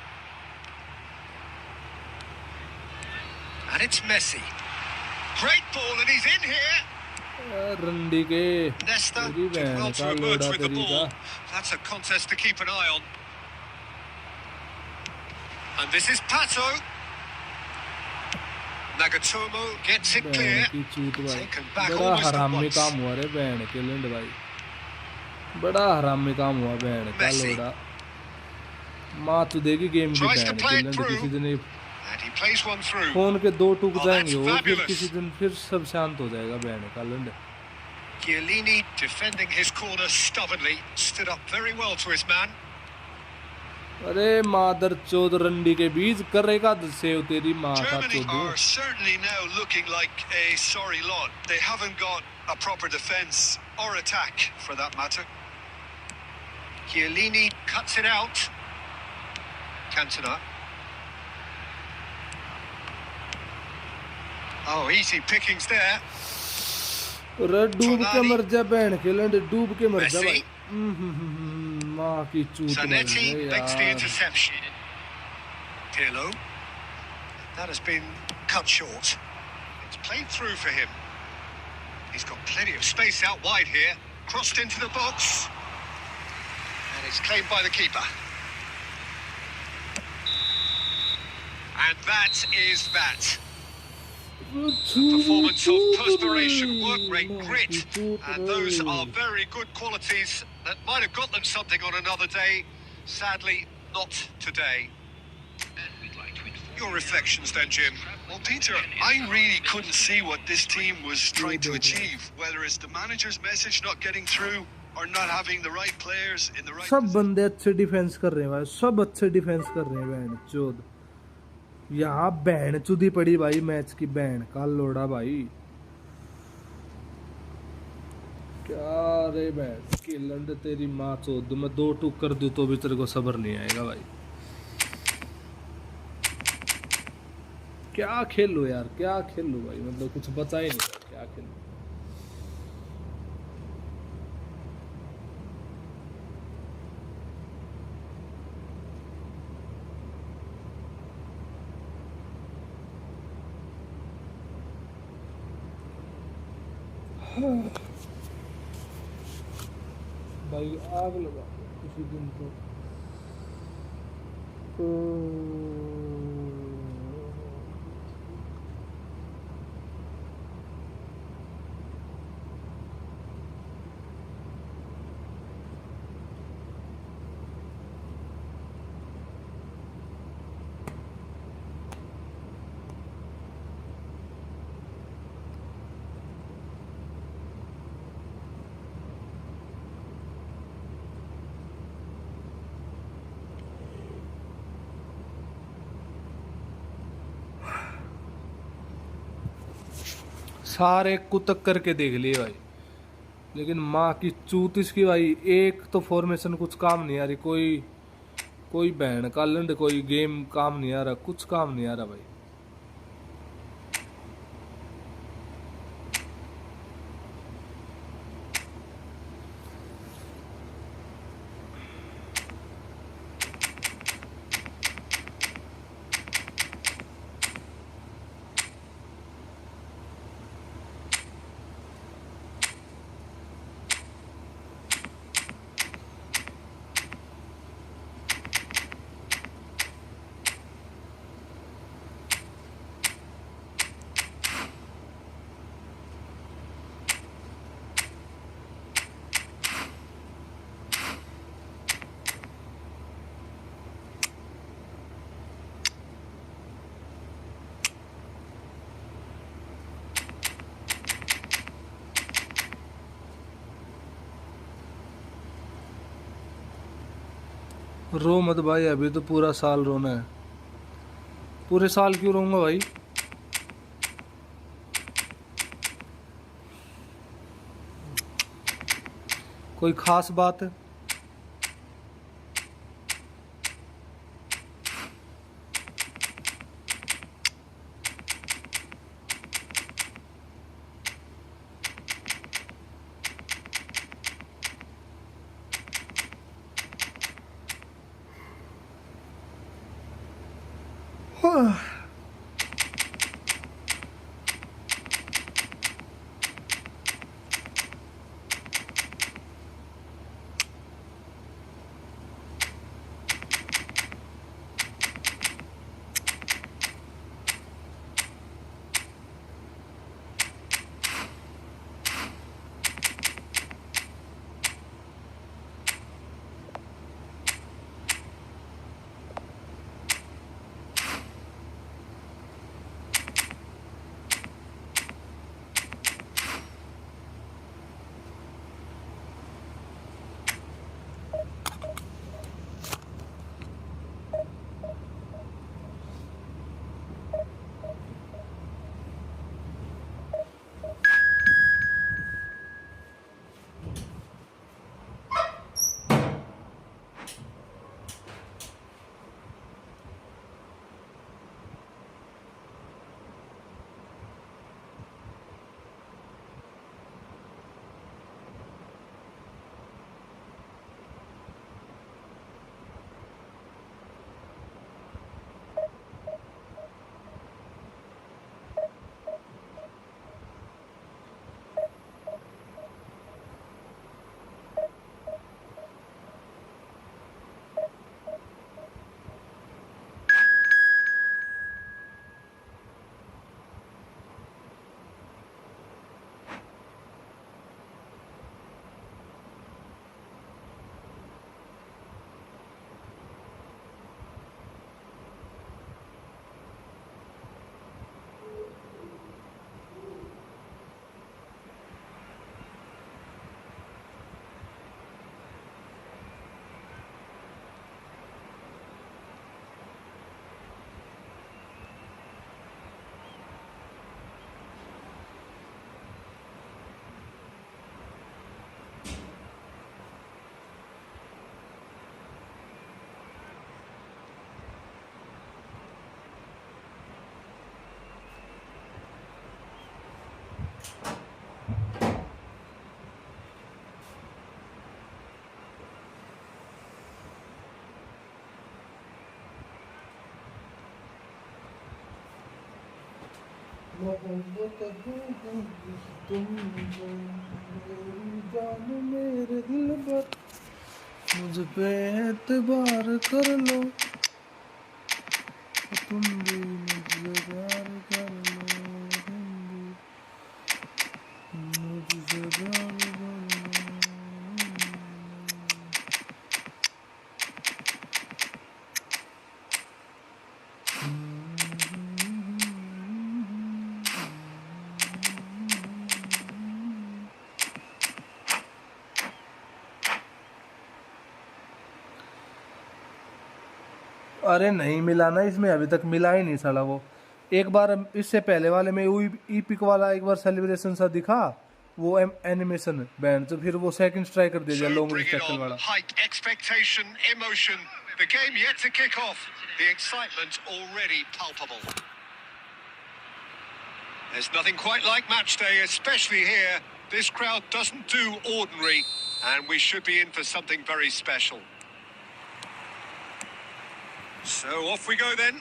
And it's Messi. Great ball, and he's in here. रंडी के Nesta तेरी did बहन well का to emerge लोड़ा with the तेरी ball. का. That's a contest to keep an eye on. And this is Pato. Nagatomo gets it clear. बहन की चूत भाई. Taken back बड़ा almost at हरामी once. काम हुआ रे बहन के लंड भाई. बड़ा हरामी काम हुआ बहन का Messi. लोड़ा. माँ तू देगी गेम की Tries to बहन play के it लंड through. किसी दिन And he plays one through. Phone के 2 टूक Oh, जाएंगे that's वो फिर fabulous. किसी दिन फिर सब शांत हो जाएगा बहन का लंड. Chiellini defending his corner stubbornly. Stood up very well to his man. अरे मादर चौध रंडी के बीच करेगा सेव तेरी माँ का Germany चौध. are certainly now looking like a sorry lot. They haven't got a proper defence or attack, for that matter. Chiellini cuts it out. Cantona. Oh, easy pickings there. अरे डूब के मर जा बहन के लंडे, डूब के मर जा भाई। Messi. माँ की चूत मर Zanetti गए makes the यार। interception. Pirlo. That has been cut short. It's played through for him. He's got plenty of space out wide here. Crossed into the box. And it's claimed by the keeper. And that is that. A performance of perspiration, work rate, grit. And those are very good qualities that might have got them something on another day. Sadly, not today. And we'd like to inform Your reflections then, Jim. Well, Peter, I really couldn't see what this team was trying to achieve, whether it's the manager's message not getting through or not having the right players in the right सब बंदे अच्छे defence कर रहे हैं भाई, सब अच्छे defence कर रहे हैं बहन चोद। यहाँ बहन चुदी पड़ी भाई मैच की, बहन का लोड़ा भाई। क्या रे बहन की लंड तेरी माँ चोद, मैं 2 टूक कर दूं तो भी तेरे को सब्र नहीं आएगा भाई। क्या खेलूं यार, क्या खेलूं भाई, मतलब कुछ बचा ही नहीं, क्या खेलूं। भाई आग लगा किसी दिन तो। सारे कुतक करके देख लिए भाई, लेकिन माँ की चूत इसकी भाई। एक तो फॉर्मेशन कुछ काम नहीं आ रही, कोई बहन का लंड, कोई गेम काम नहीं आ रहा, कुछ काम नहीं आ रहा भाई। रो मत भाई, अभी तो पूरा साल रोना है। पूरे साल क्यों रोऊंगा भाई। कोई खास बात है? मोहब्बत है तुम मेरी जान मेरे दिल पर मुझ पे एतबार कर लो तुम भी मुझसे प्यार कर लो मुझसे प्यार कर लो। अरे नहीं मिला ना इसमें, अभी तक मिला ही नहीं साला वो। एक बार इससे पहले वाले में वो ई पिक वाला एक बार सेलिब्रेशन सा दिखा, वो एनिमेशन बैंड, तो फिर वो सेकंड स्ट्राइकर दे दिया So long bring range it tackle on. वाला। Hype, expectation, emotion. The game yet to kick off. The excitement already palpable. There's nothing quite like match day, especially here. This crowd doesn't do ordinary, and we should be in for something very special. So off we go then.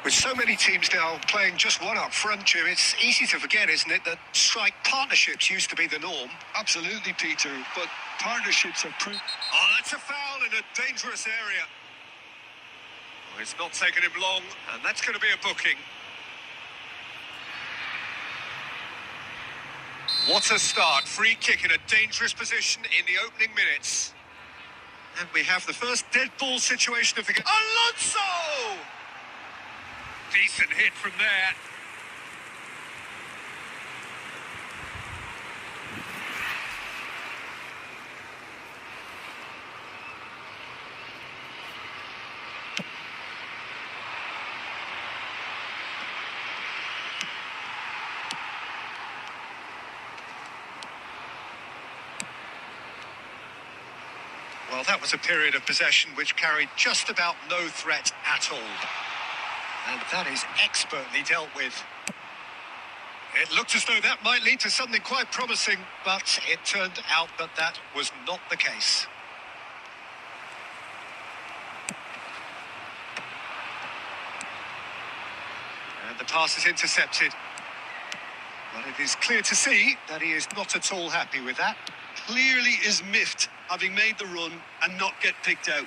With so many teams now playing just one up front, Jim, it's easy to forget, isn't it, that strike partnerships used to be the norm. Absolutely, Peter, but partnerships are Oh, that's a foul in a dangerous area. Oh, it's not taken him long, and that's going to be a booking. What a start. Free kick in a dangerous position in the opening minutes. And we have the first dead ball situation of the game. Alonso! Decent hit from there. Well, that was a period of possession which carried just about no threat at all. And that is expertly dealt with. It looked as though that might lead to something quite promising, but it turned out that that was not the case. And the pass is intercepted. But it is clear to see that he is not at all happy with that. clearly is miffed, having made the run and not get picked out.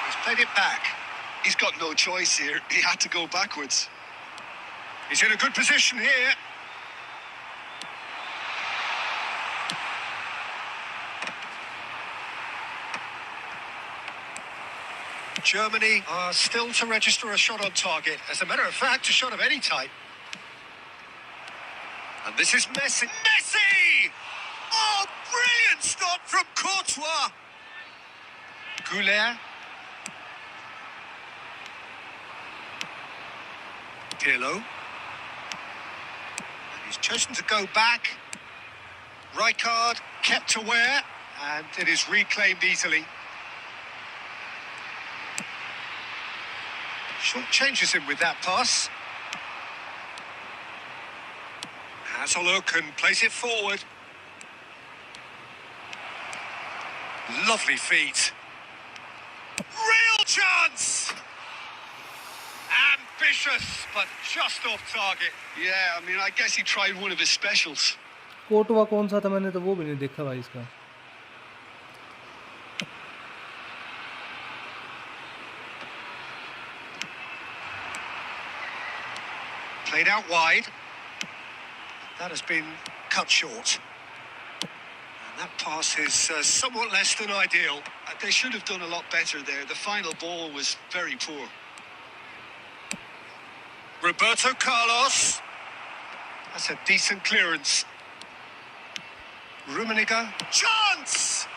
He's played it back. He's got no choice here. He had to go backwards. He's in a good position here. Germany are still to register a shot on target. As a matter of fact, a shot of any type. And this is Messi. Messi! Oh, brilliant stop from Courtois. Goulet. Pirlo. And he's chosen to go back. Rijkaard kept aware, and it is reclaimed easily. Short changes him with that pass. Has a look and plays it forward. Lovely feet. Real chance! Ambitious, but just off target. Yeah, I mean, I guess he tried one of his specials. Kotwa कौन सा था, मैंने तो वो भी नहीं देखा भाई इसका। Played out wide. That has been cut short. And that pass is somewhat less than ideal. They should have done a lot better there. The final ball was very poor. Roberto Carlos. That's a decent clearance. Rummenigge. Chance!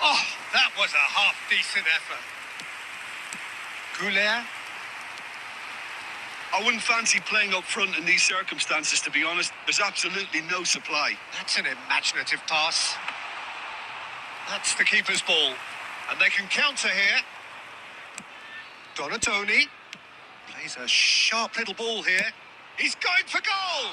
Oh, that was a half-decent effort. Goulet. I wouldn't fancy playing up front in these circumstances, to be honest. There's absolutely no supply. That's an imaginative pass. That's the keeper's ball. And they can counter here. Donatoni. Plays a sharp little ball here. He's going for goal!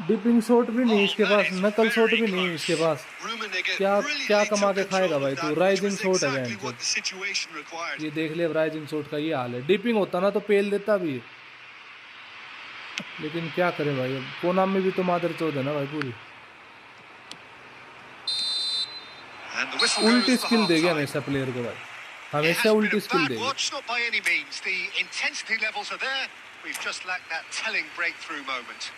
Dipping shot भी नहीं Oh, इसके that pass, is नकल shot very भी नहीं इसके close. पास। Rummenigge क्या क्या brilliantly कमा took के खाएगा control of भाई तू, that, which rising was shot है exactly बहन। what the situation required. ये देख ले राइजिंग शॉट का ये हाल है, डिपिंग होता ना तो पेल देता भी है। लेकिन क्या करे भाई, अब कोनाम में भी तो मादर चौध है ना भाई पूरी। And the whistle उल्टी goes for स्किल देगी half-time. हमेशा प्लेयर को भाई, It हमेशा hasn't been उल्टी a स्किल bad देगी। watch, not by any means. The intensity levels are there. We've just lacked that telling breakthrough moment.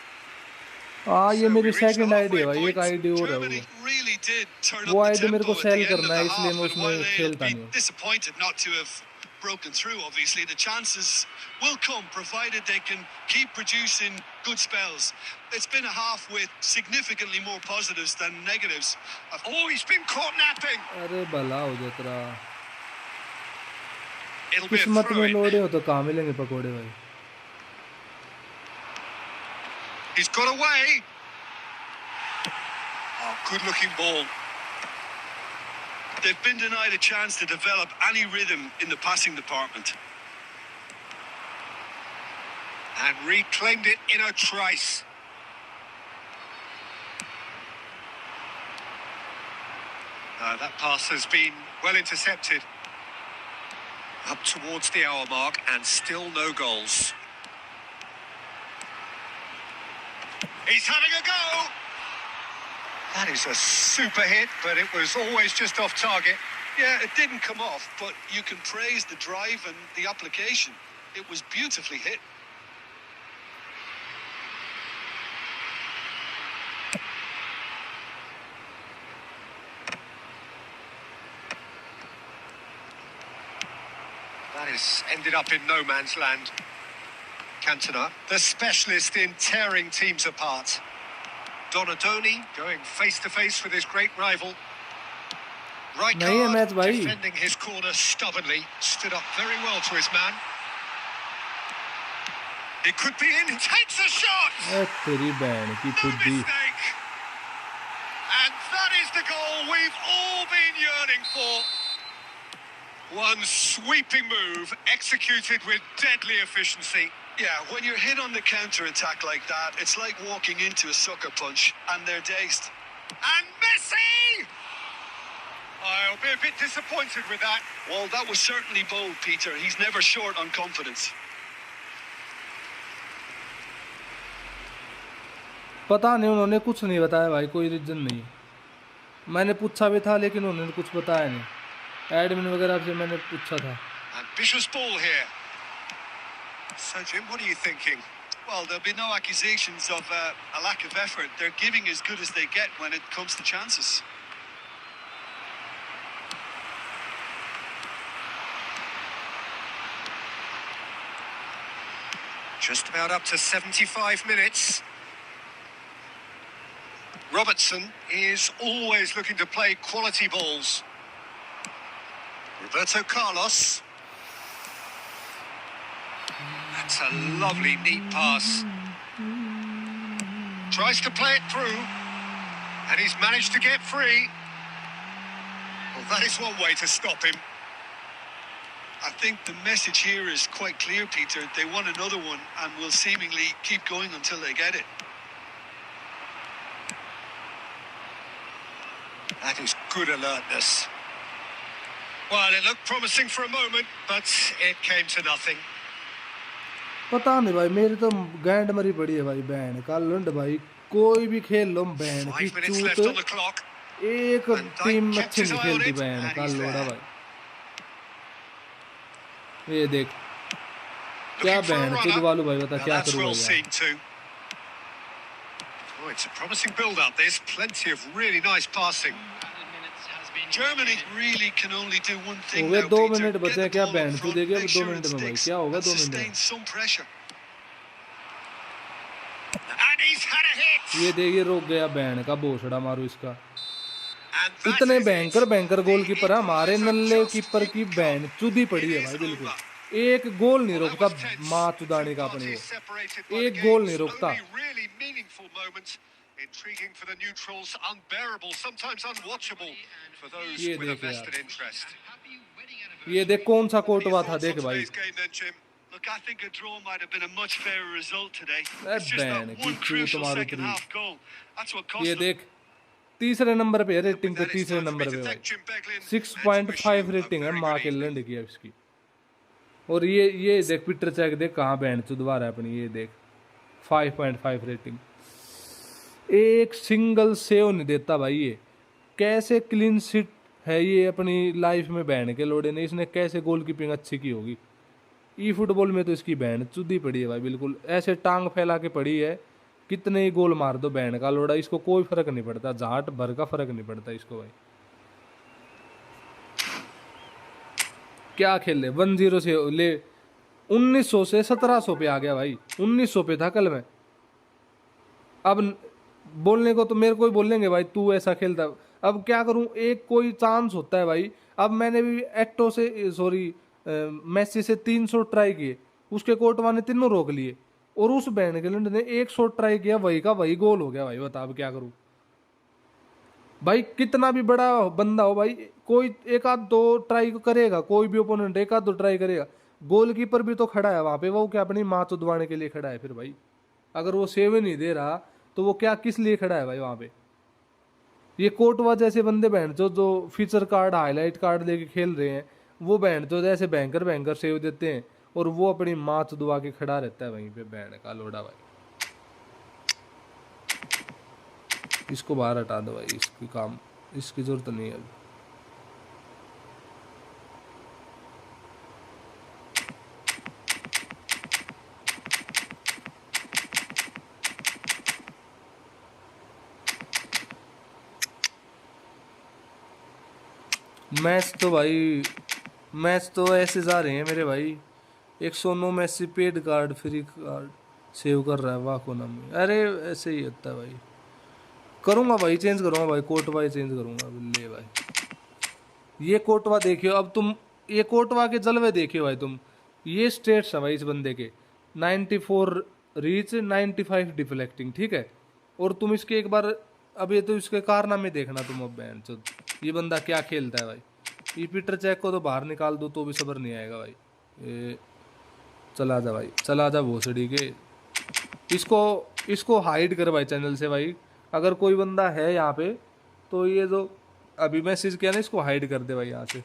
हाँ ये So मेरी we reached the second ID है halfway भाई, एक point. आईडी और है Germany वो। really did turn वो up the आईडी मेरे को tempo at सेल the end of करना the है, इसलिए half, मैं and while उसमें they'll खेलता be नहीं हूँ। disappointed not to have broken through, obviously, the chances will come, provided they can keep producing good spells. It's been a half with significantly more positives than negatives. Oh, he's been caught napping. अरे भला हो जा तेरा, It'll be a किस्मत throw में in. लोड़े हो तो कहाँ मिलेंगे पकोड़े भाई। He's got away. Oh, good-looking ball. They've been denied a chance to develop any rhythm in the passing department. And reclaimed it in a trice. That pass has been well intercepted. Up towards the hour mark and still no goals. He's having a go. That is a super hit, but it was always just off target. Yeah, it didn't come off, but you can praise the drive and the application. It was beautifully hit. That has ended up in no man's land. Cantona, the specialist in tearing teams apart. Donadoni going face-to-face with his great rival. नहीं है match Rijkaard भाई। defending his corner stubbornly. Stood up very well to his man. It could be in. Takes a shot! ए तेरी बहन की No फुद्दी। mistake! And that is the goal we've all been yearning for. One sweeping move, executed with deadly efficiency. Yeah, when you're hit on the counter-attack like that, it's like walking into a sucker punch, and they're dazed. And Messi! I'll be a bit disappointed with that. Well, that was certainly bold, Peter. He's never short on confidence. पता नहीं, उन्होंने कुछ नहीं बताया भाई, कोई reason नहीं। मैंने पूछा भी था लेकिन उन्होंने कुछ बताया नहीं, एडमिन वगैरह से मैंने पूछा था। Ambitious ball here. So, Jim, what are you thinking? Well, there'll be no accusations of a lack of effort. They're giving as good as they get when it comes to chances. Just about up to 75 minutes. Robertson is always looking to play quality balls. Roberto Carlos. That's a lovely, neat pass. Tries to play it through. And he's managed to get free. Well, that is one way to stop him. I think the message here is quite clear, Peter. They want another one and will seemingly keep going until they get it. That is good alertness. Well, it looked promising for a moment, but it came to nothing. पता नहीं भाई, मेरी तो गैंड मरी पड़ी है भाई बहन का लुंड भाई। कोई भी खेल लो बहन की 5 minutes left on the चूत, clock. एक Van Dijk टीम kept अच्छी his नहीं eye on खेलती it, बहन and का he's लोड़ा there. भाई। ये देख क्या Looking for a बहन runner. खुद वालू भाई, बता Now क्या that's करूँगा well यार। seen too. Oh, it's a promising build-up. There's plenty of really nice passing. Added minutes has been Germany indicated. really can only do one हो thing गए now, 2 Peter. मिनट Get बचे the हैं, क्या ball बहन up तू front, देगी अब make 2 sure minute it में भाई, sticks, क्या होगा and 2 मिनट में? sustain some pressure. And he's had a hit. ये देखिए रोक गया बहन का भोसड़ा मारू इसका। And that इतने is भयंकर it. भयंकर गोलकीपर है The हमारे equaliser नल्ले just कीपर की didn't बहन come. चुदी पड़ी It है is भाई, बिल्कुल over. एक गोल नहीं Well, that रोकता was tense. माँ The चुदाने two का अपनी parties वो, separated by the एक गोल नहीं game's रोकता। only really meaningful moment. Intriguing for the neutrals, unbearable, sometimes unwatchable for those ये with a देख यार, vested interest. ये देख कौन सा What are your कोटवा था, thoughts देख on भाई। today's game then, Jim? Look, I think a draw might have been a much fairer result today. It's just बहन that की one चूत crucial मारो second तेरी। half goal. That's what ये cost them. देख तीसरे number पे है, And with रेटिंग पे that, it's तीसरे time for me number to पे thank भाई। Jim Beglin and to wish 6.5 you a rating है, very माँ good के evening. लंड की है इसकी। और ये देख पीटर चेक देख कहाँ बहन चुदवा रहा है अपनी, ये देख 5.5 रेटिंग। एक सिंगल सेव नहीं देता भाई ये। कैसे क्लीन शिट है ये अपनी लाइफ में बहन के लोड़े ने, इसने कैसे गोलकीपिंग अच्छी की होगी। ई फुटबॉल में तो इसकी बहन चुदी पड़ी है भाई, बिल्कुल ऐसे टांग फैला के पड़ी है। कितने ही गोल मार दो बहन का लोड़ा, इसको कोई फर्क नहीं पड़ता, झाट भर का फर्क नहीं पड़ता इसको भाई। क्या खेल ले 1-0 से ले 1900 से 1700 पे आ गया भाई। 1900 पे था कल में। अब बोलने को तो मेरे को ही बोलेंगे भाई तू ऐसा खेलता। अब क्या करूं, एक कोई चांस होता है भाई। अब मैंने भी एक्टो से सॉरी मेसी से 300 ट्राई किए, उसके कोटवा ने तीनों रोक लिए, और उस बैंड के लंड ने 100 ट्राई किया, वही का वही गोल हो गया भाई। बता अब क्या करूं भाई, कितना भी बड़ा बंदा हो भाई, कोई एक आध दो ट्राई करेगा, कोई भी ओपोनेंट एक आध दो ट्राई करेगा। गोलकीपर भी तो खड़ा है वहां पे, वो क्या अपनी माँ चुदवाने के लिए खड़ा है फिर भाई। अगर वो सेव नहीं दे रहा तो वो क्या किस लिए खड़ा है भाई वहां पे। ये कोटवा जैसे बंदे बहन जो फीचर कार्ड हाईलाइट कार्ड लेके खेल रहे हैं, वो बहन जो जैसे बैंकर बैंकर सेव देते हैं, और वो अपनी माँ चुदवा के खड़ा रहता है वहीं पे बहन का लोड़ा भाई। इसको बाहर हटा दो भाई, इसकी काम इसकी जरूरत नहीं है अभी। मैच तो ऐसे जा रहे हैं मेरे भाई। 109 Messi paid card free card save कर रहा है वाह को नाम में। अरे ऐसे ही होता है भाई। करूंगा भाई, चेंज करूंगा भाई, कोटवा ही चेंज करूंगा ले भाई। ये कोटवा देखियो अब तुम, ये कोटवा के जलवे देखियो भाई तुम। ये स्टेट्स है भाई इस बंदे के, 94 रीच 95 डिफ्लेक्टिंग, ठीक है। और तुम इसके एक बार, अब ये तो इसके कारनामे देखना तुम अब बहन चो, ये बंदा क्या खेलता है भाई। ये पीटर चेक को तो बाहर निकाल दो तो भी सब्र नहीं आएगा भाई। ये चला जा भाई, चला जा भोसड़ी के। इसको हाइड कर भाई चैनल से भाई। अगर कोई बंदा है यहाँ पे तो ये जो अभी मैसेज किया ना, इसको हाइड कर दे भाई यहाँ से।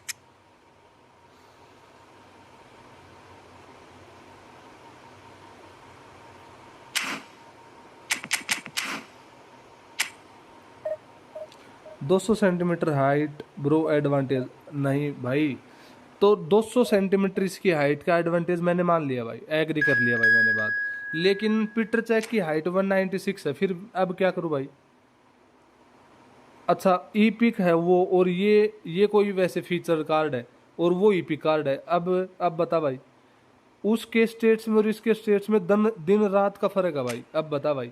...200 सेंटीमीटर हाइट ब्रो एडवांटेज नहीं भाई। तो 200 सेंटीमीटर इसकी हाइट का एडवांटेज मैंने मान लिया भाई, एग्री कर लिया भाई मैंने बात। लेकिन पीटर चेक की हाइट 196 है, फिर अब क्या करूं भाई। अच्छा ई पिक है वो, और ये कोई वैसे फीचर कार्ड है, और वो ई पिक कार्ड है। अब बता भाई, उसके स्टेट्स में और इसके स्टेट्स में दिन रात का फर्क है भाई। अब बता भाई,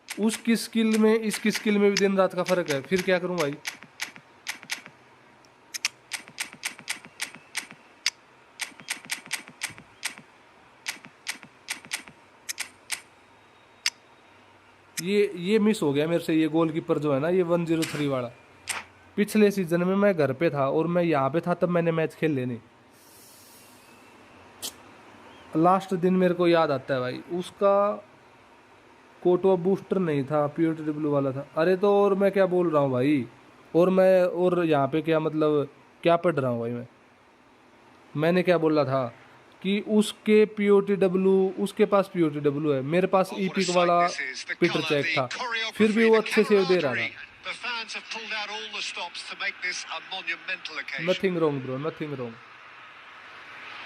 उसकी स्किल में इसकी स्किल में भी दिन रात का फर्क है, फिर क्या करूं भाई। ये मिस हो गया मेरे से, ये गोलकीपर जो है ना, ये 103 वाला। पिछले सीजन में मैं घर पे था और मैं यहाँ पे था, तब मैंने मैच खेल लेने। लास्ट दिन मेरे को याद आता है भाई, उसका कोटवा बूस्टर नहीं था, POTW वाला था। अरे तो और मैं क्या बोल रहा हूँ भाई, और यहाँ पे क्या मतलब क्या पढ़ रहा हूँ भाई मैंने क्या बोला था कि उसके पास POTW है, मेरे पास ई पिक वाला पीटर चेक था, फिर भी वो अच्छे से दे रहा था। The fans have pulled out all the stops to make this a monumental occasion. Nothing wrong bro, nothing wrong.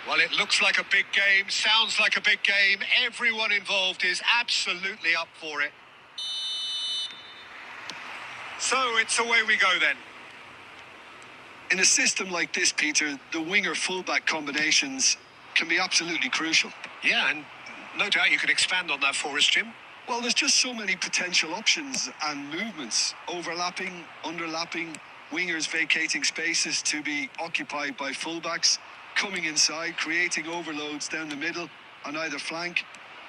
Well, it looks like a big game, sounds like a big game. Everyone involved is absolutely up for it. So it's away we go then. In a system like this, Peter, the winger-fullback combinations can be absolutely crucial. Yeah, and no doubt you could expand on that for us, Jim. Well, there's just so many potential options and movements. Overlapping, underlapping, wingers vacating spaces to be occupied by fullbacks, coming inside, creating overloads down the middle on either flank.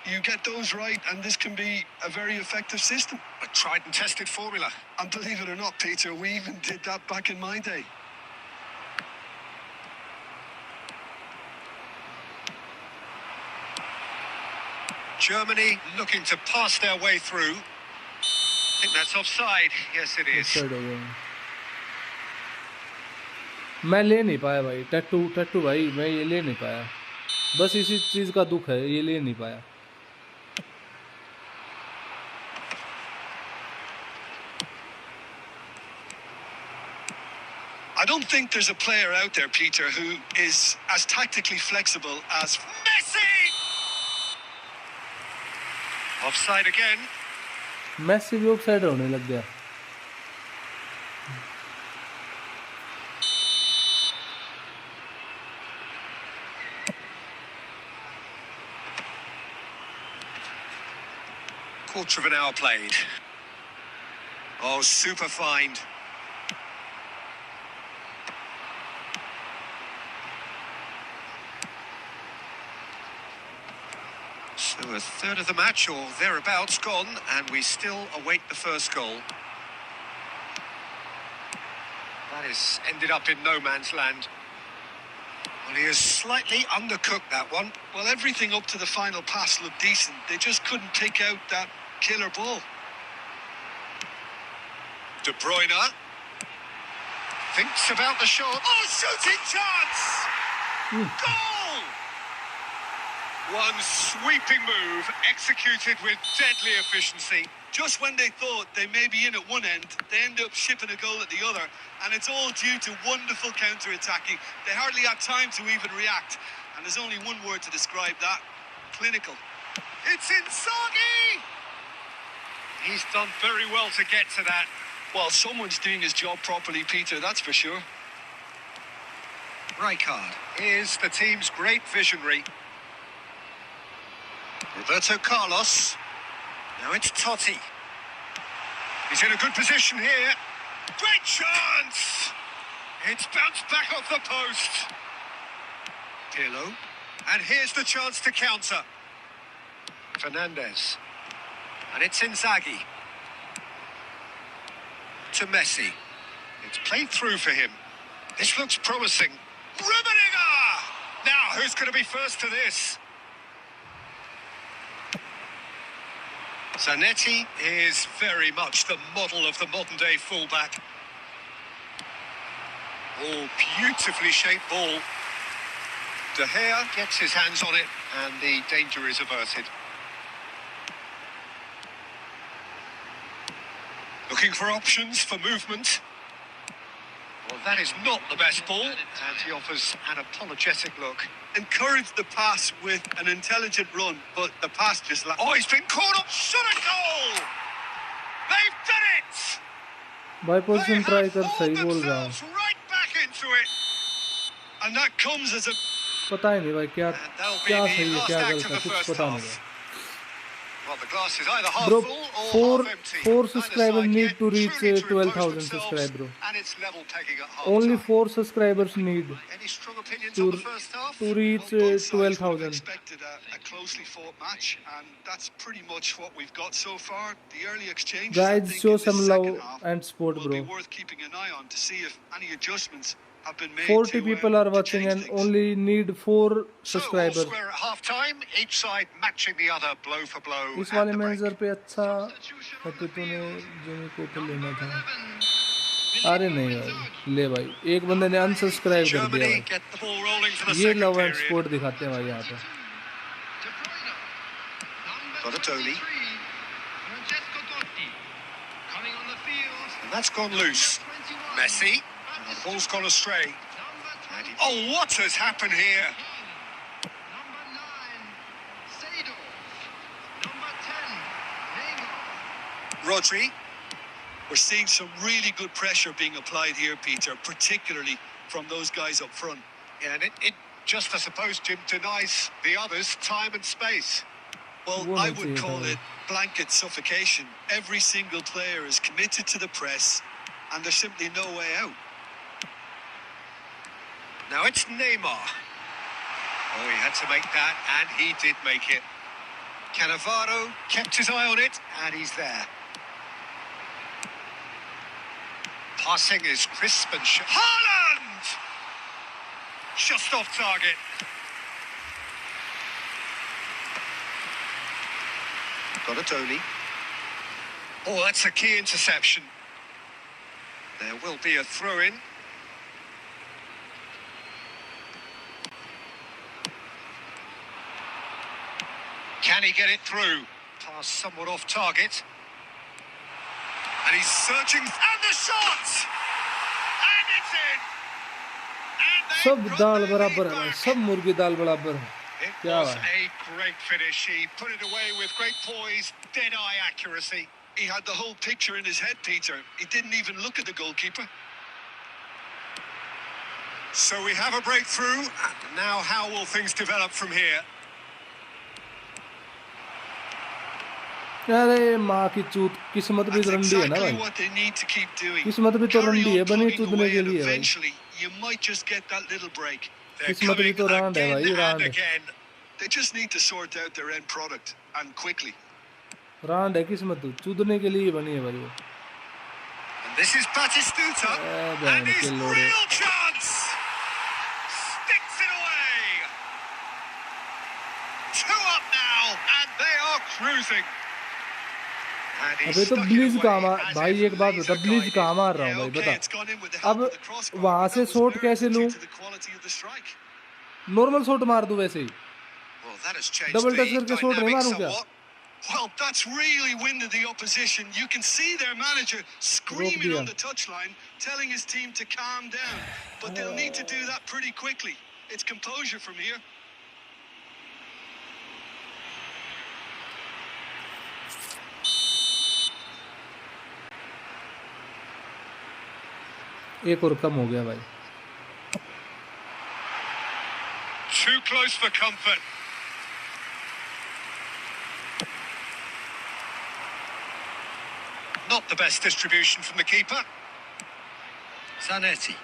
You get those right, and this can be a very effective system. A tried and tested formula. And believe it or not, Peter, we even did that back in my day. Germany looking to pass their way through. I think that's offside. Yes, it is. Offside हो गया। मैं ले नहीं पाया भाई, टट्टू टट्टू भाई, मैं ये ले नहीं पाया, बस इसी चीज़ का दुख है, ये ले नहीं पाया। I don't think there's a player out there, Peter, who is as tactically flexible as Messi! Offside again. Massey भी ऑफसाइड होने लग गया। Quarter of an hour played. Oh, super find. So a third of the match or thereabouts gone, and we still await the first goal. That has ended up in no man's land. Well, he has slightly undercooked that one. well, everything up to the final pass looked decent. They just couldn't pick out that killer ball. De Bruyne thinks about the shot. Oh, shooting chance! Goal! One sweeping move executed with deadly efficiency. Just when they thought they may be in at one end, they end up shipping a goal at the other, and it's all due to wonderful counter-attacking. They hardly had time to even react, and there's only one word to describe that: clinical. It's Inzaghi! He's done very well to get to that. Well, someone's doing his job properly, Peter, that's for sure. Rijkaard is the team's great visionary. Roberto Carlos. Now it's Totti. He's in a good position here. Great chance! It's bounced back off the post. Pirlo. And here's the chance to counter. Fernandez. And it's Inzaghi. To Messi. It's played through for him. This looks promising. Rummenigge! Now, who's going to be first to this? Zanetti is very much the model of the modern-day fullback. Oh, beautifully shaped ball. De Gea gets his hands on it, and the danger is averted. Looking for options for movement. Well, that is not the best ball, and he offers an apologetic look. Encouraged the pass with an intelligent run, but the pass just Oh, he's been caught up. Shot a goal! They've done it! भाई They position try have कर, hauled सही बोल रहा हूँ। themselves right back into it. and that comes as a पता ही नहीं भाई क्या And that'll be क्या the सही है, last क्या act गलत of है, the कुछ first पता नहीं half. भाई। Well, the glass is either half Bro, full or half empty. four Neither subscribers side need yet to reach truly to impose 12,000 themselves, subscribers, bro. and it's level pegging at half Only time. 4 subscribers need Any strong opinions to on the first half? to reach well, both sides would have 12,000. expected a closely fought match, and that's pretty much what we've got so far. The early exchanges, I Guys, think, show in this some second love half and support, will be bro. worth keeping an eye on to see if any adjustments have been made 40 people are to watching change and things. only need 4 So, all subscribers. square at half time, each side matching the other blow for blow इस at वाले the break. Manager पे अच्छा है कि तूने Jimmy को तो लेना था। अरे नहीं भाई, ले भाई, एक बंदे ने अनसब्सक्राइब कर दिया Germany भाई। get the ball rolling for the ये second love and period. Support दिखाते हैं भाई यहाँ पे। Balotelli. Francesco Totti coming on the field. And that's gone loose. Messi. And the ball's gone astray. Oh, what has happened here? Number 9, Seedorf. Number 10, Neymar. Rodri. We're seeing some really good pressure being applied here, Peter, particularly from those guys up front. Yeah, and it just, I suppose, Jim, denies the others time and space. Well, Well, I that's would it, call huh? it blanket suffocation. Every single player is committed to the press, and there's simply no way out. Now it's Neymar. Oh, he had to make that, and he did make it. Cannavaro kept his eye on it, and he's there. Passing is crisp and Haaland! Just off target. Donatoni. Oh, that's a key interception. There will be a throw-in. Can he get it through? Pass somewhat off target. And he's searching. And the shot! And it's in! And सब they've got dal their बराबर lead है भाई, back. सब मुर्गी दाल बराबर है। It क्या was है? a great finish. He put it away with great poise, dead-eye accuracy. He had the whole picture in his head, Peter. He didn't even look at the goalkeeper. So we have a breakthrough. And now how will things develop from here? अरे माँ की चूत, किस्मत भी That's तो रंडी है ना exactly भाई, what they need to keep doing. किस्मत भी तो Carry रंडी on है, बनी plugging चूदने away के and लिए भाई, eventually you might just get that little break. They're किस्मत भी coming तो रांड है again भाई, and रांड again. They just need to sort out their end product, and quickly. रांड है, किस्मत चूदने के लिए बनी है भाई वो। And this is Batistuta. बहन And his के लोड़े, real chance. Sticks it away. 2 up now, and they are cruising. And he अबे तो stuck it ब्लीज away कहाँ मार as भाई, if एक बात बता, laser ब्लीज guided. कहाँ मार रहा हूँ Yeah, भाई okay, बता। it's gone in with the help अब of the crossbar. वहां but से that was शॉट earned कैसे लूं? due to the quality of the strike. Normal shot मार दूं वैसे ही, Well, that has changed double the touch करके शॉट नहीं dynamic मारूं क्या? somewhat. Well, that's really winded the opposition. You can see their manager screaming दिया। on the touchline, telling his team to calm down. But they'll need to do that pretty quickly. It's composure from here. एक और कम हो गया भाई। Too close for comfort. Not the best distribution from the keeper. Zanetti.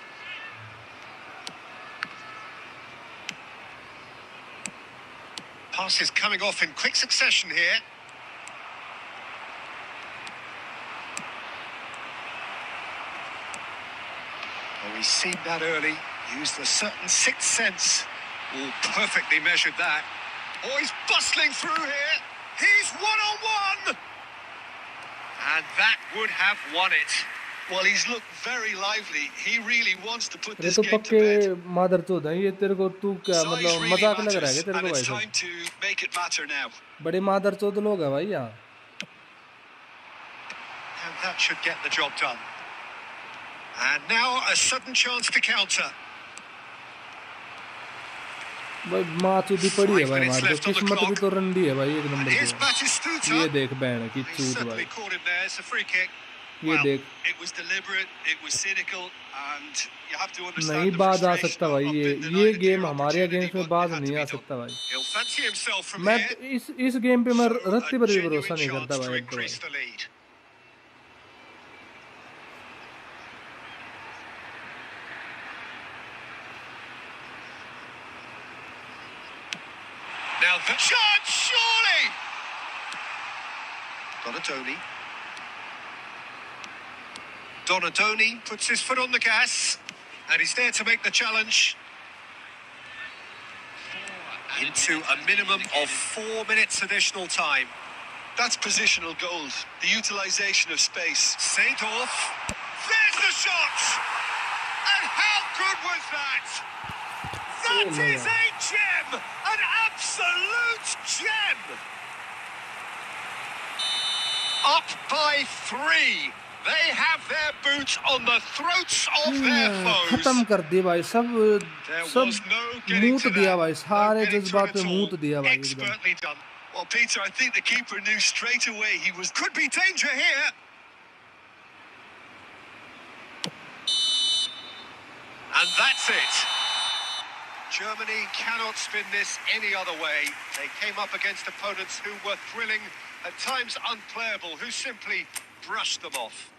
Passes coming off in quick succession here. Oh, he's seen that early. Used a certain sixth sense. Oh, perfectly measured that. Oh, he's bustling through here. He's one-on-one. And that would have won it. Well, he's looked very lively. He really wants to put अरे this तो game to पक्के bed. मादर चौथ है ये तेरे को, तू क्या Size मतलब really मजाक लग रहा है matters, क्या तेरे and को भाई it's साहब? time to make it matter now. बड़े मादर चौथ लोग हैं भाई यहाँ। And that should get the job done. And now a sudden chance to counter. भाई माँ चूदी पड़ी है भाई हमारी, तो किस्मत भी तो रंडी है भाई एक And नंबर here's की। Batistuta. ये देख बहन की He चूत certainly भाई, caught him there. It's a free kick. ये Well, देख। it was deliberate, it was cynical, and you have to नहीं understand the बाज आ frustration सकता भाई, of ये being denied a game clear हमारे opportunity, अगेंस्ट में but बाज it had नहीं to आ be done. सकता भाई। He'll fancy himself from मैं here. तो इस गेम पे मैं So रत्ती a पर भी genuine भरोसा नहीं chance करता to भाई अब तो increase भाई। the lead. Now the chance, surely! Donatoni puts his foot on the gas, and he's there to make the challenge. Into a minimum of 4 minutes additional time. That's positional gold, the utilisation of space. Seedorf. There's the shot! And how good was that? That is a gem! An absolute gem! Up by 3. They have their boots on the throats of their foes. खत्म कर दिए भाई, सब There सब was no getting मूत to दिया that. भाई, No सारे getting to जज्बात it पे at all. मूत दिया भाई एकदम। Expertly done. Well, Peter, I think the keeper knew straight away he was... Could be danger here. And that's it. Germany cannot spin this any other way. They came up against opponents who were thrilling, at times unplayable, who simply brushed them off.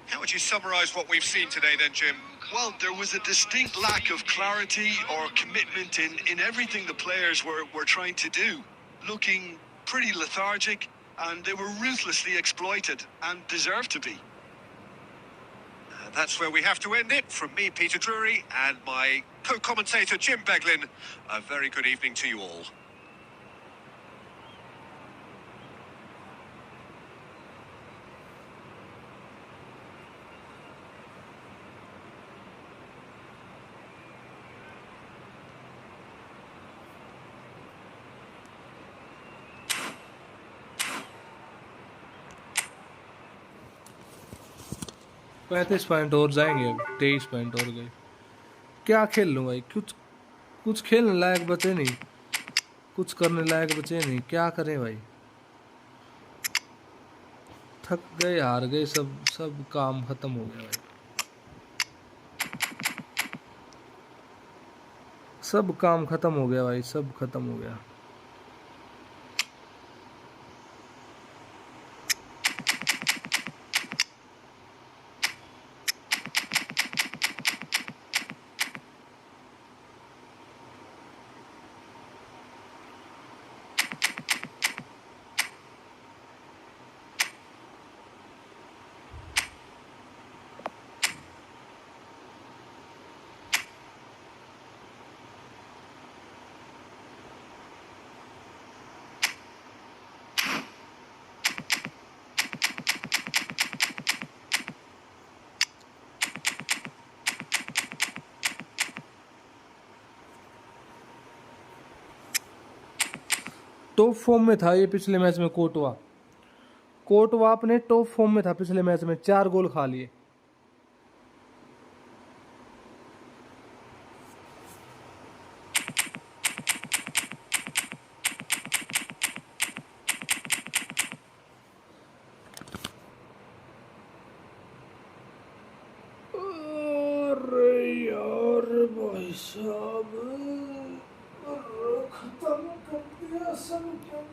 How would you summarise what we've seen today then, Jim? Well, there was a distinct lack of clarity or commitment in everything the players were trying to do. Looking pretty lethargic, and they were ruthlessly exploited, and deserved to be. And that's where we have to end it. From me, Peter Drury, and my co-commentator, Jim Beglin, a very good evening to you all. 35 point और जाएंगे, अब 23 point और गए। क्या खेल लूं भाई, कुछ कुछ खेलने लायक बचे नहीं, कुछ करने लायक बचे नहीं, क्या करें भाई। थक गए, हार गए, सब सब काम खत्म हो गया भाई, सब काम खत्म हो गया भाई, सब खत्म हो गया। टॉप फॉर्म में था ये पिछले मैच में कोटवा, कोटवा अपने टॉप फॉर्म में था पिछले मैच में, 4 गोल खा लिए। अरे यार भाई साहब, अरे खत्म कर दिया सब क्या।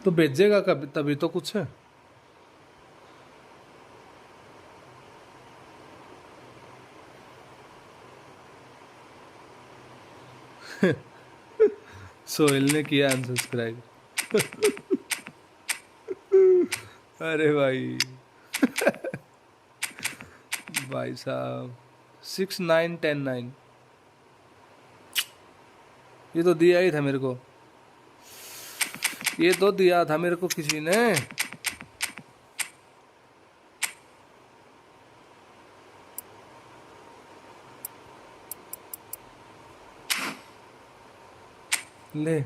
तो भेजेगा कभी, तभी तो कुछ है। सोहेल ने किया अनसब्सक्राइब। अरे भाई, भाई साहब 6910-9, ये तो दिया ही था मेरे को, ये तो दिया था मेरे को किसी ने। ले,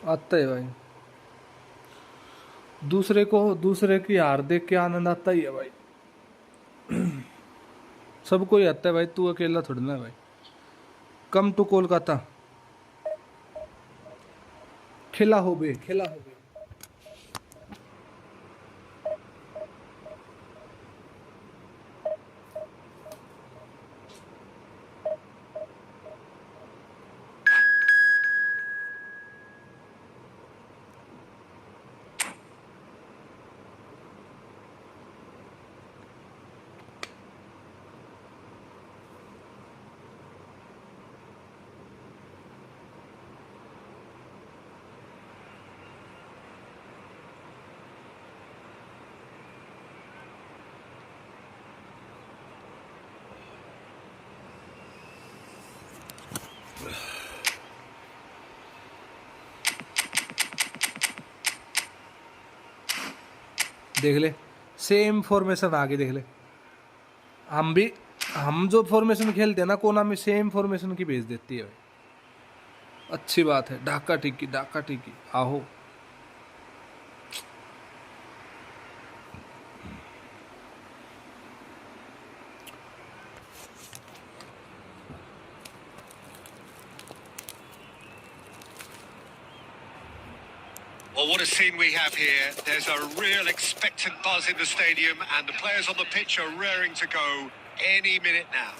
आता है भाई, दूसरे की हार देख के आनंद आता ही है भाई। सबको ही आता है भाई, तू अकेला थोड़ी ना है भाई। कम टू कोलकाता, खेला हो बे, खेला हो बे। देख ले, सेम फॉर्मेशन आगे देख ले। हम भी, हम जो फॉर्मेशन खेलते हैं ना कोना में, सेम फॉर्मेशन की भेज देती है भाई। अच्छी बात है, ढाका टिक्की, ढाका टिक्की, आहो। Well, what a scene we have here. There's a real expectant buzz in the stadium, and the players on the pitch are raring to go any minute now.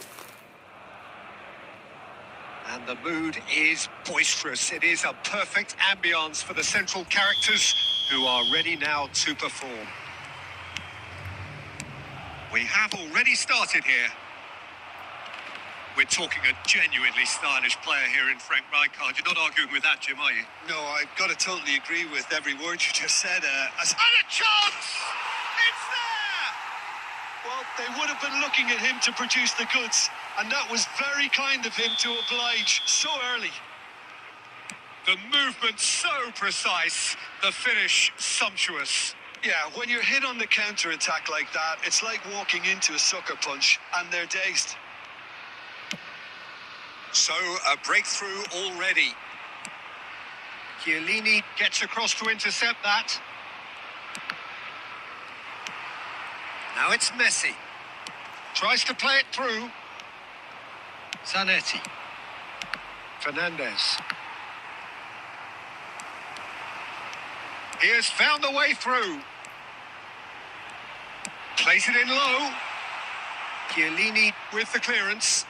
And the mood is boisterous. It is a perfect ambience for the central characters who are ready now to perform. We have already started here. We're talking a genuinely stylish player here in Frank Rijkaard. You're not arguing with that, Jim, are you? No, I've got to totally agree with every word you just said. And a chance! It's there! Well, they would have been looking at him to produce the goods, and that was very kind of him to oblige so early. The movement so precise, the finish sumptuous. Yeah, when you're hit on the counter-attack like that, it's like walking into a sucker punch, and they're dazed. So, a breakthrough already. Chiellini gets across to intercept that. Now it's Messi. Tries to play it through. Zanetti. Fernandez. He has found the way through. Plays it in low. Chiellini with the clearance.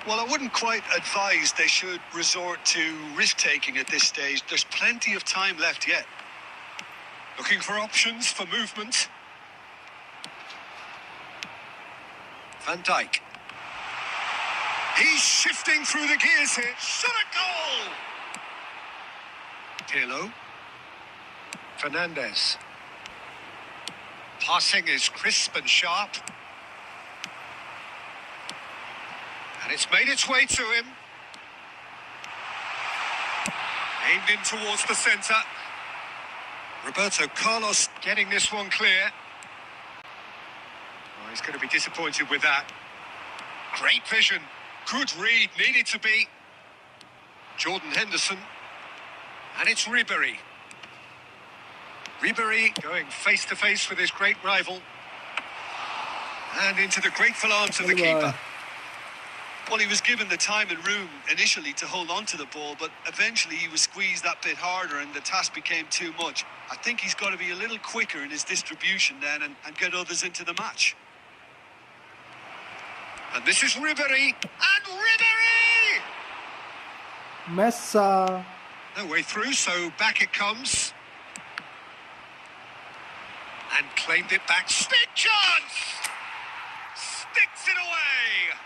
Well, I wouldn't quite advise they should resort to risk-taking at this stage. There's plenty of time left yet. Looking for options for movement. Van Dijk. He's shifting through the gears here. Shot a goal! Pirlo. Fernandez. Passing is crisp and sharp. And it's made its way to him. Aimed in towards the centre. Roberto Carlos getting this one clear. Oh, he's going to be disappointed with that. Great vision. Good read. Needed to be. Jordan Henderson. And it's Ribéry. Ribéry going face to face with his great rival. And into the grateful arms of the keeper. Well, he was given the time and room initially to hold on to the ball, but eventually he was squeezed that bit harder and the task became too much. I think he's got to be a little quicker in his distribution then and get others into the match. And this is Ribéry. And Ribéry! Messa. No way through, so back it comes. And claimed it back. Stick chance! Sticks it away!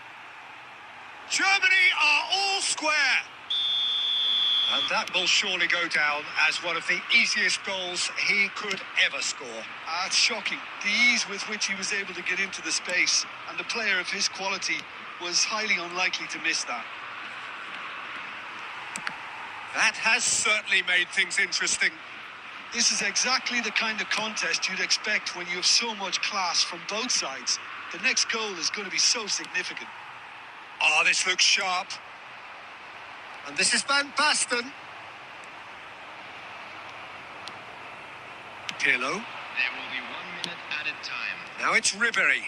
Germany are all square. And that will surely go down as one of the easiest goals he could ever score. It's shocking, the ease with which he was able to get into the space, and the player of his quality was highly unlikely to miss that. That has certainly made things interesting. This is exactly the kind of contest you'd expect when you have so much class from both sides. The next goal is going to be so significant. Oh, this looks sharp. And this is Van Basten. Pirlo. There will be 1 minute added time. Now it's Ribery.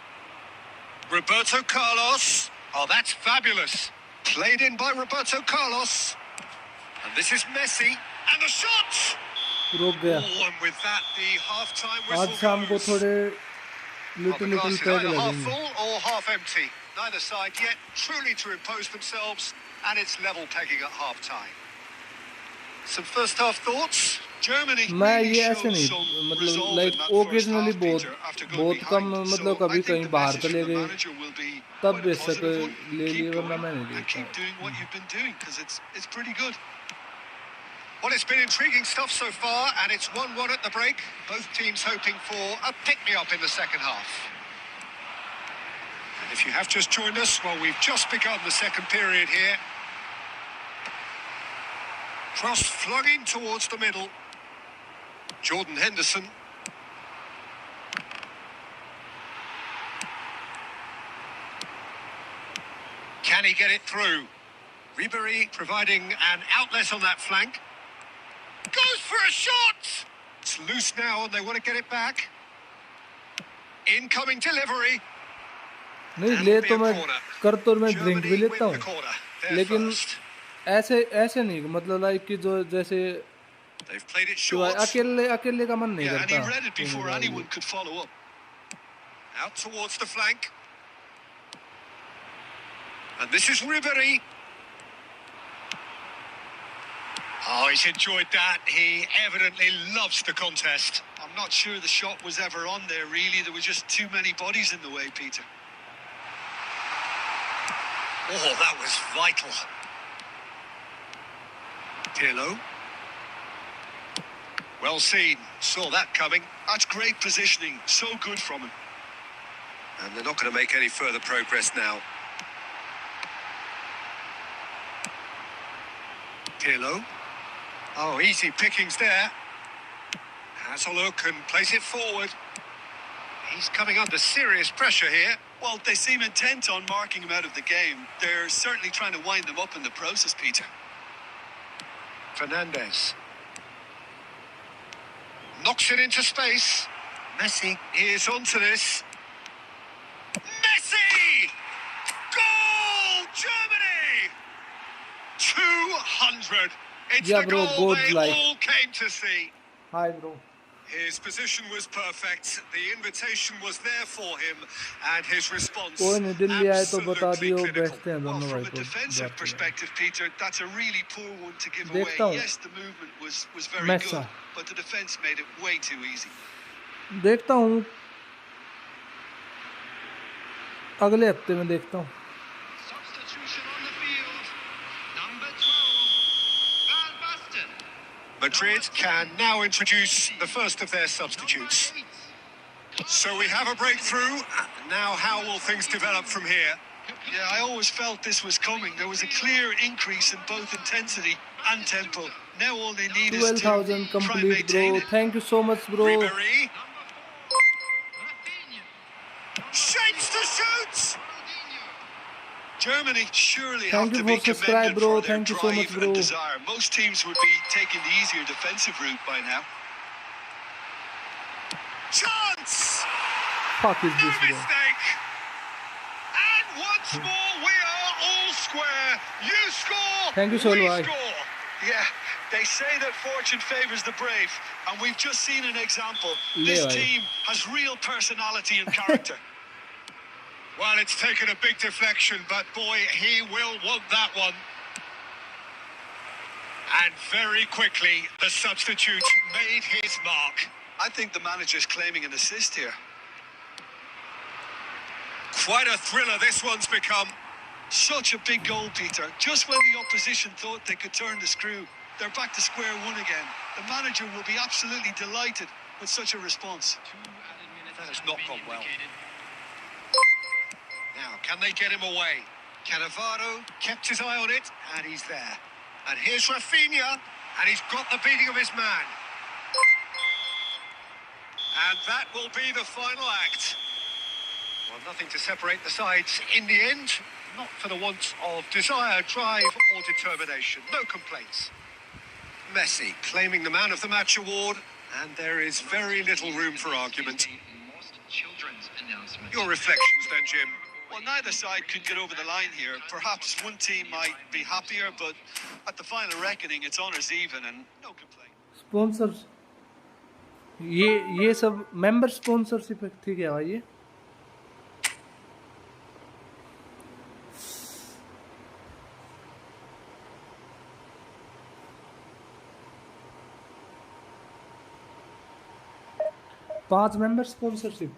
Roberto Carlos. Oh, that's fabulous. Played in by Roberto Carlos. And this is Messi. And the shot! रुक गया. Oh, and with that, the half-time आज whistle शाम को goes. थोड़े Well, the little glass is peg either half लगेंगे. full or half empty. Neither side yet truly to impose themselves, and it's level pegging at half-time. Some first-half thoughts? Germany मैं really ये ऐसे showed नहीं some मतलब resolve like in that first occasionally half, बहुत Peter, after going बहुत कम behind. मतलब So I कभी think कहीं the बाहर message चले from the गए manager will be तब quite a बेशक positive one. ले Keep लिए वरना going मैं नहीं and लेता. keep doing what you've been doing because it's pretty good. Well, it's been intriguing stuff so far, and it's 1-1 at the break. Both teams hoping for a pick-me-up in the second half. And if you have just joined us, well, we've just begun the second period here. Cross flung in towards the middle. Jordan Henderson. Can he get it through? Ribery providing an outlet on that flank. Goes for a shot! It's loose now and they want to get it back. Incoming delivery. नहीं And ले will be तो a मैं corner. कर तो मैं drink भी Germany लेता win the हूँ corner. They're लेकिन first. ऐसे ऐसे नहीं मतलब लाइक कि जो जैसे They've played it कि भाई short. अकेले अकेले का मन नहीं Yeah, and he करता read it पीने before का anyone ये. could follow up. Out towards the flank. And this is Ribery. Oh, he's enjoyed that. He evidently loves the contest. I'm not sure the shot was ever on there, really. There was just too many bodies in the way, Peter. Oh, that was vital. Pirlo. Well seen. Saw that coming. That's great positioning. So good from him. And they're not going to make any further progress now. Pirlo. Oh, easy pickings there. Has a look and plays it forward. He's coming under serious pressure here. Well, they seem intent on marking him out of the game. They're certainly trying to wind them up in the process, Peter. Fernandez. Knocks it into space. Messi is onto this. Messi! Goal! Germany! 200. It's Yeah, the bro, goal good, they like- all came to see. Hi bro. His position was perfect. The invitation was there for him, and his response कोई नहीं दिल्ली आए तो बता absolutely दियो clinical. बेचते हैं Well, दोनों from भाई a को defensive बात करें. perspective, Peter, that's a really poor one to give देखता away. हूँ. Yes, the movement was very Messa. good, but the defense made it way too easy. देखता हूँ अगले हफ्ते में देखता हूँ. Substitution on the field. Number 12, Van Basten. Madrid can now introduce the first of their substitutes. So we have a breakthrough. Now how will things develop from here? Yeah, I always felt this was coming. There was a clear increase in both intensity and tempo. Now all they need is to 12,000 try and complete maintain bro. it. Thank you so much bro. Ribery Number 4, Rafinha. shapes to shoot. Ronaldinho. Germany surely Thank have you to be for subscribe, commended bro. for their Thank you so much, drive bro. and desire. Most teams would be taking the easier defensive route by now. Chance! Fuck is No this bro? mistake! And once more we are all square. You score, Thank you, we Solvay. score. Yeah, they say that fortune favours the brave, and we've just seen an example. Le This bhai. team has real personality and character. Well, it's taken a big deflection, but boy, he will want that one. And very quickly, the substitute made his mark. I think the manager's claiming an assist here. Quite a thriller this one's become. Such a big goal, Peter. Just when the opposition thought they could turn the screw, they're back to square one again. The manager will be absolutely delighted with such a response. 2 added minutes That has have not been gone well. indicated. Now, can they get him away? Cannavaro kept his eye on it, and he's there. And here's Rafinha, and he's got the beating of his man. And that will be the final act. Well, nothing to separate the sides in the end. Not for the want of desire, drive, or determination. No complaints. Messi claiming the Man of the Match award. And there is very little room for argument. Most children's announcement. Your reflections then, Jim? Well, neither side could get over the line here. Perhaps one team might be happier, but at the final reckoning, it's honours even and no complaint. Sponsors ये सब member sponsorship थी क्या भाई ये? पांच member sponsorship.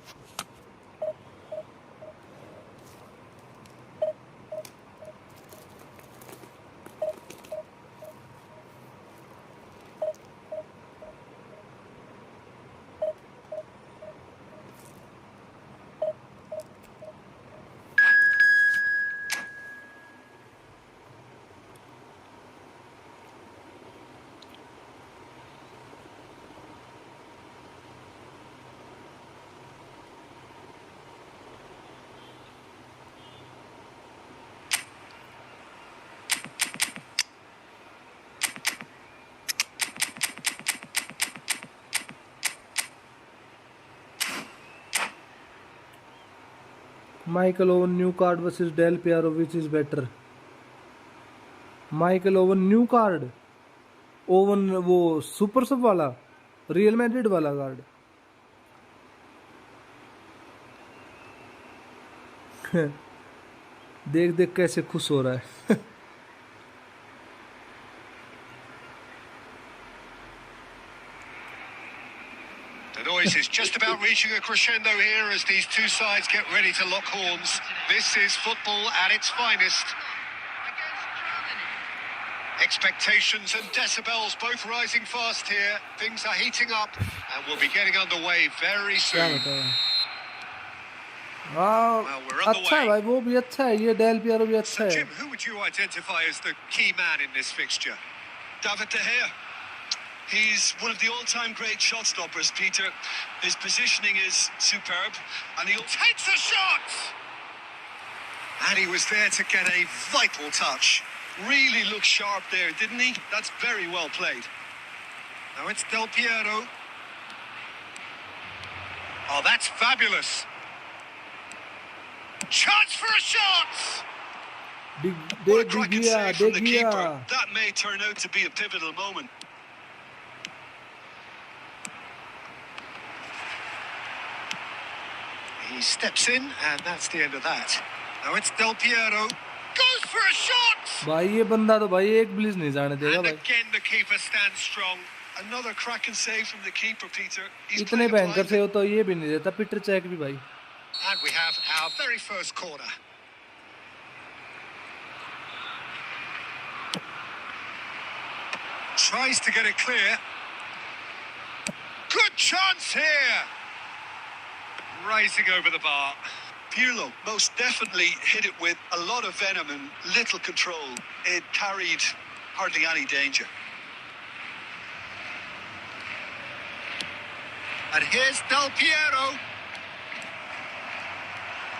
Michael Owen new card versus Del Piero, which is better? Michael Owen new card. Oven वो super सब वाला रियल मैड्रिड वाला कार्ड. देख देख कैसे खुश हो रहा है. The noise is just about reaching a crescendo here as these two sides get ready to lock horns. This is football at its finest. Expectations and decibels both rising fast here. Things are heating up and we'll be getting underway very soon. Well, we're अच्छा है underway. भाई, वो भी अच्छा है, ये Del Piero भी अच्छा So, है. Jim, who would you identify as the key man in this fixture? David De Gea. He's one of the all-time great shot stoppers, Peter. His positioning is superb, and he Takes a shot! And he was there to get a vital touch. really looked sharp there, didn't he? That's very well played. Now it's Del Piero. Oh, that's fabulous. Chance for a shot! What a cracking गया, save they from the गया. keeper. That may turn out to be a pivotal moment. He steps in, and that's the end of that. Now it's Del Piero. Goes for a shot! भाई ये बंदा तो भाई एक blitz नहीं जाने देगा And भाई. again the keeper stands strong. Another cracking save from the keeper, Peter. He's इतने playing a भयंकर से blind. हो तो ये भी नहीं देता. पीटर चेक भी भाई. And we have our very first corner. Tries to get it clear. Good chance here. Rising over the bar. Pirlo most definitely hit it with a lot of venom and little control. It carried hardly any danger. And here's Del Piero.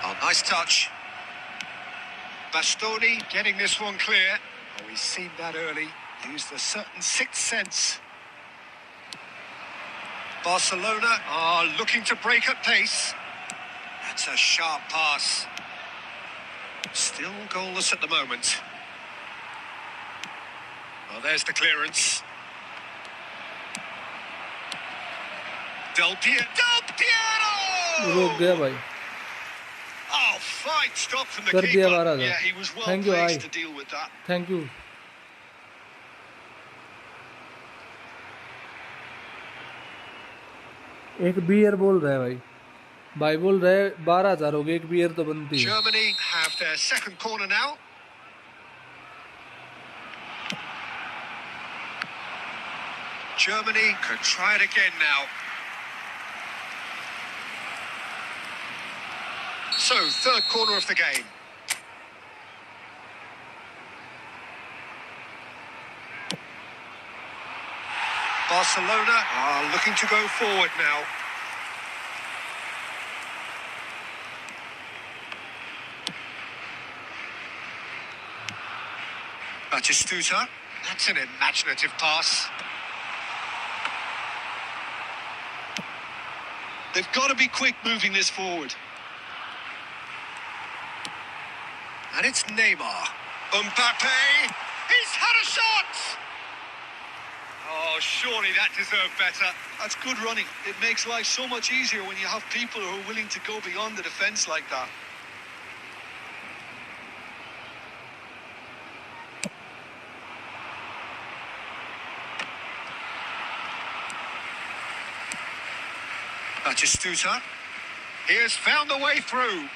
Oh, nice touch. Bastoni getting this one clear. Oh, he's seen that early. Used a certain sixth sense. Barcelona are looking to break at pace. That's a sharp pass. Still goalless at the moment. Oh, there's the clearance. Del Piero! रोक गया भाई. Oh, fine stop from the कर दिया keeper. 12,000. Yeah, he was well Thank you, placed I. to deal with that. Thank you. एक beer बोल रहा है भाई. भाई बोल रहे 12,000 हो गए, एक बियर तो बनती है. Germany have their second corner now. Germany could try it again now. So, third corner of the game. Barcelona are looking to go forward now. Batistuta. That's an imaginative pass. They've got to be quick moving this forward. And it's Neymar. Mbappe. He's had a shot. Oh, surely that deserved better. That's good running. It makes life so much easier when you have people who are willing to go beyond the defence like that. Batistuta. He has found the way through.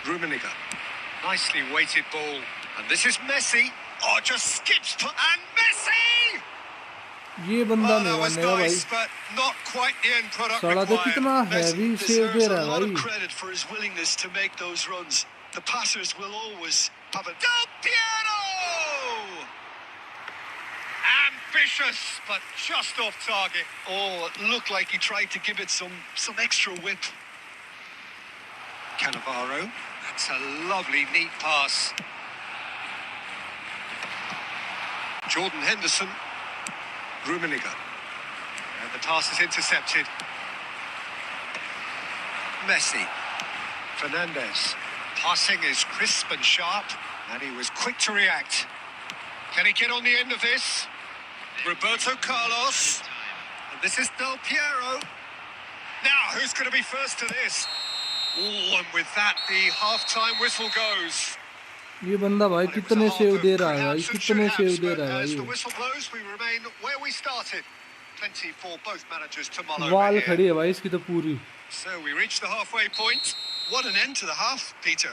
Rummenigge. Nicely weighted ball. And this is Messi. Oh, just skips. And Messi! ये बंदा Oh, नहीं that was बनेगा भाई. nice, but not quite the end product साला देख required. कितना heavy Messi save they deserves a रहा है lot of भाई. credit for his willingness to make those runs. The passers will always have a... Del Piero! Ambitious, but just off target. Oh, it looked like he tried to give it some extra whip. Cannavaro. That's a lovely, neat pass. Jordan Henderson. Rummenigge. And the pass is intercepted. Messi. Fernandez. Passing is crisp and sharp, and he was quick to react. Can he get on the end of this? Roberto Carlos. And this is Del Piero. Now, who's going to be first to this? Oh, and with that, the half-time whistle goes. ये बंदा भाई Well, it was a कितने half save of दे रहा है could भाई. haves and कितने should save haves, they but रहा है as भाई. the whistle blows, we remain where we started. Plenty for both managers to mull over वाल here. खड़ी है भाई इसकी तो पूरी. So we reach the halfway point. What an end to the half, Peter.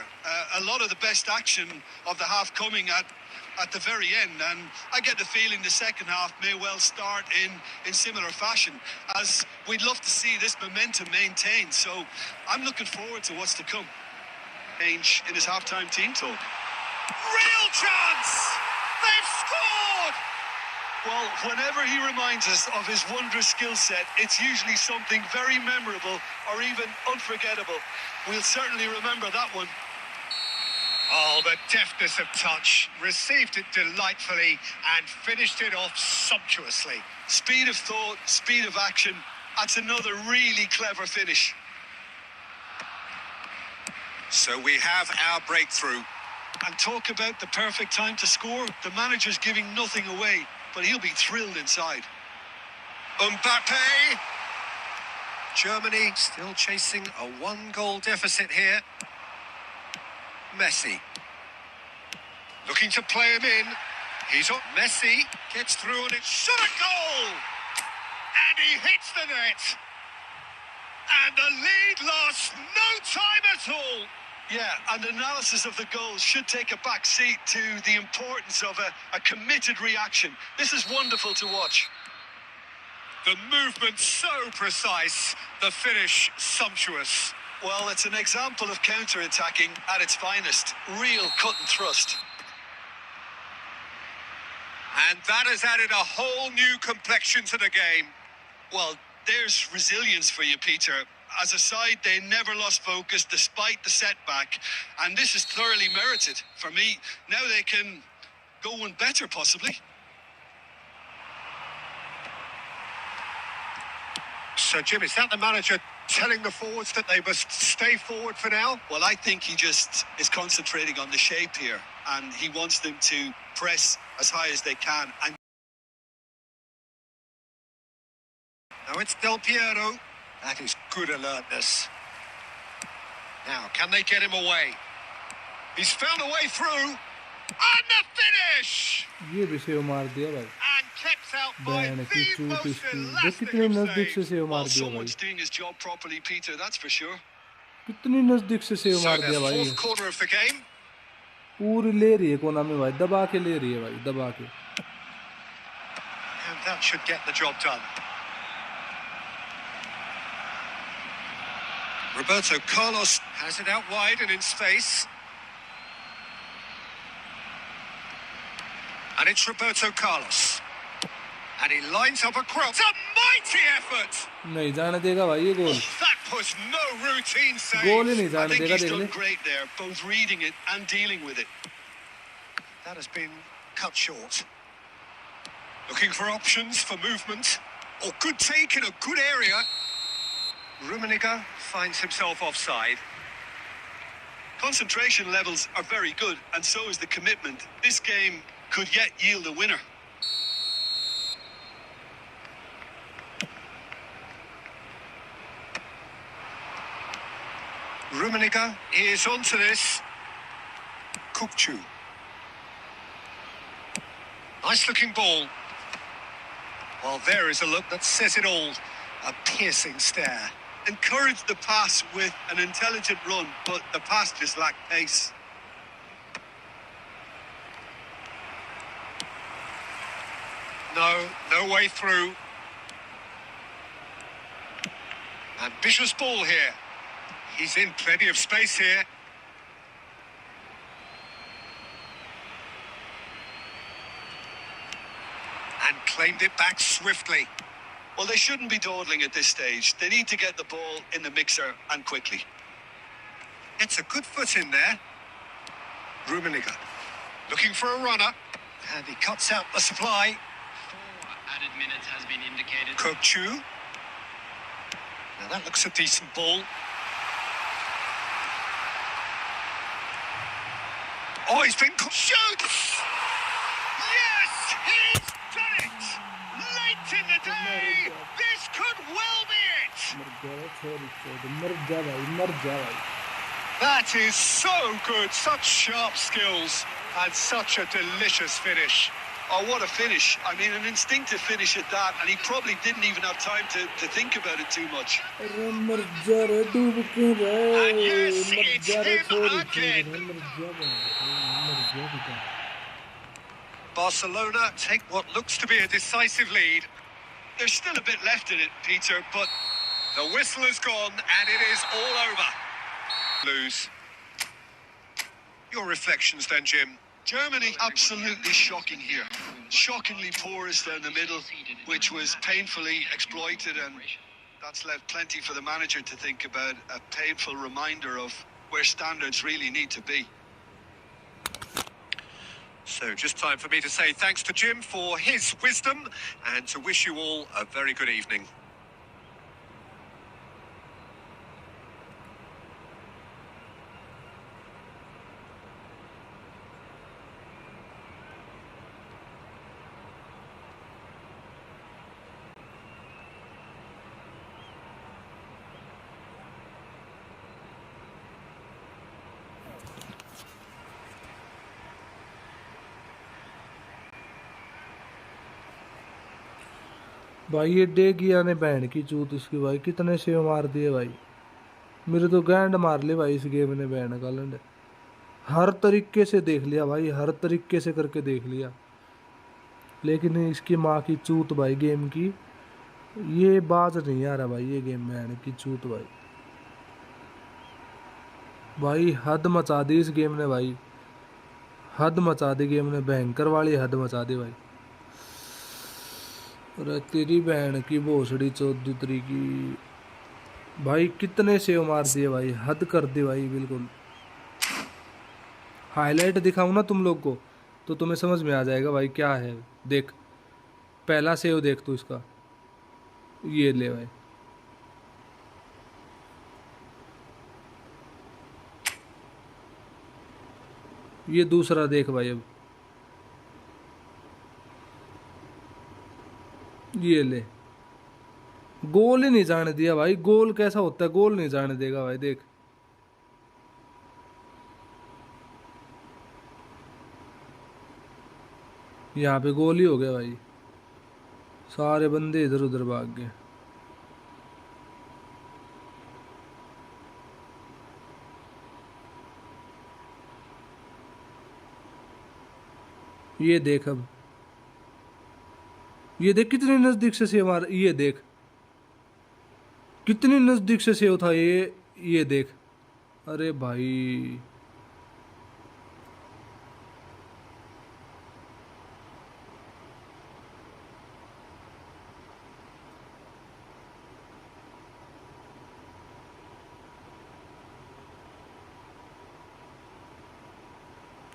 A lot of the best action of the half coming at the very end, and I get the feeling the second half may well start in similar fashion, as we'd love to see this momentum maintained. So I'm looking forward to what's to come. Change in his halftime team talk. Real chance! They've scored! Well, whenever he reminds us of his wondrous skill set, it's usually something very memorable or even unforgettable. We'll certainly remember that one. Oh, the deftness of touch. Received it delightfully and finished it off sumptuously. Speed of thought, speed of action. That's another really clever finish. So we have our breakthrough. And talk about the perfect time to score. The manager's giving nothing away, but he'll be thrilled inside. Mbappe. Germany still chasing a one-goal deficit here. Messi. Looking to play him in. He's up. Messi gets through and it's shot a goal! And he hits the net. And the lead lasts no time at all. Yeah, and analysis of the goal should take a back seat to the importance of a committed reaction. This is wonderful to watch. The movement so precise, the finish sumptuous. Well, it's an example of counter-attacking at its finest. Real cut and thrust. And that has added a whole new complexion to the game. Well, there's resilience for you, Peter. As a side, they never lost focus despite the setback. And this is thoroughly merited. For me, now they can go one better, possibly. So, Jim, is that the manager telling the forwards that they must stay forward for now? Well, I think he just is concentrating on the shape here. And he wants them to press as high as they can. And now it's Del Piero. That is good alertness. Now, can they get him away? He's found a way through. And the finish! ये भी save मार दिया भाई. And kept out by band की the चूत most इसकी. देख elastic कितने of नजदीक से saves. सेव मार well, दिया भाई. someone's doing his job properly, Peter, that's for sure. कितनी नजदीक से सेव So मार the दिया भाई. fourth corner of the game. पूरी ले रही है कोना में भाई. दबा के ले रही है भाई. दबा के. And that should get the job done. Roberto Carlos has it out wide and in space. And it's Roberto Carlos. And he lines up a cross. It's a mighty effort! नहीं जाने देगा भाई ये गोल. That was no routine save. गोल ही नहीं I जाने think देगा. he's देख done ले. great there, both reading it and dealing with it. That has been cut short. Looking for options for movement. Oh, good take in a good area. Rummenigge finds himself offside. Concentration levels are very good, and so is the commitment. This game could yet yield a winner. Rummenigge is onto this. Kukcu. Nice looking ball. Well, there is a look that says it all. A piercing stare. Encouraged the pass with an intelligent run, but the pass just lacked pace. No way through. Ambitious ball here. He's in plenty of space here. And claimed it back swiftly. Well, they shouldn't be dawdling at this stage. They need to get the ball in the mixer, and quickly. It's a good foot in there. Rummenigge looking for a runner. And he cuts out the supply. 4 added minutes has been indicated. Kukcu. Now that looks a decent ball. Oh, he's been shoots! Yes, he's done it! Late in the day, this could well be it. That is so good, such sharp skills and such a delicious finish. Oh, what a finish. I mean, an instinctive finish at that, and he probably didn't even have time to think about it too much. And yes, it's him again. Barcelona take what looks to be a decisive lead. There's still a bit left in it, Peter, but The whistle has gone and it is all over. Lose. Your reflections then, Jim? Germany absolutely shocking here. Shockingly porous down the middle, which was painfully exploited, and that's left plenty for the manager to think about. A painful reminder of where standards really need to be. So just time for me to say thanks to Jim for his wisdom and to wish you all a very good evening. भाई ये डेगिया ने बहन की चूत इसकी भाई कितने save मार दिए भाई। मेरे तो गैंड मार ले भाई इस गेम ने बहन का लंड। हर तरीके से देख लिया भाई, हर तरीके से करके देख लिया, लेकिन इसकी माँ की चूत भाई गेम की। ये बाज नहीं आ रहा भाई ये गेम बहन की चूत भाई। भाई हद मचा दी इस गेम ने भाई, हद मचा दी गेम ने, भयंकर वाली हद मचा दी भाई। अरे तेरी बहन की भोसड़ी चौधरी की भाई, कितने सेव मार दिए भाई, हद कर दी भाई बिल्कुल। हाईलाइट दिखाऊं ना तुम लोग को तो तुम्हें समझ में आ जाएगा भाई क्या है। देख पहला सेव देख तू इसका, ये ले भाई। ये दूसरा देख भाई, अब ये ले। गोल ही नहीं जाने दिया भाई। गोल कैसा होता है, गोल नहीं जाने देगा भाई। देख यहाँ पे गोल ही हो गया भाई, सारे बंदे इधर उधर भाग गए। ये देख, अब ये देख कितने नजदीक से सेव मार, ये देख कितनी नजदीक से सेव था ये देख। अरे भाई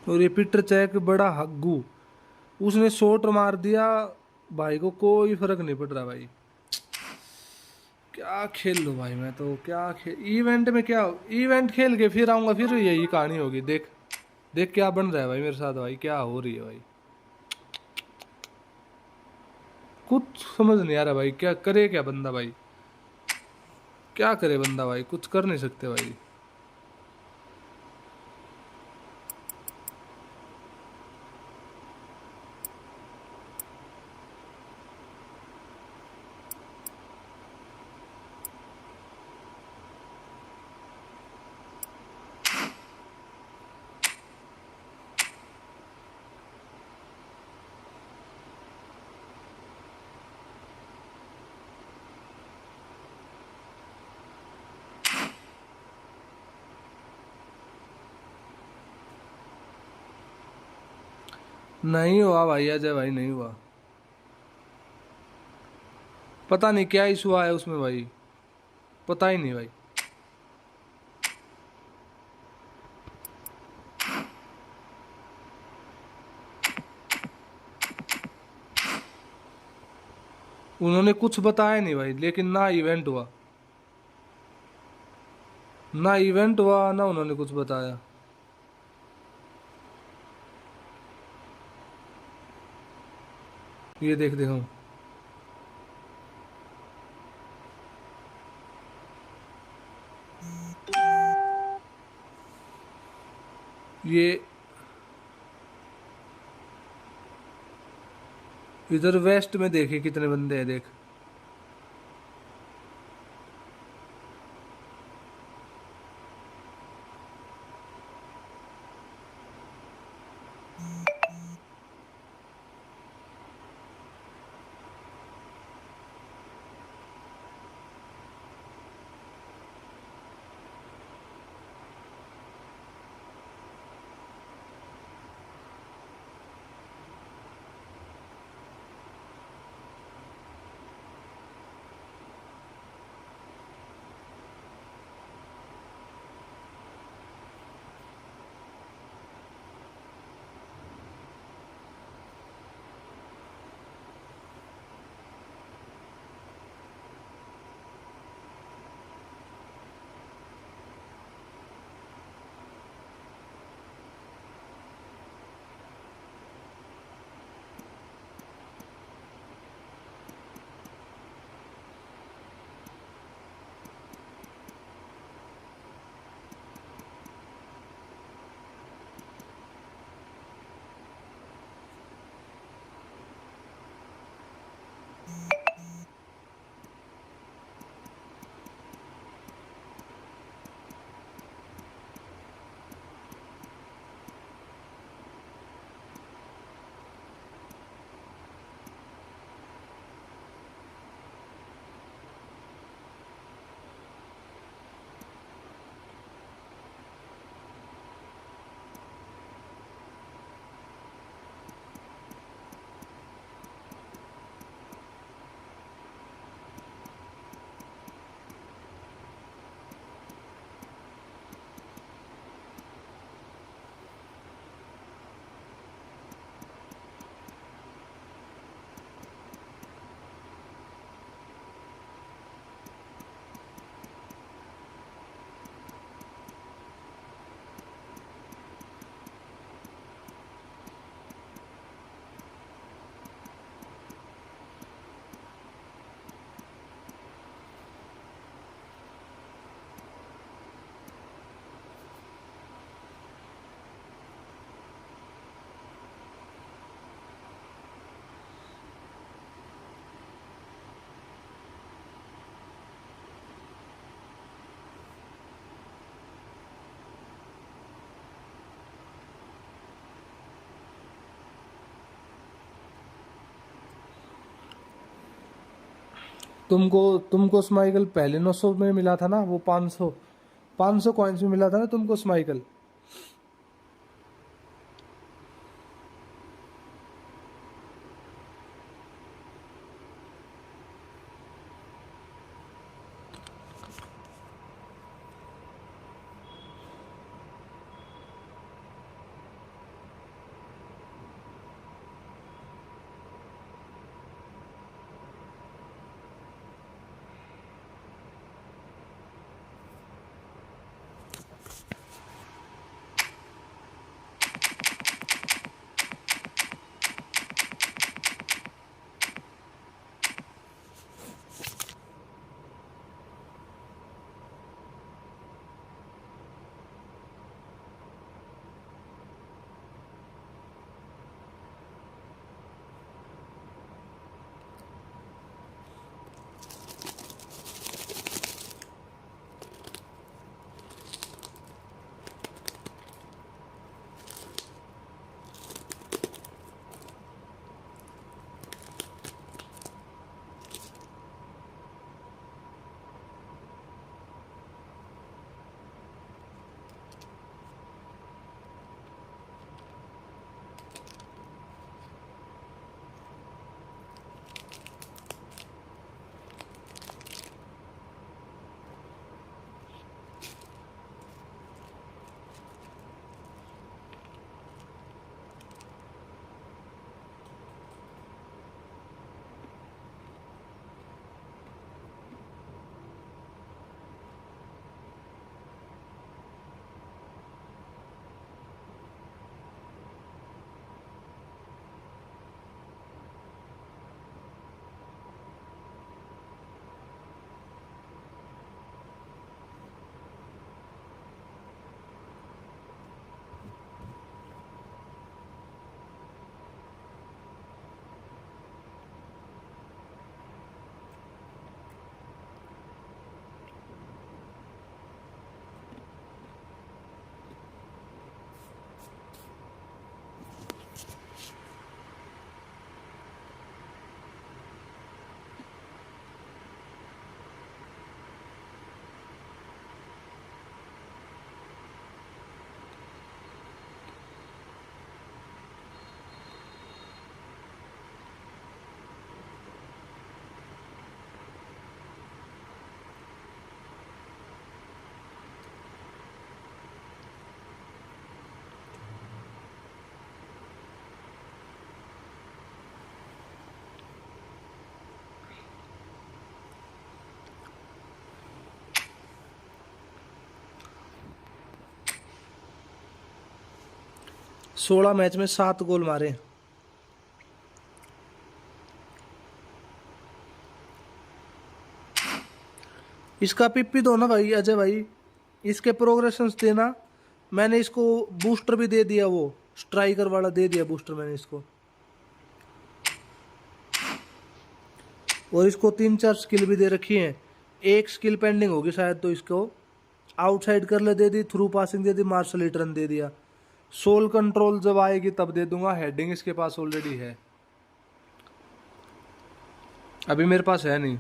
और ये पीटर चैक बड़ा हग्गू, उसने शॉट मार दिया भाई को, कोई फर्क नहीं पड़ रहा भाई। क्या खेल लूँ भाई, मैं तो क्या खेल, इवेंट में क्या, इवेंट खेल के फिर आऊंगा, फिर यही कहानी होगी। देख देख क्या बन रहा है भाई मेरे साथ भाई, क्या हो रही है भाई, कुछ समझ नहीं आ रहा भाई, क्या करे क्या बंदा भाई, क्या करे बंदा भाई, कुछ कर नहीं सकते भाई। नहीं हुआ भाई अजय भाई, नहीं हुआ। पता नहीं क्या इशू आया उसमें भाई, पता ही नहीं भाई। उन्होंने कुछ बताया नहीं भाई, लेकिन ना इवेंट हुआ, ना इवेंट हुआ, ना उन्होंने कुछ बताया। ये देख देखो, ये इधर वेस्ट में देखे कितने बंदे हैं, देख। तुमको तुमको स्माइकल पहले 900 में मिला था ना, वो 500, 500 कॉइन्स में मिला था ना तुमको स्माइकल। 16 मैच में 7 गोल मारे। इसका पिप्पी दो ना भाई अजय भाई, इसके प्रोग्रेशंस देना। मैंने इसको बूस्टर भी दे दिया, वो स्ट्राइकर वाला दे दिया बूस्टर मैंने इसको। और इसको 3-4 स्किल भी दे रखी है। एक स्किल पेंडिंग होगी शायद, तो इसको आउटसाइड कर ले दे दी, थ्रू पासिंग दे दी, मार्शल रिटर्न दे दिया। सोल कंट्रोल जब आएगी तब दे दूंगा। हेडिंग इसके पास ऑलरेडी है, अभी मेरे पास है नहीं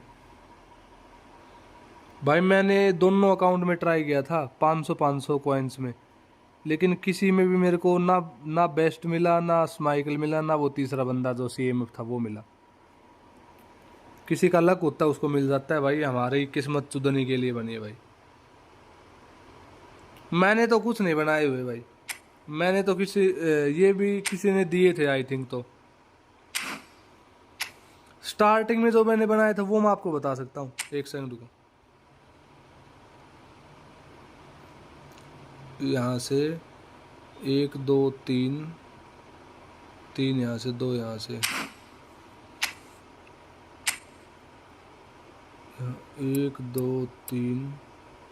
भाई। मैंने दोनों अकाउंट में ट्राई किया था 500 कॉइन्स में, लेकिन किसी में भी मेरे को ना ना बेस्ट मिला, ना स्माइकल मिला, ना वो तीसरा बंदा जो CMF था वो मिला। किसी का लक होता है उसको मिल जाता है भाई, हमारी किस्मत चुदने के लिए बनी है भाई। मैंने तो कुछ नहीं बनाए हुए भाई, मैंने तो ये भी किसी ने दिए थे आई थिंक। तो स्टार्टिंग में जो मैंने बनाया था वो मैं आपको बता सकता हूँ, एक सेकंड रुको। यहाँ से 1 2 3, 3 यहाँ से, 2 यहाँ से, 1 2 3,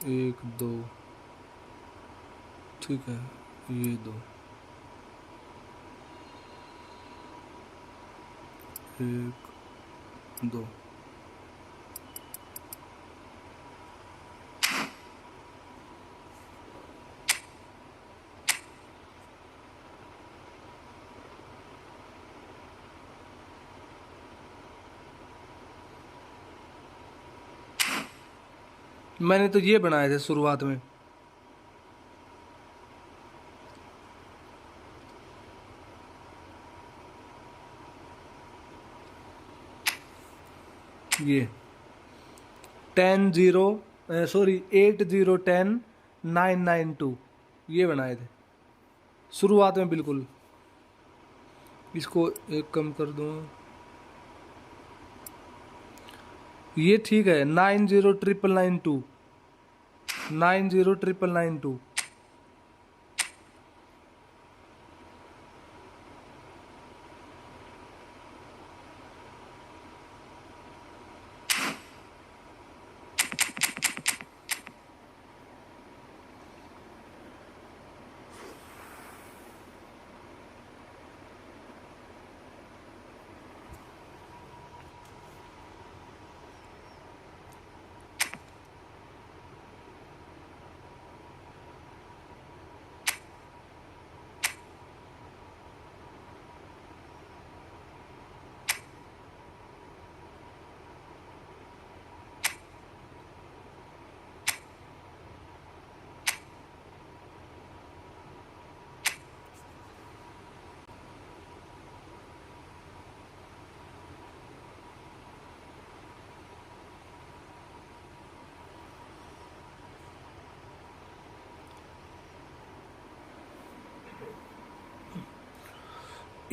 1 2, ठीक है, ये 2, 1 2। मैंने तो ये बनाए थे शुरुआत में। ये 10-0, सॉरी 8010-992 ये बनाए थे शुरुआत में बिल्कुल। इसको एक कम कर दूँ, ये ठीक है। 909992, 909992।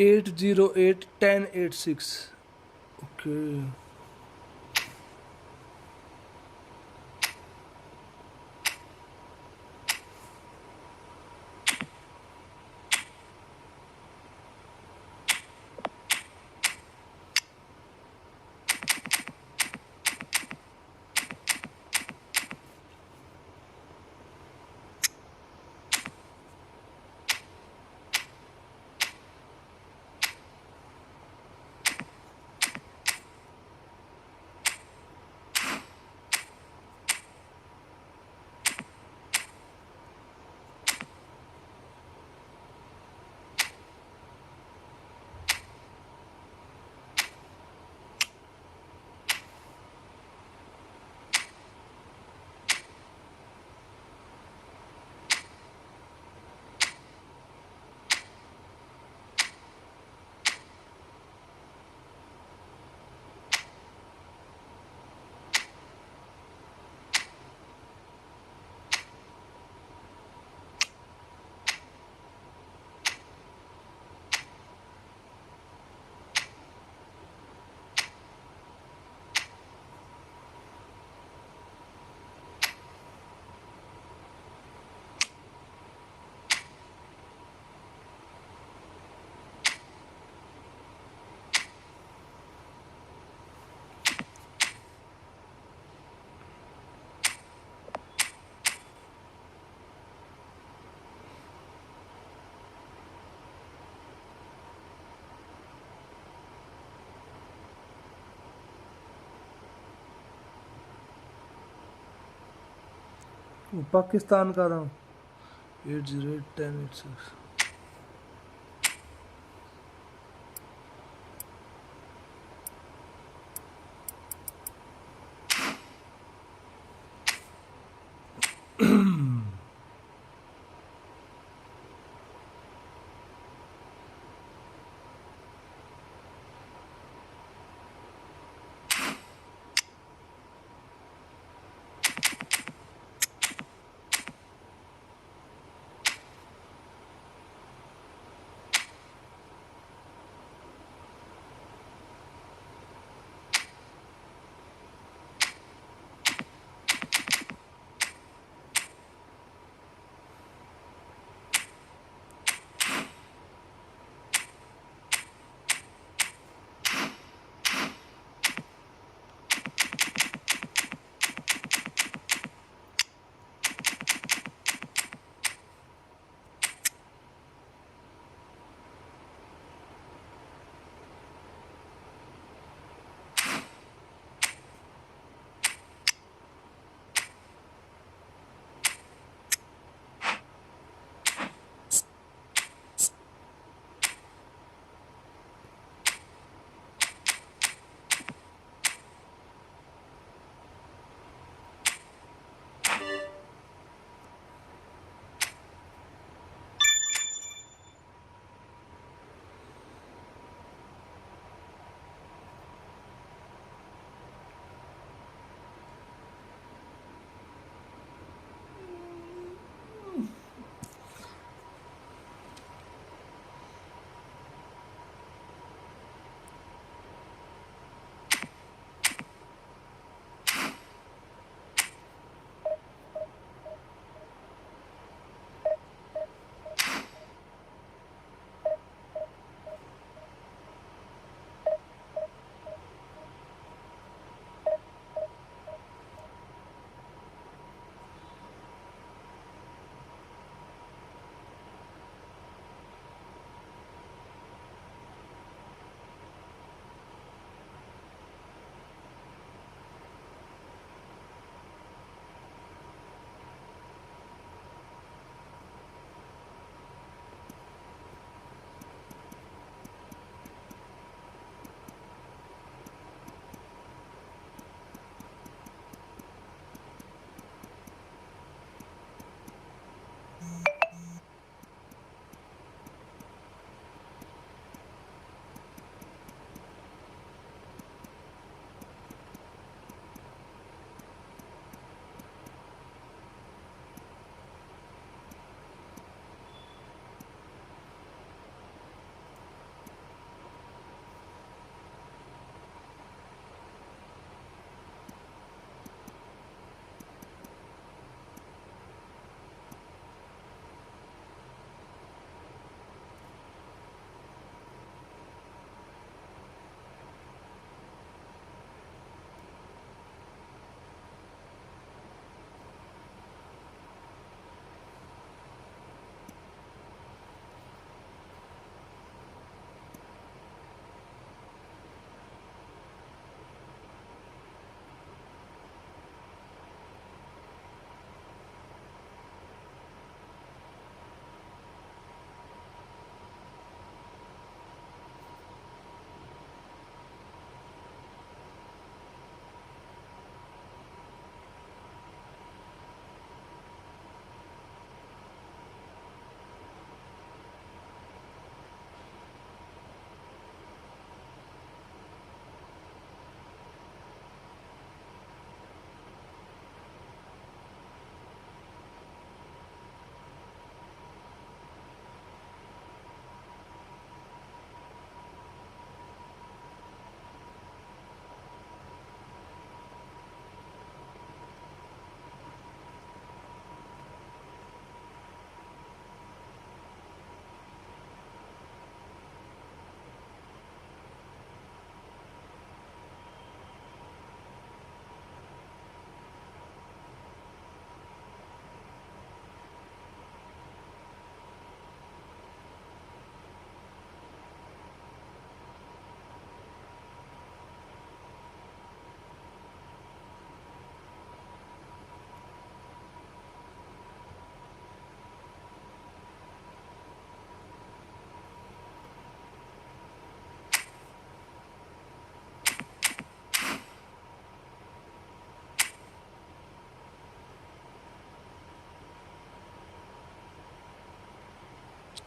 At 1086 okay. वो पाकिस्तान का था। 808106।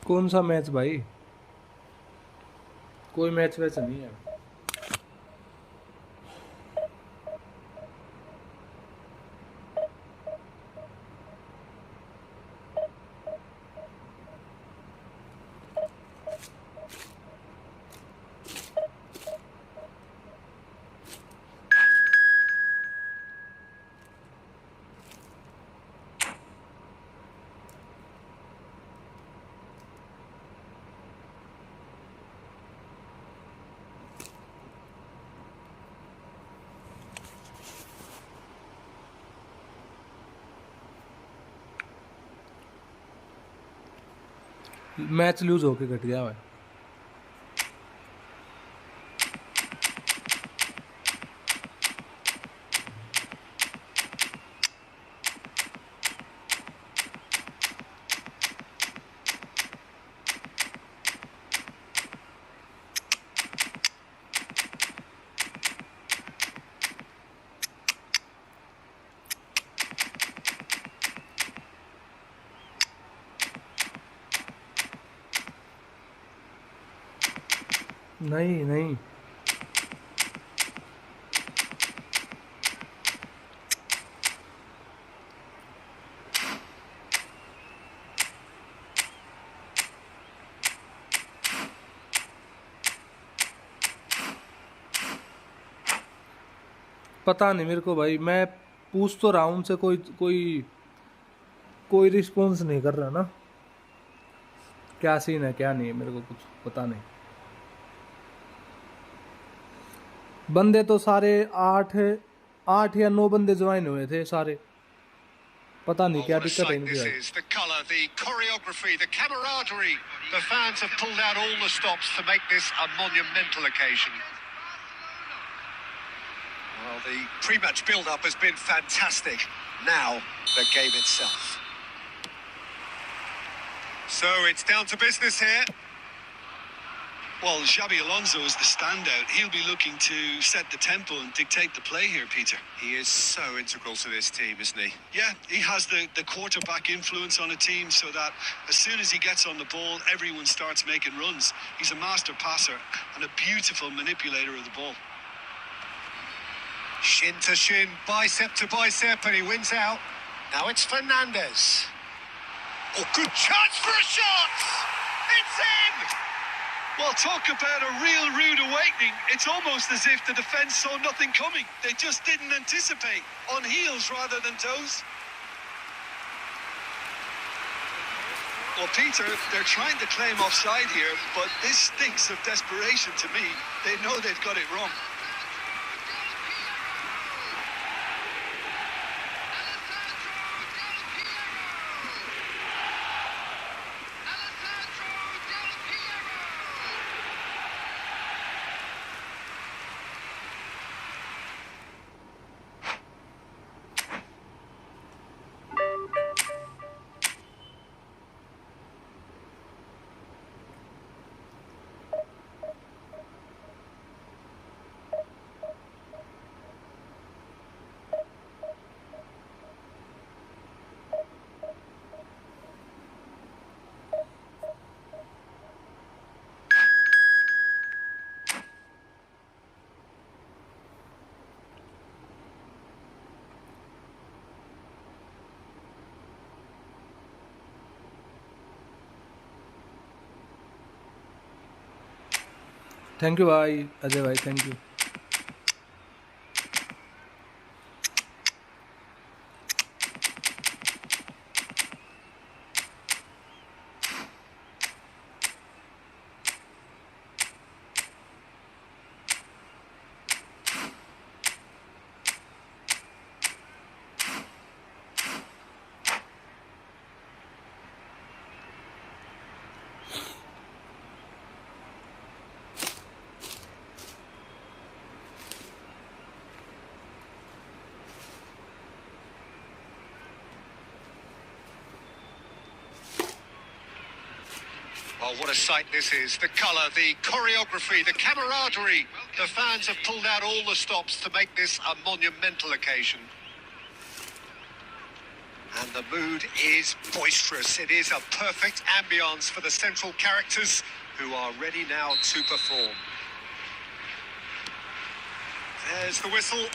कौन सा मैच भाई? कोई मैच वैसा नहीं है। मैच लूज होके कट गया भाई। नहीं नहीं, पता नहीं मेरे को भाई। मैं पूछ तो रहा हूं उनसे, कोई कोई कोई रिस्पॉन्स नहीं कर रहा ना। क्या सीन है क्या नहीं है, मेरे को कुछ पता नहीं। बंदे तो सारे 8 या 9 बंदे ज्वाइन हुए थे सारे। पता नहीं Oh, क्या what a दिक्कत है sight इनकी this भाई। is. The colour, the choreography, the camaraderie. The fans have pulled out all the stops to make this a monumental occasion. Well, the pre-match build-up has been fantastic. Now, the game itself. So it's down to business here. Well, Xabi Alonso is the standout. He'll be looking to set the tempo and dictate the play here, Peter. He is so integral to this team, isn't he? Yeah, he has the quarterback influence on a team so that as soon as he gets on the ball, everyone starts making runs. He's a master passer and a beautiful manipulator of the ball. Shin to shin, bicep to bicep, and he wins out. Now it's Fernandez. Oh, good chance for a shot! It's in! Well, talk about a real rude awakening. It's almost as if the defence saw nothing coming. They just didn't anticipate. On heels rather than toes. Well, Peter, they're trying to claim offside here, but this stinks of desperation to me. They know they've got it wrong. Thank you भाई अजय भाई, thank you. Oh, what a sight this is. The colour, the choreography, the camaraderie. The fans have pulled out all the stops to make this a monumental occasion. And And the mood is boisterous. It is a perfect ambience for the central characters who are ready now to perform. There's the whistle.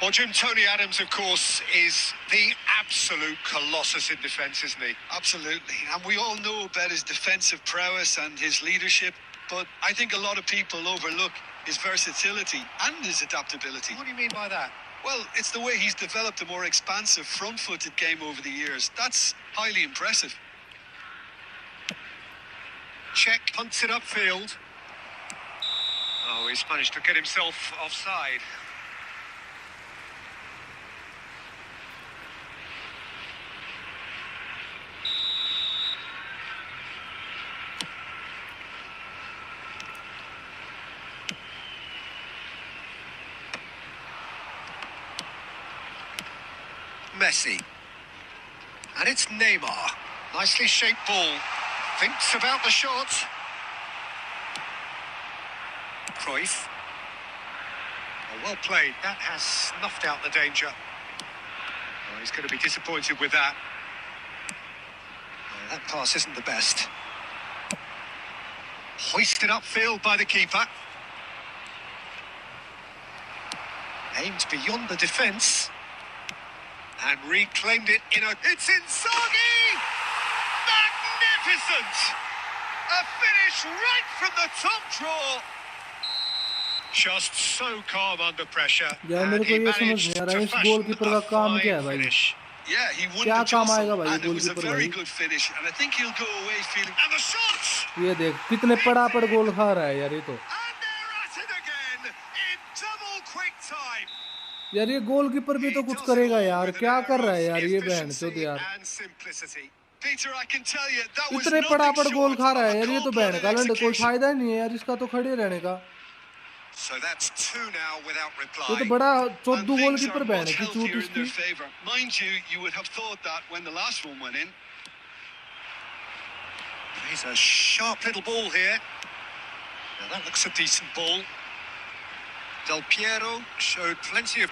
Well, Jim, Tony Adams, of course, is the absolute colossus in defence, isn't he? Absolutely. And we all know about his defensive prowess and his leadership, but I think a lot of people overlook his versatility and his adaptability. What do you mean by that? Well, it's the way he's developed a more expansive front-footed game over the years. That's highly impressive. Check punts it upfield. Oh, he's managed to get himself offside. Messi. And it's Neymar. Nicely shaped ball. Thinks about the shot. Cruyff. Oh, well played. That has snuffed out the danger. Oh, he's going to be disappointed with that. Oh, that pass isn't the best. Hoisted upfield by the keeper. Aimed beyond the defence. And reclaimed it in a... It's Inzaghi! Magnificent! A finish right from the top draw. Just so calm under pressure. यार मेरे को ये समझ नहीं आ रहा है इस goalkeeper का काम क्या है भाई? Yeah, he won क्या the काम आएगा jostle भाई and it was a goalkeeper very भाई? good finish and I think he'll go away feeling... And the shot! ये देख कितने पड़ापड़ गोल खा रहा है यार ये तो. And they're at it again in double quick time. यार ये गोलकीपर भी तो कुछ करेगा यार. क्या कर रहा है यार ये बहन चोद यार. And simplicity. Peter, I can tell you that was इतने nothing पड़ापड़ गोल short खा रहा of है a यार ये तो cold-blooded बहन का लंड कोई execution. फायदा ही नहीं है यार इसका तो खड़े रहने का. So that's two now without ये reply. तो बड़ा And चोद्दू things गोलकीपर are बहन much की चूत healthier in इसकी. their favour. Mind you, you would have thought that when the last one went in. He's a sharp little ball here. Now that looks a decent ball. Del Piero showed plenty of...